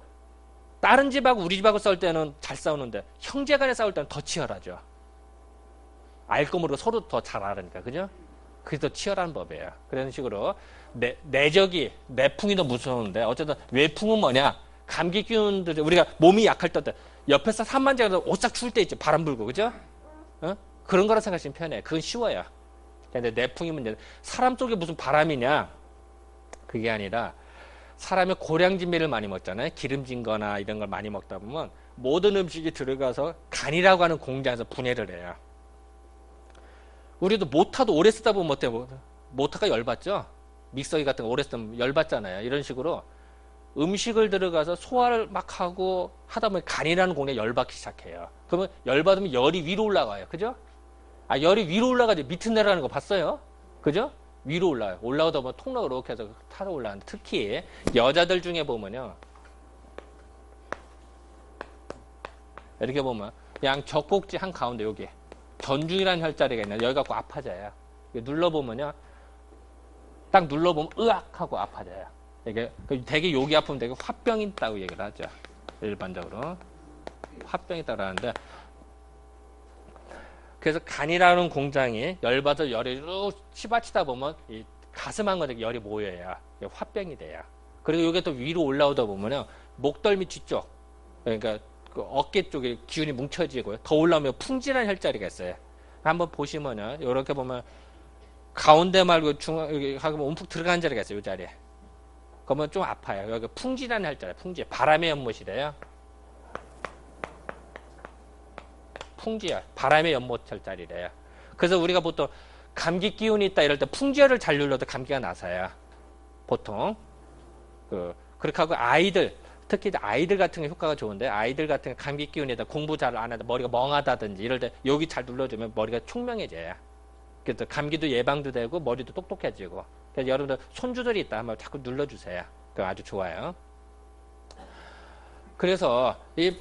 다른 집하고 우리 집하고 싸울 때는 잘 싸우는데 형제 간에 싸울 때는 더 치열하죠. 알 거 모르고 서로 더 잘 알으니까. 그죠? 그게 더 치열한 법이에요. 그런 식으로 내적이, 내풍이 더 무서운데 어쨌든 외풍은 뭐냐? 감기균들, 우리가 몸이 약할 때 옆에서 산만장에서 오싹 추울 때 있죠. 바람 불고. 그죠? 어? 그런 거라 생각하시면 편해요. 그건 쉬워요. 근데 내풍이 문제는 사람 속에 무슨 바람이냐? 그게 아니라 사람이 고량진미를 많이 먹잖아요. 기름진 거나 이런 걸 많이 먹다 보면 모든 음식이 들어가서 간이라고 하는 공장에서 분해를 해요. 우리도 모타도 오래 쓰다 보면 어때요? 모타가 열받죠? 믹서기 같은 거 오래 쓰면 열받잖아요. 이런 식으로 음식을 들어가서 소화를 막 하고 하다 보면 간이라는 공장이 열받기 시작해요. 그러면 열받으면 열이 위로 올라가요. 그죠? 열이 위로 올라가지 밑으로 내려가는 거 봤어요? 그죠? 위로 올라요. 올라오다 보면 통로가 이렇게 해서 타러 올라가는데 특히 여자들 중에 보면요. 이렇게 보면 그냥 젖꼭지 한 가운데 여기 견중이라는 혈자리가 있는데 여기 갖고 아파져요. 눌러보면요. 딱 눌러보면 으악 하고 아파져요. 이게 되게 여기 아프면 되게 화병이 있다고 얘기를 하죠. 일반적으로. 화병이 있다고 하는데 그래서 간이라는 공장이 열받아 열이 쭉 치받치다 보면 이 가슴 한가득 열이 모여야 화병이 돼요. 그리고 이게 또 위로 올라오다 보면요. 목덜미 뒤쪽 그러니까 그 어깨 쪽에 기운이 뭉쳐지고요. 더 올라오면 풍지라는 혈자리가 있어요. 한번 보시면요. 이렇게 보면 가운데 말고 중앙 여기 하면 움푹 들어가는 자리가 있어요. 이 자리에. 그러면 좀 아파요. 여기 풍지라는 혈자리. 풍지. 바람의 연못이래요. 풍지열, 바람의 연못혈자리래요. 그래서 우리가 보통 감기 기운이 있다 이럴 때 풍지열을 잘 눌러도 감기가 나서요. 보통 그렇게 하고 아이들 특히 아이들 같은 게 효과가 좋은데 아이들 같은 게 감기 기운이다 공부 잘 안 하다 머리가 멍하다든지 이럴 때 여기 잘 눌러주면 머리가 총명해져요. 그래서 감기도 예방도 되고 머리도 똑똑해지고. 그래서 여러분들 손주들이 있다 하면 자꾸 눌러주세요. 그거 아주 좋아요. 그래서 이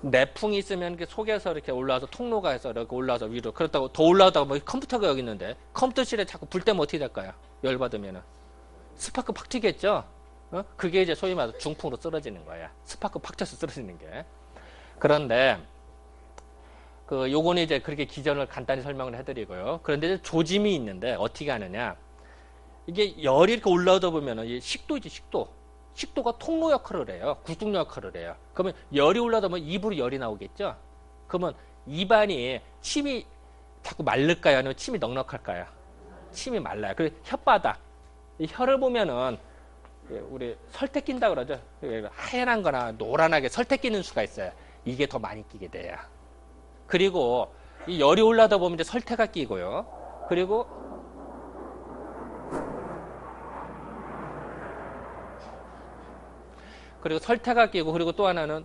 내풍이 있으면 속에서 이렇게 올라와서 통로가 해서 이렇게 올라와서 위로 그렇다고 더 올라오다가 뭐 컴퓨터가 여기 있는데 컴퓨터실에 자꾸 불 때면 어떻게 될까요? 열받으면은 스파크 팍 튀겠죠? 그게 이제 소위 말해서 중풍으로 쓰러지는 거야. 스파크 팍 튀어서 쓰러지는 게. 그런데 요거는 이제 그렇게 기전을 간단히 설명을 해드리고요. 그런데 이제 조짐이 있는데 어떻게 하느냐? 이게 열이 이렇게 올라오다 보면은 이 식도이지 식도. 식도가 통로 역할을 해요. 굴뚝 역할을 해요. 그러면 열이 올라오다 보면 입으로 열이 나오겠죠? 그러면 입안이 침이 자꾸 마를까요? 아니면 침이 넉넉할까요? 침이 말라요. 그리고 혓바닥. 이 혀를 보면은 우리 설태 낀다 그러죠? 하얀 거나 노란하게 설태 끼는 수가 있어요. 이게 더 많이 끼게 돼요. 그리고 이 열이 올라오다 보면 이제 설태가 끼고요. 그리고 설태가 끼고 그리고 또 하나는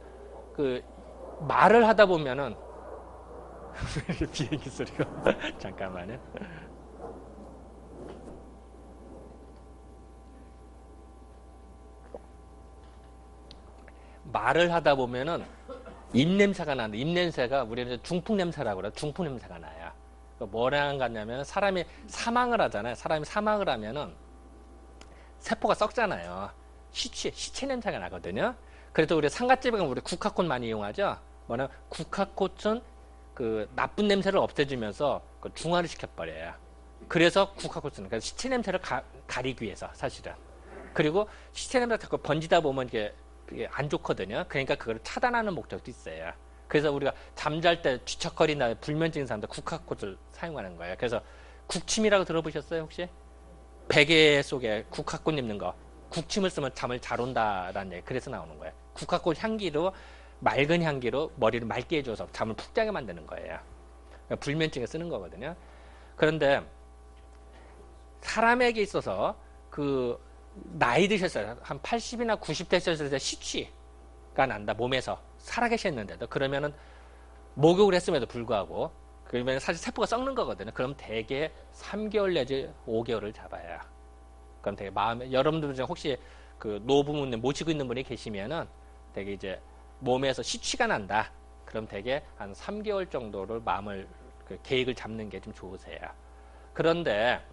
말을 하다 보면은 비행기 소리가 잠깐만요. 말을 하다 보면은 입냄새가 나는데 입냄새가 우리는 중풍 냄새라고 그래요. 중풍 냄새가 나요. 뭐랑 같냐면 사람이 사망을 하잖아요. 사람이 사망을 하면은 세포가 썩잖아요. 시체 냄새가 나거든요. 그래서 우리 상갓집에 가면 우리 국화꽃 많이 이용하죠. 뭐냐 국화꽃은 나쁜 냄새를 없애주면서 중화를 시켜버려요. 그래서 국화꽃은 그러니까 시체 냄새를 가리기 위해서 사실은. 그리고 시체 냄새가 자꾸 번지다 보면 이게 안 좋거든요. 그러니까 그걸 차단하는 목적도 있어요. 그래서 우리가 잠잘 때 뒤척거리나 불면증 있는 사람들 국화꽃을 사용하는 거예요. 그래서 국침이라고 들어보셨어요 혹시? 베개 속에 국화꽃 입는 거. 국침을 쓰면 잠을 잘 온다라는 얘기. 그래서 나오는 거예요. 국화꽃 향기로 맑은 향기로 머리를 맑게 해줘서 잠을 푹 자게 만드는 거예요. 그러니까 불면증에 쓰는 거거든요. 그런데 사람에게 있어서 나이 드셨어요. 한 80이나 90 되셨을 때 시취가 난다. 몸에서 살아계셨는데도 그러면은 목욕을 했음에도 불구하고 그러면 사실 세포가 썩는 거거든요. 그럼 대개 3개월 내지 5개월을 잡아요. 그럼 되게 여러분들 중에 혹시 노부모님 모시고 있는 분이 계시면은 되게 이제 몸에서 시취가 난다. 그럼 되게 한 3개월 정도를 마음을 계획을 잡는 게 좀 좋으세요. 그런데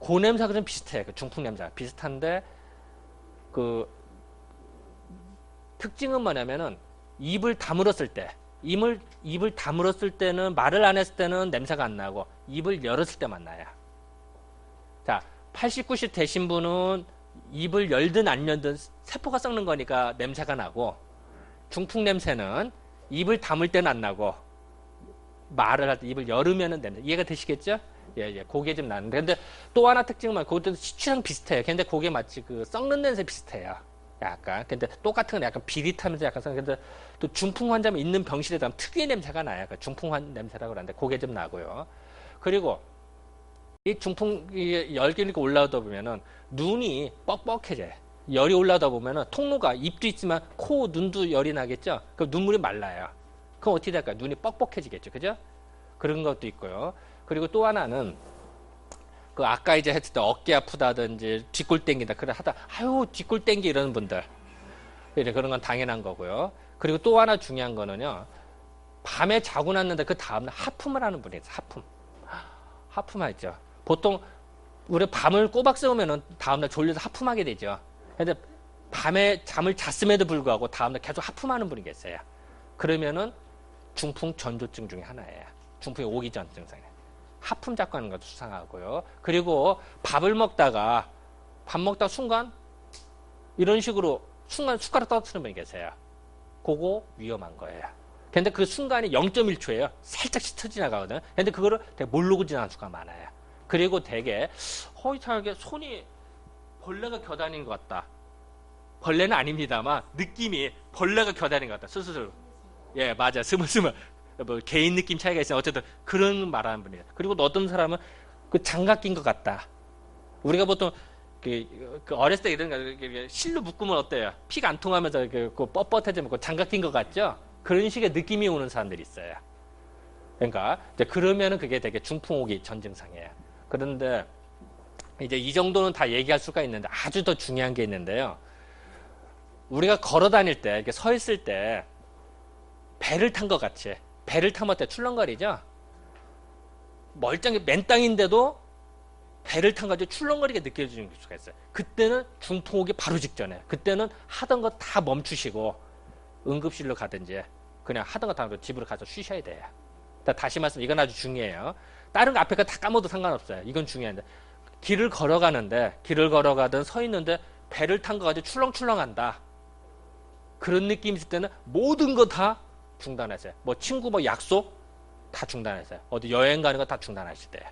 고냄새가 좀 비슷해요. 중풍 냄새가 비슷한데 특징은 뭐냐면은 입을 다물었을 때 입을 다물었을 때는 말을 안 했을 때는 냄새가 안 나고 입을 열었을 때만 나요. 자, 80, 90 되신 분은 입을 열든 안 열든 세포가 썩는 거니까 냄새가 나고 중풍 냄새는 입을 다물 때는 안 나고 말을 할 때 입을 열으면 된다. 이해가 되시겠죠? 예. 그게 좀 나는데. 근데 또 하나 특징은 그것도 시추랑 비슷해요. 근데 그게 마치 그 썩는 냄새 비슷해요. 약간. 근데 똑같은 건 약간 비릿하면서 약간 근데 또 중풍 환자면 있는 병실에 가면 특유의 냄새가 나요. 그 중풍 냄새라고 그러는데 그게 좀 나고요. 그리고 이 중풍 열기가 올라오다 보면은 눈이 뻑뻑해져요. 열이 올라오다 보면은 통로가 입도 있지만 코, 눈도 열이 나겠죠? 그럼 눈물이 말라요. 그럼 어떻게 될까요? 눈이 뻑뻑해지겠죠. 그죠? 그런 것도 있고요. 그리고 또 하나는 그 아까 이제 했을 때 어깨 아프다든지 뒷골 땡긴다 그래 하다 아유 뒷골 땡기 이러는 분들 그런 건 당연한 거고요. 그리고 또 하나 중요한 거는요. 밤에 자고 났는데 그 다음날 하품을 하는 분이 있어요. 하품하죠. 보통 우리 밤을 꼬박 새우면은 다음날 졸려서 하품하게 되죠. 근데 밤에 잠을 잤음에도 불구하고 다음날 계속 하품하는 분이 계세요. 그러면은 중풍 전조증 중에 하나예요. 중풍이 오기 전 증상이에요. 하품 자꾸 하는 것도 수상하고요. 그리고 밥 먹다가 순간 이런 식으로 순간 숟가락 떨어뜨리는 분이 계세요. 그거 위험한 거예요. 근데 그 순간이 0.1초예요. 살짝 스쳐 지나가거든요. 근데 그거를 되게 모르고 지나가는 수가 많아요. 그리고 되게 이상하게 손이 벌레가 겨다니는 것 같다. 벌레는 아닙니다만 느낌이 벌레가 겨다니는 것 같다. 스스로. 예, 맞아. 스물스물. 뭐 개인 느낌 차이가 있어요. 어쨌든 그런 말하는 분이에요. 그리고 또 어떤 사람은 그 장갑 낀 것 같다. 우리가 보통 그 어렸을 때 이런 거 실로 묶으면 어때요? 피가 안 통하면서 그 뻣뻣해지면 그 장갑 낀 것 같죠? 그런 식의 느낌이 오는 사람들이 있어요. 그러니까 이제 그러면은 그게 되게 중풍 오기 전 증상이에요. 그런데 이제 이 정도는 다 얘기할 수가 있는데 아주 더 중요한 게 있는데요. 우리가 걸어 다닐 때 이렇게 서 있을 때 배를 탄 것 같이 배를 타면 때 출렁거리죠? 멀쩡히 맨 땅인데도 배를 탄 가지고 출렁거리게 느껴지는 수가 있어요. 그때는 중풍 오기 바로 직전에 그때는 하던 거 다 멈추시고 응급실로 가든지 그냥 하던 거 다 집으로 가서 쉬셔야 돼요. 다시 말씀 이건 아주 중요해요. 다른 거 앞에 거 다 까먹어도 상관없어요. 이건 중요한데 길을 걸어가든 서 있는데 배를 탄 거 가지고 출렁출렁한다. 그런 느낌이 있을 때는 모든 거 다 중단하세요. 뭐 친구 뭐 약속 다 중단하세요. 어디 여행 가는 거 다 중단하실 때요.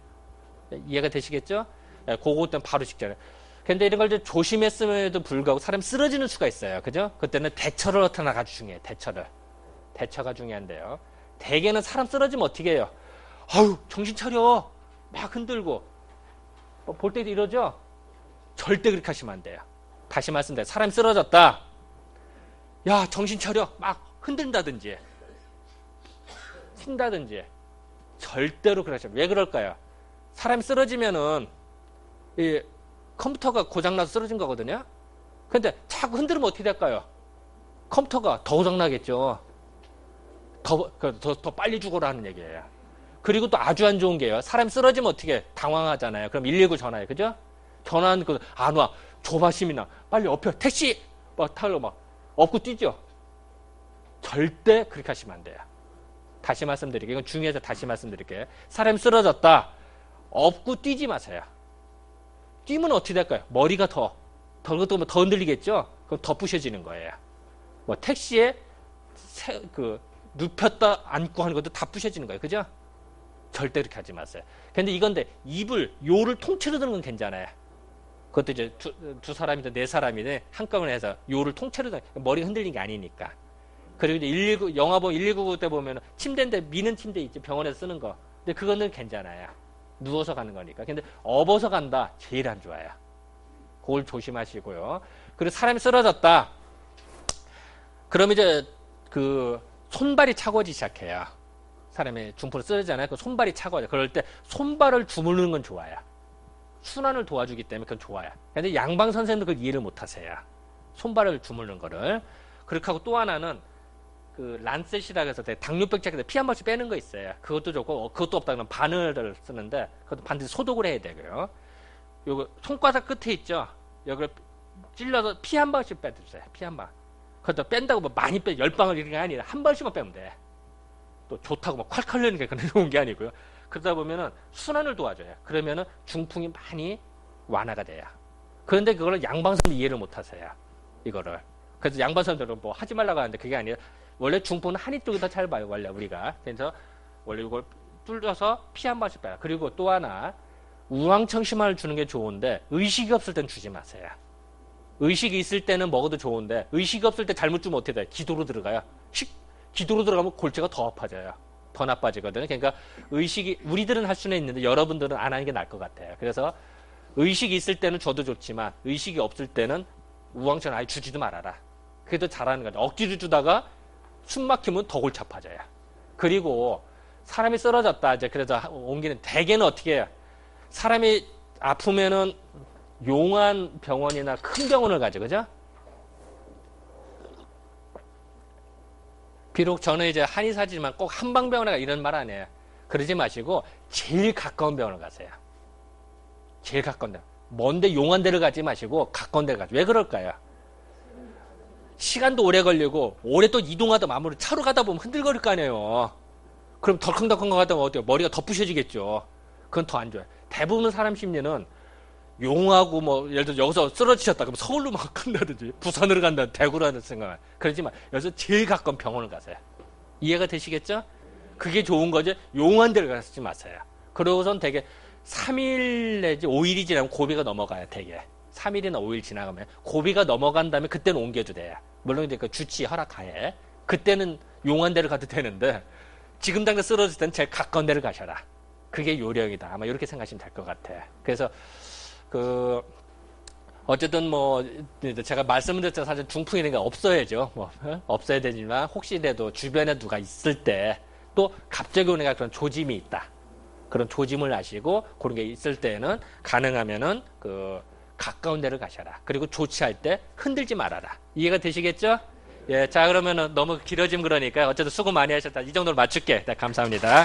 이해가 되시겠죠? 그거 때는 바로 직전에. 근데 이런 걸 좀 조심했음에도 불구하고 사람이 쓰러지는 수가 있어요. 그죠? 그때는 대처를 어떻게 하나 아주 중요해요. 대처가 중요한데요. 대개는 사람 쓰러지면 어떻게 해요? 아유, 정신 차려. 막 흔들고. 볼 때도 이러죠? 절대 그렇게 하시면 안 돼요. 다시 말씀드려요. 사람이 쓰러졌다. 야, 정신 차려. 막 흔든다든지. 튄다든지. 절대로 그러지 마세요. 왜 그럴까요? 사람이 쓰러지면은 이 컴퓨터가 고장나서 쓰러진 거거든요. 근데 자꾸 흔들면 어떻게 될까요? 컴퓨터가 더 고장나겠죠. 더 빨리 죽어라 하는 얘기예요. 그리고 또 아주 안 좋은 게요. 사람이 쓰러지면 어떻게 당황하잖아요. 그럼 119 전화해. 그죠? 전화하는 거 안 와. 조바심이나 빨리 업혀. 택시! 막 타러 막 업고 뛰죠. 절대 그렇게 하시면 안 돼요. 다시 말씀드릴게요. 이건 중요해서 다시 말씀드릴게요. 사람이 쓰러졌다. 업고 뛰지 마세요. 뛰면 어떻게 될까요? 머리가 더 흔들리겠죠? 그럼 더 부셔지는 거예요. 뭐 택시에 눕혔다 앉고 하는 것도 다 부셔지는 거예요. 그죠? 절대 그렇게 하지 마세요. 근데 이건데 요를 통째로 드는 건 괜찮아요. 그것도 이제 두 사람이든 네 사람이든 한꺼번에 해서 요를 통째로 드는 머리가 흔들린 게 아니니까. 그리고 이제 119 영화 보면 119 때 보면 침대인데 미는 침대 있죠. 병원에서 쓰는 거. 근데 그거는 괜찮아요. 누워서 가는 거니까. 근데 업어서 간다. 제일 안 좋아요. 그걸 조심하시고요. 그리고 사람이 쓰러졌다. 그럼 이제 손발이 차가워지기 시작해요. 사람이 중풍으로 쓰러지잖아요. 그 손발이 차가워져. 그럴 때 손발을 주무르는 건 좋아요. 순환을 도와주기 때문에 그건 좋아요. 근데 양방 선생님도 그걸 이해를 못 하세요. 손발을 주무르는 거를. 그렇게 하고 또 하나는 란셋이라고 해서 당뇨병 자켓에 피 한 번씩 빼는 거 있어요. 그것도 좋고, 그것도 없다 그러면 바늘을 쓰는데, 그것도 반드시 소독을 해야 되고요. 요거, 손바닥 끝에 있죠? 여기를 찔러서 피 한 번씩 빼주세요. 피 한 방. 그것도 뺀다고 뭐 많이 10방울 이런 게 아니라 한 번씩만 빼면 돼. 또 좋다고 막 콸콸 내는 게 좋은 게 아니고요. 그러다 보면은 순환을 도와줘요. 그러면은 중풍이 많이 완화가 돼요. 그런데 그거를 양방선이 이해를 못 하세요. 이거를. 그래서 양방선들은 뭐 하지 말라고 하는데 그게 아니라 원래 중풍은 한이 쪽이 더 잘 봐요. 원래 우리가. 그래서 원래 이걸 뚫어서 피 한 번씩 빼라. 그리고 또 하나 우황청심환을 주는 게 좋은데 의식이 없을 땐 주지 마세요. 의식이 있을 때는 먹어도 좋은데 의식이 없을 때 잘못 주면 어떻게 돼요? 기도로 들어가요. 기도로 들어가면 골재가 더 아파져요. 더 나빠지거든요. 그러니까 의식이 우리들은 할 수는 있는데 여러분들은 안 하는 게 나을 것 같아요. 그래서 의식이 있을 때는 줘도 좋지만 의식이 없을 때는 우황청을 아예 주지도 말아라. 그게 더 잘하는 거죠. 억지로 주다가 숨 막히면 더 골치 아파져요. 그리고 사람이 쓰러졌다. 이제 그래서 옮기는 대개는 어떻게 해요? 사람이 아프면은 용한 병원이나 큰 병원을 가죠. 그죠? 비록 저는 이제 한의사지만 꼭 한방병원에 가 이런 말 안 해요. 그러지 마시고 제일 가까운 병원을 가세요. 제일 가까운 데. 먼데 용한 데를 가지 마시고 가까운 데를 가죠. 왜 그럴까요? 시간도 오래 걸리고 오래 또 이동하다 마무리 차로 가다 보면 흔들거릴 거 아니에요. 그럼 덜컹덜컹 가다 보면 어때요? 머리가 더 부셔지겠죠. 그건 더 안 좋아요. 대부분 사람 심리는 용하고 뭐 예를 들어 여기서 쓰러지셨다 그러면 서울로 막 간다든지 부산으로 간다 대구로 간다 생각 그러지만 여기서 제일 가까운 병원을 가세요. 이해가 되시겠죠? 그게 좋은 거지 용한 데를 가지 마세요. 그러고선 되게 3일 내지 5일이 지나면 고비가 넘어가요. 되게 3일이나 5일 지나가면 고비가 넘어간 다음에 그때는 옮겨도 돼요. 물론 이제 그 주치 허락하에 그때는 용한 데를 가도 되는데 지금 당장 쓰러질 때는 제일 가까운 데를 가셔라. 그게 요령이다. 아마 이렇게 생각하시면 될 것 같아요. 그래서 어쨌든 뭐 제가 말씀드렸죠. 사실 중풍이라는 게 없어야죠. 뭐 없어야 되지만 혹시라도 주변에 누가 있을 때 또 갑자기 오는 그런 조짐이 있다. 그런 조짐을 아시고 그런 게 있을 때는 가능하면은 가까운 데를 가셔라. 그리고 조치할 때 흔들지 말아라. 이해가 되시겠죠? 예, 자 그러면은 너무 길어지면 그러니까 어쨌든 수고 많이 하셨다. 이 정도로 맞출게. 네, 감사합니다.